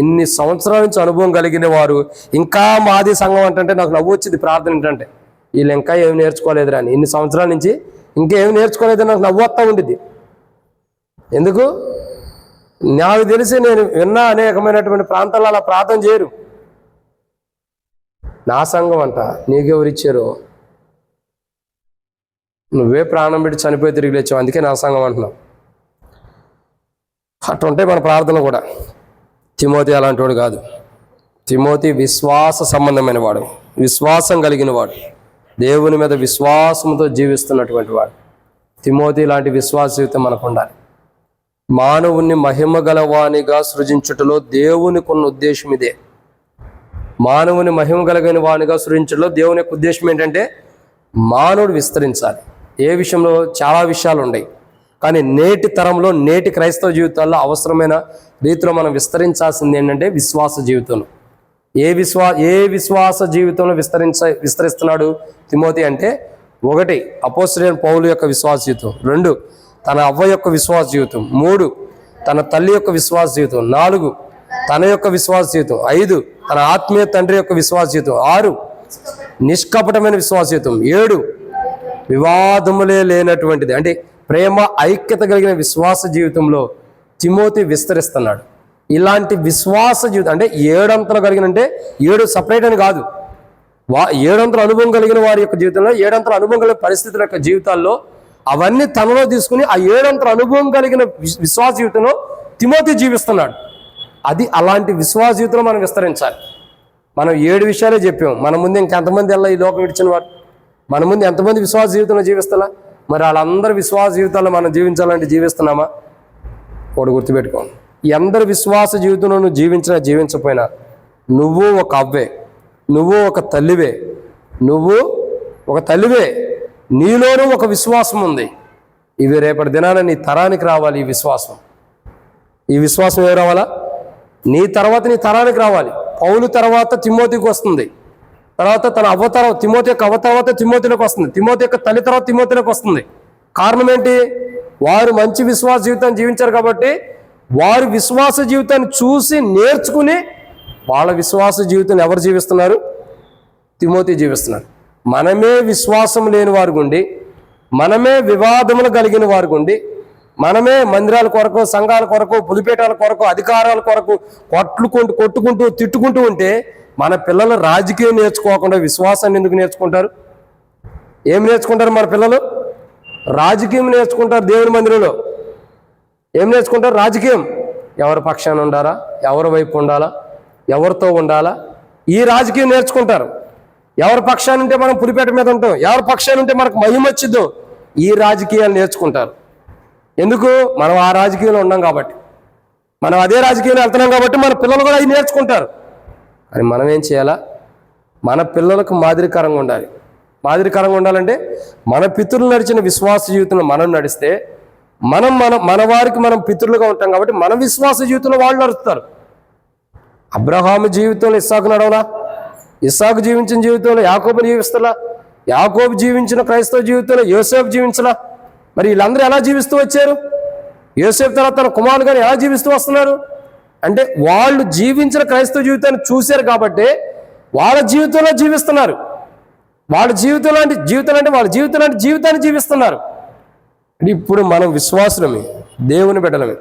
ఇన్ని సంవత్సరాల నుంచి అనుభవం కలిగిన వారు ఇంకా మాది సంఘం అంటే నాకు నవ్వు వచ్చింది ప్రార్థన ఏంటంటే, వీళ్ళు ఇంకా ఏమి నేర్చుకోలేదురా అని. ఇన్ని సంవత్సరాల నుంచి ఇంకేమి నేర్చుకోలేదు, నాకు నవ్వు వస్తూ ఉండిద్ది. ఎందుకు? నాకు తెలిసి నేను విన్నా అనేకమైనటువంటి ప్రాంతాల్లో అలా ప్రార్థన చేయరు. నా సంఘం అంట, నీకెవరిచ్చారో? నువ్వే ప్రాణం పెట్టి చనిపోయి తిరిగి లేచావు, అందుకే నా సంఘం అంటున్నావు. అట్లుంటే మన ప్రార్థన కూడా. తిమోతి అలాంటి వాడు కాదు. తిమోతి విశ్వాస సంబంధమైన వాడు, విశ్వాసం కలిగిన వాడు, దేవుని మీద విశ్వాసంతో జీవిస్తున్నటువంటి వాడు. తిమోతి లాంటి విశ్వాస జీవితం మనకు ఉండాలి. మానవుణ్ణి మహిమ గలవానిగా సృజించుటలో దేవునికి ఉన్న ఉద్దేశం ఇదే. మానవుని మహిమ కలిగిన వానిగా సృజించడంలో దేవుని యొక్క ఉద్దేశం ఏంటంటే మానవుడు విస్తరించాలి. ఏ విషయంలో? చాలా విషయాలు ఉన్నాయి, కానీ నేటి తరంలో, నేటి క్రైస్తవ జీవితాల్లో అవసరమైన రీతిలో మనం విస్తరించాల్సింది ఏంటంటే విశ్వాస జీవితంలో. ఏ విశ్వాస జీవితంలో విస్తరిస్తున్నాడు తిమోతి అంటే, 1 అపోస్తలుడైన పౌలు యొక్క విశ్వాస జీవితం, 2 తన అవ్వ యొక్క విశ్వాస జీవితం, 3 తన తల్లి యొక్క విశ్వాస జీవితం, 4 తన యొక్క విశ్వాస జీవితం, 5 తన ఆత్మీయ తండ్రి యొక్క విశ్వాస జీవితం, 6 నిష్కపటమైన విశ్వాస జీవితం, 7 వివాదములే లేనటువంటిది అంటే ప్రేమ ఐక్యత కలిగిన విశ్వాస జీవితంలో తిమోతి విస్తరిస్తున్నాడు. ఇలాంటి విశ్వాస జీవితం అంటే 7 అంతలు కలిగిన, అంటే 7 సపరేట్ అని కాదు, 7 అంతల అనుభవం కలిగిన వారి యొక్క జీవితంలో, 7 అంతల అనుభవం కలిగిన పరిస్థితుల యొక్క జీవితాల్లో అవన్నీ తనలో తీసుకుని ఆ 7 అంతల అనుభవం కలిగిన విశ్వాస జీవితంలో తిమోతి జీవిస్తున్నాడు. అది అలాంటి విశ్వాస జీవితంలో మనం విస్తరించాలి. మనం 7 విషయాలే చెప్పాం. మన ముందు ఇంకెంతమంది వెళ్ళా ఈ లోకం విడిచిన వారు? మన ముందు ఎంతమంది విశ్వాస జీవితంలో జీవిస్తున్నా? మరి వాళ్ళందరి విశ్వాస జీవితాల్లో మనం జీవించాలంటే జీవిస్తున్నామా? ఒకటి గుర్తుపెట్టుకోండి, ఎందరు విశ్వాస జీవితంలో నువ్వు జీవించకపోయినా నువ్వు ఒక అవ్వే, నువ్వు ఒక తల్లివే, నీలోనూ ఒక విశ్వాసం ఉంది. ఇవి రేపటి దినాన నీ తరానికి రావాలి. ఈ విశ్వాసం ఏం రావాలా? నీ తర్వాత నీ తరానికి రావాలి. పౌలు తర్వాత తిమోతికి వస్తుంది, తర్వాత తన అవ్వ తర్వాత తిమోతి యొక్క అవ్వ తర్వాత తిమోతిలోకి వస్తుంది, తిమోతి యొక్క తల్లి తర్వాత తిమోతిలోకి వస్తుంది. కారణం ఏంటి? వారు మంచి విశ్వాస జీవితాన్ని జీవించారు కాబట్టి వారి విశ్వాస జీవితాన్ని చూసి నేర్చుకుని వాళ్ళ విశ్వాస జీవితాన్ని ఎవరు జీవిస్తున్నారు? తిమోతి జీవిస్తున్నారు. మనమే విశ్వాసం లేని వారు గుండి, మనమే వివాదములు కలిగిన వారు గుండి, మనమే మందిరాల కొరకు, సంఘాల కొరకు, పులిపేటాల కొరకు, అధికారాల కొరకు కొట్టుకుంటూ తిట్టుకుంటూ ఉంటే మన పిల్లలు రాజకీయం నేర్చుకోకుండా విశ్వాసాన్ని ఎందుకు నేర్చుకుంటారు? ఏం నేర్చుకుంటారు మన పిల్లలు? రాజకీయం నేర్చుకుంటారు. దేవుని మందిరంలో ఏం నేర్చుకుంటారు? రాజకీయం. ఎవరి పక్షాన ఉండాలా, ఎవరి వైపు ఉండాలా, ఎవరితో ఉండాలా, ఈ రాజకీయం నేర్చుకుంటారు. ఎవరి పక్షాన ఉంటే మనం పులిపేట మీద ఉంటాం, ఎవరి పక్షాన ఉంటే మనకు మహిమ వచ్చిద్దో ఈ రాజకీయాలు నేర్చుకుంటారు. ఎందుకు? మనం ఆ రాజకీయంలో ఉన్నాం కాబట్టి, మనం అదే రాజకీయంలో వెళ్తున్నాం కాబట్టి మన పిల్లలు కూడా అవి నేర్చుకుంటారు. అని మనం ఏం చేయాలా? మన పిల్లలకు మాదిరికరంగా ఉండాలి. మాదిరికరంగా ఉండాలంటే మన పితరులు నడిచిన విశ్వాస జీవితంలో మనం నడిస్తే మన వారికి మనం పితరులుగా ఉంటాం కాబట్టి మన విశ్వాస జీవితంలో వాళ్ళు నడుస్తారు. అబ్రహాము జీవితంలో ఇస్సాకు నడవలా, ఇస్సాకు జీవించిన జీవితంలో యాకోబు జీవిస్తలా, యాకోబు జీవించిన క్రైస్తవ జీవితంలో యోసేపు జీవించలా. మరి వీళ్ళందరూ ఎలా జీవిస్తూ వచ్చారు? యోసేపు తర్వాత తన కుమారులు కానీ ఎలా జీవిస్తూ వస్తున్నారు అంటే వాళ్ళు జీవించిన క్రైస్తవ జీవితాన్ని చూశారు కాబట్టి వాళ్ళ జీవితంలో జీవిస్తున్నారు. వాళ్ళ జీవితం లాంటి జీవితాన్ని జీవిస్తున్నారు. ఇప్పుడు మనం విశ్వాసులమే, దేవుని బిడ్డలమే.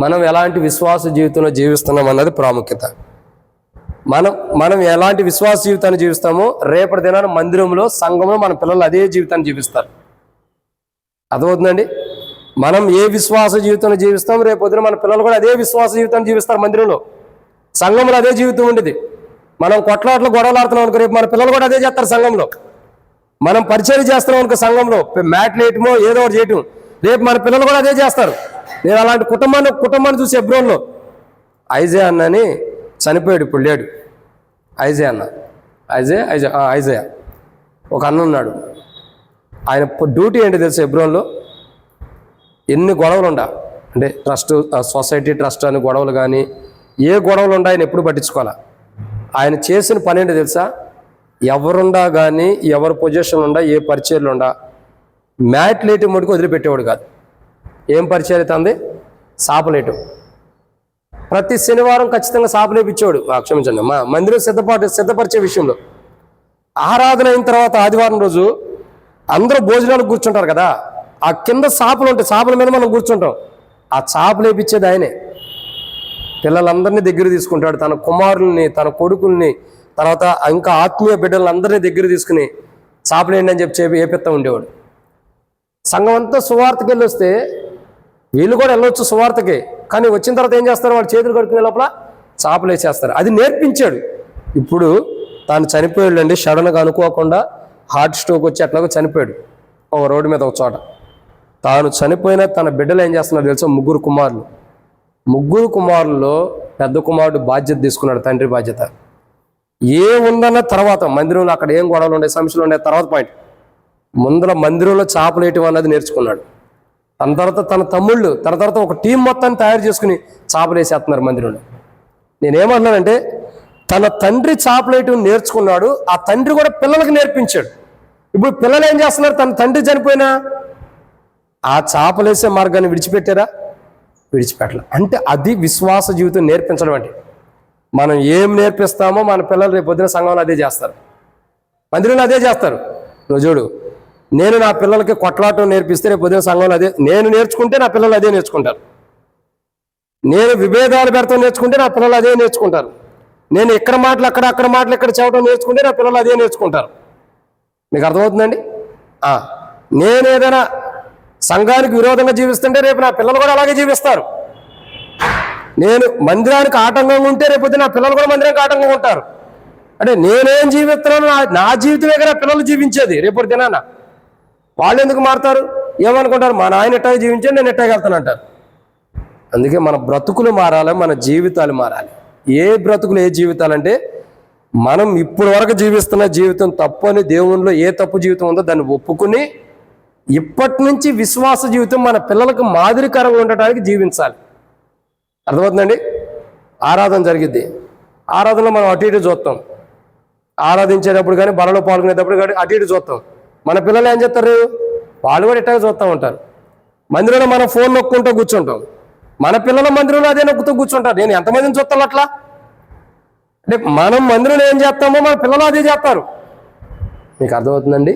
మనం ఎలాంటి విశ్వాస జీవితంలో జీవిస్తున్నాం అన్నది ప్రాముఖ్యత. మనం ఎలాంటి విశ్వాస జీవితాన్ని జీవిస్తామో రేపటి దినాన మందిరంలో సంఘంలో మన పిల్లలు అదే జీవితాన్ని జీవిస్తారు. అర్థమవుతుందండి? మనం ఏ విశ్వాస జీవితాన్ని జీవిస్తాం రేపు పొద్దున మన పిల్లలు కూడా అదే విశ్వాస జీవితాన్ని జీవిస్తారు. మందిరంలో సంఘంలో అదే జీవితం ఉండేది. మనం కొట్లాట్లు గొడవలు ఆడుతున్నాం అనుకో రేపు మన పిల్లలు కూడా అదే చేస్తారు. సంఘంలో మనం పరిచయం చేస్తున్నాం అనుకో సంఘంలో మ్యాట్లు వేయటమో ఏదో ఒకటి చేయటం రేపు మన పిల్లలు కూడా అదే చేస్తారు. నేను అలాంటి కుటుంబాన్ని చూసి హెబ్రోన్లో ఐజయా అన్నని చనిపోయాడు, ఇప్పుడు లేడు. ఐజయా ఒక అన్న ఉన్నాడు. ఆయన డ్యూటీ ఏంటి తెలుసు? హెబ్రోన్లో ఎన్ని గొడవలు ఉండా అంటే ట్రస్ట్ సొసైటీ ట్రస్ట్ అని గొడవలు కానీ ఏ గొడవలు ఉండా ఆయన ఎప్పుడు పట్టించుకోవాలా. ఆయన చేసిన పని ఏంటి తెలుసా? ఎవరుండా కానీ ఎవరి పొజిషన్ ఉండా ఏ పరిచయలు ఉండా మ్యాట్లేయటం మటుకు వదిలిపెట్టేవాడు కాదు. ఏం పరిచయం అవుతుంది? సాపలేయటం. ప్రతి శనివారం ఖచ్చితంగా సాపలేపించేవాడు. క్షమించండి, మా మందిరం సిద్ధపరిచే విషయంలో ఆరాధన అయిన తర్వాత ఆదివారం రోజు అందరూ భోజనాలకు కూర్చుంటారు కదా, ఆ కింద సాపలు ఉంటాయి, సాపల మీద మనం కూర్చుంటాం. ఆ చాపలేపించేది ఆయనే. పిల్లలందరినీ దగ్గర తీసుకుంటాడు. తన కుమారుల్ని, తన కొడుకుల్ని, తర్వాత ఇంకా ఆత్మీయ బిడ్డలందరినీ దగ్గర తీసుకుని చాపలేండి అని చెప్పి ఏపిస్తా ఉండేవాడు. సంఘం అంతా సువార్తకి వెళ్ళి వస్తే వీళ్ళు కూడా వెళ్ళొచ్చు సువార్తకి, కానీ వచ్చిన తర్వాత ఏం చేస్తారు? వాళ్ళు చేతులు కడుక్కునే లోపల చాపలు వేసేస్తారు. అది నేర్పించాడు. ఇప్పుడు తాను చనిపోయాడండి, సడన్గా అనుకోకుండా హార్ట్ స్ట్రోక్ వచ్చి అట్లాగో చనిపోయాడు ఒక రోడ్డు మీద ఒక చోట. తాను చనిపోయిన తన బిడ్డలు ఏం చేస్తున్నారు తెలుసా? ముగ్గురు కుమారుల్లో పెద్ద కుమారుడు బాధ్యత తీసుకున్నాడు, తండ్రి బాధ్యత. ఏ ఉందన్న తర్వాత మందిరంలో అక్కడ ఏం గొడవలు ఉండే, సమస్యలు ఉండే తర్వాత పాయింట్ ముందర మందిరంలో చాపలు వేయటం అన్నది నేర్చుకున్నాడు. తన తర్వాత తన తమ్ముళ్ళు, తన తర్వాత ఒక టీం మొత్తాన్ని తయారు చేసుకుని చాపలు వేసేస్తున్నారు మందిరంలో. నేనేమన్నానంటే తన తండ్రి చాపలు వేయటం నేర్చుకున్నాడు, ఆ తండ్రి కూడా పిల్లలకు నేర్పించాడు. ఇప్పుడు పిల్లలు ఏం చేస్తున్నారు? తన తండ్రి చనిపోయినా ఆ చాపలు వేసే మార్గాన్ని విడిచిపెట్టారా? విడిచిపెట్టాలి. అంటే అది విశ్వాస జీవితం నేర్పించడం. అంటే మనం ఏం నేర్పిస్తామో మన పిల్లలు రేపు పొద్దున సంఘంలో అదే చేస్తారు, మందిరంలో అదే చేస్తారు. నువ్వు చూడు, నేను నా పిల్లలకి కొట్లాటం నేర్పిస్తే రేపు పొద్దున సంఘంలో అదే నేను నేర్చుకుంటే నా పిల్లలు అదే నేర్చుకుంటారు. నేను విభేదాలు పెడతాం నేర్చుకుంటే నా పిల్లలు అదే నేర్చుకుంటారు. నేను ఇక్కడ మాటలు అక్కడ మాటలు ఇక్కడ చెప్పడం నేర్చుకుంటే నా పిల్లలు అదే నేర్చుకుంటారు. మీకు అర్థమవుతుందండి? నేను ఏదైనా సంఘానికి విరోధంగా జీవిస్తుంటే రేపు నా పిల్లలు కూడా అలాగే జీవిస్తారు. నేను మందిరానికి ఆటంకంగా ఉంటే రేపు నా పిల్లలు కూడా మందిరానికి ఆటంకంగా ఉంటారు. అంటే నేనేం జీవిస్తున్నాను, నా జీవితమే కదా పిల్లలు జీవించేది. రేపటి దినాన వాళ్ళు ఎందుకు మారుతారు? ఏమనుకుంటారు? మా నాయన ఎట్టాగా జీవించాడు, నేను ఎట్టాగా వెళ్తానంటారు. అందుకే మన బ్రతుకులు మారాలి, మన జీవితాలు మారాలి. ఏ బ్రతుకులు ఏ జీవితాలు అంటే మనం ఇప్పుడు వరకు జీవిస్తున్న జీవితం తప్పు అని దేవునిలో ఏ తప్పు జీవితం ఉందో దాన్ని ఒప్పుకుని ఇప్పటి నుంచి విశ్వాస జీవితం మన పిల్లలకు మాదిరికరంగా ఉండటానికి జీవించాలి. అర్థమవుతుందండి? ఆరాధన జరిగిద్ది, ఆరాధనలో మనం అటు ఇటు చూస్తాం, ఆరాధించేటప్పుడు కానీ బలలో పాల్గొనేటప్పుడు కానీ అటు ఇటు చూస్తాం. మన పిల్లలు ఏం చేస్తారు? వాళ్ళు కూడా ఇట్లాగే చూస్తూ ఉంటారు. మందిరంలో మనం ఫోన్ నొక్కుంటూ కూర్చుంటాం, మన పిల్లల మందిరంలో అదే నొక్కుతూ కూర్చుంటారు. నేను ఎంతమందిని చూస్తాను అట్లా? అంటే మనం మందిరంలో ఏం చేస్తామో మన పిల్లలు అదే చేస్తారు. మీకు అర్థమవుతుందండి?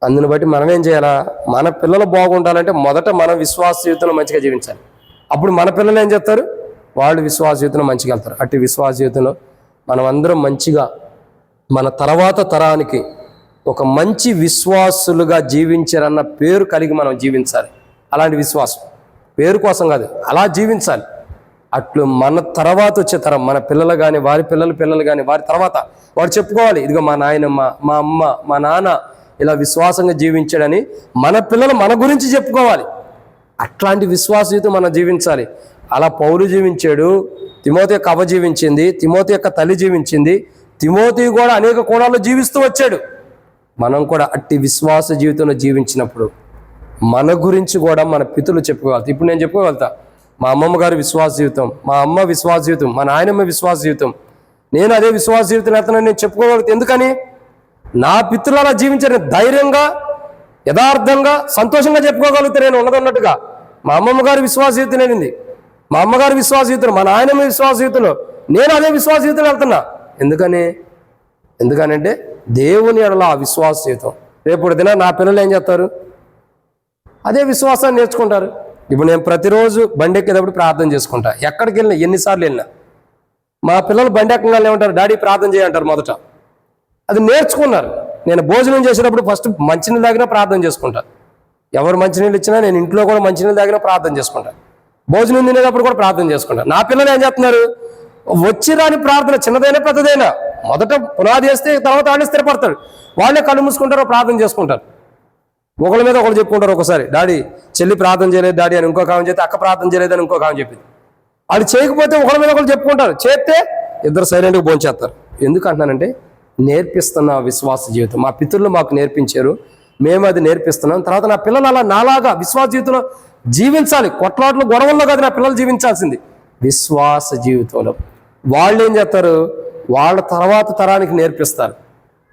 అందుని బట్టి మనం ఏం చేయాలా? మన పిల్లలు బాగుండాలంటే మొదట మనం విశ్వాస జీవితంలో మంచిగా జీవించాలి. అప్పుడు మన పిల్లలు ఏం చేస్తారు? వాళ్ళు విశ్వాస జీవితంలో మంచిగా వెళ్తారు. అట్టి విశ్వాస జీవితంలో మనం అందరం మంచిగా మన తర్వాత తరానికి ఒక మంచి విశ్వాసులుగా జీవించారన్న పేరు కలిగి మనం జీవించాలి. అలాంటి విశ్వాసం పేరు కోసం కాదు, అలా జీవించాలి. అట్లు మన తర్వాత వచ్చే తరం, మన పిల్లలు కానీ వారి పిల్లలు కానీ వారి తర్వాత వాడు చెప్పుకోవాలి, ఇదిగో మా నాయనమ్మ, మా అమ్మ, మా నాన్న ఇలా విశ్వాసంగా జీవించాడని మన పిల్లలు మన గురించి చెప్పుకోవాలి. అట్లాంటి విశ్వాస జీవితం మనం జీవించాలి. అలా పౌలు జీవించాడు, తిమోతి యొక్క అవ్వ జీవించింది, తిమోతి యొక్క తల్లి జీవించింది, తిమోతి కూడా అనేక కోణాల్లో జీవిస్తూ వచ్చాడు. మనం కూడా అట్టి విశ్వాస జీవితంలో జీవించినప్పుడు మన గురించి కూడా మన పితరులు చెప్పుకోగలుగుతాం. ఇప్పుడు నేను చెప్పుకోగలుగుతా, మా అమ్మమ్మ గారి విశ్వాస జీవితం, మా అమ్మ విశ్వాస జీవితం, మా నాయనమ్మ విశ్వాస జీవితం, నేను అదే విశ్వాస జీవితం వెళ్తానని నేను చెప్పుకోగలుగుతాను. ఎందుకని? నా పితరులు అలా జీవించారు. ధైర్యంగా, యథార్థంగా, సంతోషంగా చెప్పుకోగలుగుతా నేను ఉన్నదన్నట్టుగా. మా అమ్మమ్మ గారి విశ్వాస జీవితం నేనింది, మా అమ్మగారి విశ్వాస జీవితం, మా నాయనమ్మ విశ్వాస జీవితంలో నేను అదే విశ్వాస జీవితం వెళ్తున్నా. ఎందుకనంటే దేవుని ఎడల ఆ విశ్వాస జీవితం. రేపు దిన నా పిల్లలు ఏం చేస్తారు? అదే విశ్వాసాన్ని నేర్చుకుంటారు. ఇప్పుడు నేను ప్రతిరోజు బండి ఎక్కేటప్పుడు ప్రార్థన చేసుకుంటా, ఎక్కడికి వెళ్ళినా, ఎన్నిసార్లు వెళ్ళినా మా పిల్లలు బండి ఎక్కగానే ఏమంటారు, డాడీ ప్రార్థన చేయంటారు మొదట. అది నేర్చుకున్నారు. నేను భోజనం చేసేటప్పుడు ఫస్ట్ మంచినీళ్ళు తాగినా ప్రార్థన చేసుకుంటాను. ఎవరు మంచినీళ్ళు ఇచ్చినా నేను ఇంట్లో కూడా మంచినీళ్ళు తాగినా ప్రార్థన చేసుకుంటాను. భోజనం తినేటప్పుడు కూడా ప్రార్థన చేసుకుంటాను. నా పిల్లలు ఏం చేస్తున్నారు, వచ్చి రాని ప్రార్థన, చిన్నదైనా పెద్దదైనా మొదట పునాది వేస్తే తర్వాత వాళ్ళే స్థిరపడతాడు. వాళ్ళే కళ్ళు మూసుకుంటారో ప్రార్థన చేసుకుంటారు. ఒకళ్ళ మీద ఒకళ్ళు చెప్పుకుంటారు. ఒకసారి డాడీ చెల్లి ప్రార్థన చేయలేదు డాడీ అని ఇంకొక ఆమె చెప్తే, అక్క ప్రార్థన చేయలేదని ఇంకొక ఆమె చెప్పింది. వాళ్ళు చేయకపోతే ఒకళ్ళ మీద ఒకళ్ళు చెప్పుకుంటారు, చేస్తే ఇద్దరు సైలెంట్గా భోంచేస్తారు. ఎందుకు అంటున్నానంటే, నేర్పిస్తున్న విశ్వాస జీవితం మా పితరులు మాకు నేర్పించారు, మేము అది నేర్పిస్తున్నాం. తర్వాత నా పిల్లలు అలా నాలాగా విశ్వాస జీవితంలో జీవించాలి. కొట్లాట్లు గొడవల్లో కాదు నా పిల్లలు జీవించాల్సింది, విశ్వాస జీవితంలో. వాళ్ళు ఏం చేస్తారు, వాళ్ళ తర్వాత తరానికి నేర్పిస్తారు.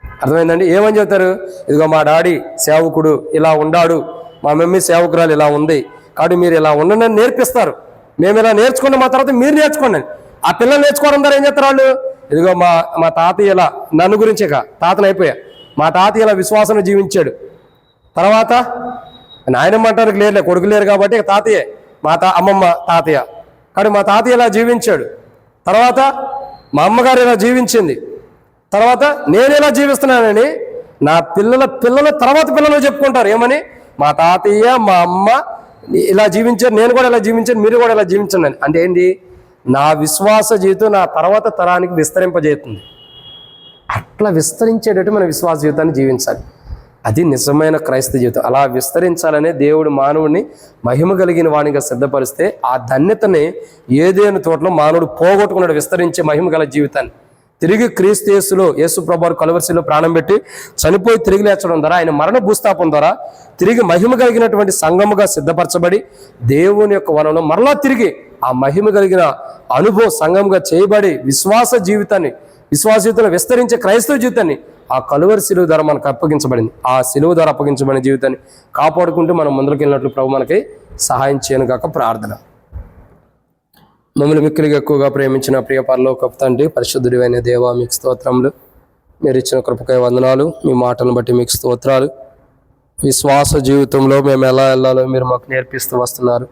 అర్థమైందండి? ఏమని చెప్తారు, ఇదిగో మా డాడీ సేవకుడు ఇలా ఉండాడు, మా మమ్మీ సేవకురాలు ఇలా ఉంది, కాబట్టి మీరు ఇలా ఉండండి అని నేర్పిస్తారు. మేము ఇలా నేర్చుకున్నాం, మా తర్వాత మీరు నేర్చుకోండి. ఆ పిల్లలు నేర్చుకోవడం ద్వారా ఏం చేస్తారు వాళ్ళు, ఇదిగో మా తాతయ్య ఇలా, నన్ను గురించే తాతను అయిపోయా, మా తాతయ్య ఇలా విశ్వాసం జీవించాడు. తర్వాత నాయనమ్మ అంటానికి లేరులే, కొడుకు లేరు కాబట్టి తాతయ్యే అమ్మమ్మ తాతయ్య, కానీ మా తాతయ్య ఇలా జీవించాడు. తర్వాత మా అమ్మగారు ఇలా జీవించింది. తర్వాత నేను ఇలా జీవిస్తున్నానని నా పిల్లల తర్వాత పిల్లలు చెప్పుకుంటారు. ఏమని, మా తాతయ్య మా అమ్మ ఇలా జీవించారు, నేను కూడా ఇలా జీవించాను, మీరు కూడా ఇలా జీవించండి అని. అంటే ఏంటి, నా విశ్వాస జీవితం నా తర్వాత తరానికి విస్తరింపజేస్తుంది. అట్లా విస్తరించేటట్టు మన విశ్వాస జీవితాన్ని జీవించాలి. అది నిజమైన క్రైస్తవ జీవితం. అలా విస్తరించాలనే దేవుడు మానవుడిని మహిమ కలిగిన వానిగా సిద్ధపరిస్తే, ఆ ధన్యతని ఏదేను తోటలో మానవుడు పోగొట్టుకున్నాడు, విస్తరించే మహిమ గల జీవితాన్ని. తిరిగి క్రీస్తు యేసులో, యేసు ప్రభువు కలువరిశిలో ప్రాణం పెట్టి చనిపోయి తిరిగి లేచడం ద్వారా, ఆయన మరణ భూస్థాపం ద్వారా తిరిగి మహిమ కలిగినటువంటి సంఘముగా సిద్ధపరచబడి దేవుని యొక్క వనంలో మరలా తిరిగి ఆ మహిమ కలిగిన అనుభవం సంఘంగా చేయబడి విశ్వాస జీవితంలో విస్తరించే క్రైస్తవ జీవితాన్ని ఆ కలువరి శిలువ ద్వారా మనకు అప్పగించబడింది. ఆ శిలువ ద్వారా అప్పగించబడిన జీవితాన్ని కాపాడుకుంటూ మనం ముందుకు వెళ్ళినట్లు ప్రభు మనకి సహాయం చేయను గాక ప్రార్థన. మమ్మల్ని మిక్కిలిగా ఎక్కువగా ప్రేమించిన ప్రియ పరలోకపు తండ్రి, పరిశుద్ధుడైన దేవా, మీకు స్తోత్రములు. మీరు ఇచ్చిన కృపకై వందనాలు. మీ మాటలను బట్టి మీకు స్తోత్రాలు. విశ్వాస జీవితంలో మేము ఎలా వెళ్ళాలో మీరు మాకు నేర్పిస్తూ వస్తున్నారు.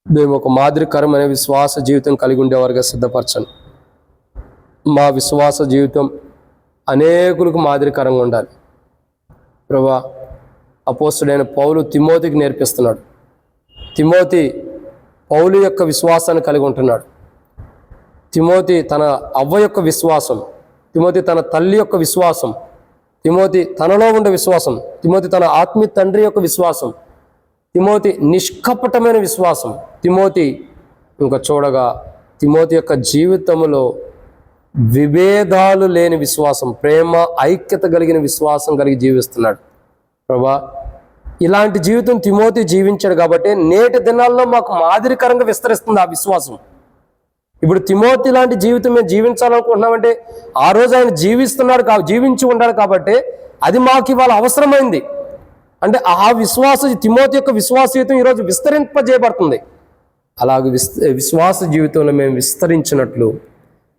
మేము ఒక మాదిరికరమైన విశ్వాస జీవితం కలిగి ఉండేవారుగా సిద్ధపరచండి. మా విశ్వాస జీవితం అనేకులకు మాదిరికరంగా ఉండాలి ప్రభా. అపోస్తుడైన పౌలు తిమోతికి నేర్పిస్తున్నాడు. తిమోతి పౌలు యొక్క విశ్వాసాన్ని కలిగి ఉంటున్నాడు. తిమోతి తన అవ్వ యొక్క విశ్వాసం, తిమోతి తన తల్లి యొక్క విశ్వాసం, తిమోతి తనలో ఉండే విశ్వాసం, తిమోతి తన ఆత్మీయ తండ్రి యొక్క విశ్వాసం, తిమోతి నిష్కపటమైన విశ్వాసం, తిమోతి ఇంకా చూడగా తిమోతి యొక్క జీవితంలో విభేదాలు లేని విశ్వాసం, ప్రేమ ఐక్యత కలిగిన విశ్వాసం కలిగి జీవిస్తున్నాడు ప్రభా. ఇలాంటి జీవితం తిమోతి జీవించాడు కాబట్టి నేటి దినాల్లో మాకు మాదిరికరంగా విస్తరిస్తుంది ఆ విశ్వాసం. ఇప్పుడు తిమోతి లాంటి జీవితం మేము జీవించాలనుకుంటున్నామంటే ఆ రోజు ఆయన జీవించి ఉన్నాడు కాబట్టి అది మాకు ఇవాళ అవసరమైంది. అంటే ఆ తిమోతి యొక్క విశ్వాస జీవితం ఈరోజు విస్తరింపజేయబడుతుంది. అలాగే విశ్వాస జీవితంలో మేము విస్తరించినట్లు,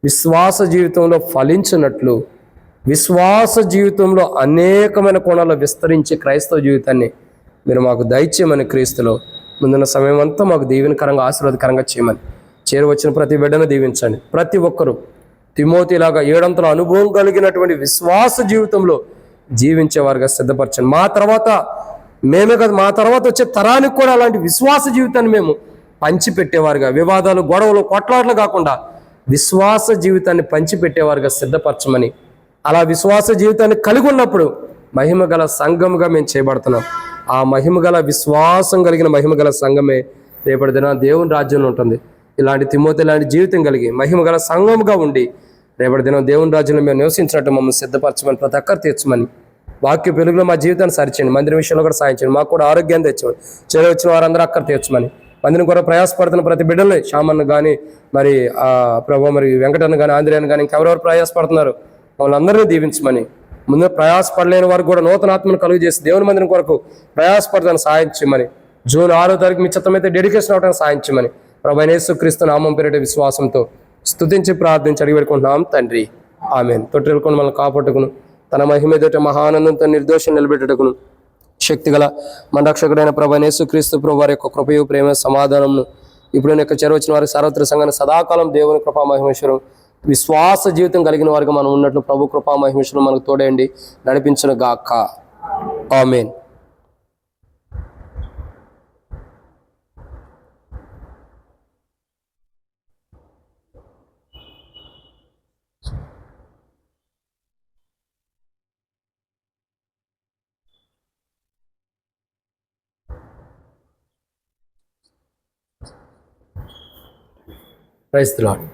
విశ్వాస జీవితంలో ఫలించినట్లు, విశ్వాస జీవితంలో అనేకమైన కోణాల్లో విస్తరించే క్రైస్తవ జీవితాన్ని మీరు మాకు దయచేయమని, క్రీస్తులో ముందున్న సమయం అంతా మాకు దీవెనకరంగా ఆశీర్వాదకరంగా చేయమని, చేరువచ్చిన ప్రతి బిడ్డను దీవించండి. ప్రతి ఒక్కరూ తిమోతిలాగా ఏడంతల అనుభవం కలిగినటువంటి విశ్వాస జీవితంలో జీవించేవారుగా సిద్ధపరచండి. మా తర్వాత మేమే కాదు, మా తర్వాత వచ్చే తరానికి కూడా అలాంటి విశ్వాస జీవితాన్ని మేము పంచిపెట్టేవారుగా, వివాదాలు గొడవలు కొట్లాట్లు కాకుండా విశ్వాస జీవితాన్ని పంచిపెట్టేవారుగా సిద్ధపరచమని, అలా విశ్వాస జీవితాన్ని కలిగి ఉన్నప్పుడు మహిమగల సంఘముగా మేము చేయబడుతున్నాం. ఆ మహిమగల విశ్వాసం కలిగిన మహిమగల సంఘమే రేపటి దిన దేవుని రాజ్యంలో ఉంటుంది. ఇలాంటి తిమోతి లాంటి జీవితం కలిగి మహిమగల సంఘముగా ఉండి రేపటి దినం దేవుని రాజ్యంలో మేము నివసించినట్టు మమ్మల్ని సిద్ధపరచమని, ప్రతి ఒక్కరు తీర్చమని, వాక్య వెలుగులో మా జీవితాన్ని సరిచేయండి. మందిరం విషయంలో కూడా సాయం చేయండి. మాకు కూడా ఆరోగ్యాన్ని తెచ్చమని, చేరవచ్చిన వారందరూ అక్కడ తీర్చమని, మందిరం కూడా ప్రయాసపడుతున్న ప్రతి బిడ్డల్ని, శ్యామన్ను కానీ మరి ప్రభు మరి వెంకటన్న కానీ ఆంధ్రయ్యను కానీ ఇంకెవరెవరు ప్రయాసపడుతున్నారు మమ్మల్ని అందరినీ దీవించమని, ముందు ప్రయాసపడలేని వారికి కూడా నూతన ఆత్మను కలుగు చేసి దేవుని మందిరం కొరకు ప్రయాసపడతాను సాయం చేయమని, జూన్ 6వ తారీఖు మీ చిత్తమైతే డెడికేషన్ అవడానికి సాయం చేయమని ప్రభువైన యేసుక్రీస్తు నామం పేరిట విశ్వాసంతో స్తుతించి ప్రార్థించి అడిగి పెట్టుకుంటున్నాం తండ్రి, ఆమేన్. తొట్టిల్కొని మనల్ని కాపాడుకును, తన మహిమ ఎదుట మహానందంతో నిర్దోషం నిలబెట్టుటకును శక్తిగల మన రక్షకుడైన ప్రభువైన యేసుక్రీస్తు ప్రభు వారి యొక్క కృపయు ప్రేమ సమాధానమును ఇప్పుడు నేను ఇక్కడ చేరవచ్చిన వారికి సార్వత్రిక సంఘాన్ని సదాకాలం దేవుని కృపా మహిమేశ్వరం విశ్వాస జీవితం కలిగిన వారికి మనం ఉన్నట్లు ప్రభు కృపా మహిమేశ్వరం మనకు తోడేయండి, నడిపించను గాక. ఆమేన్. Praise the lord.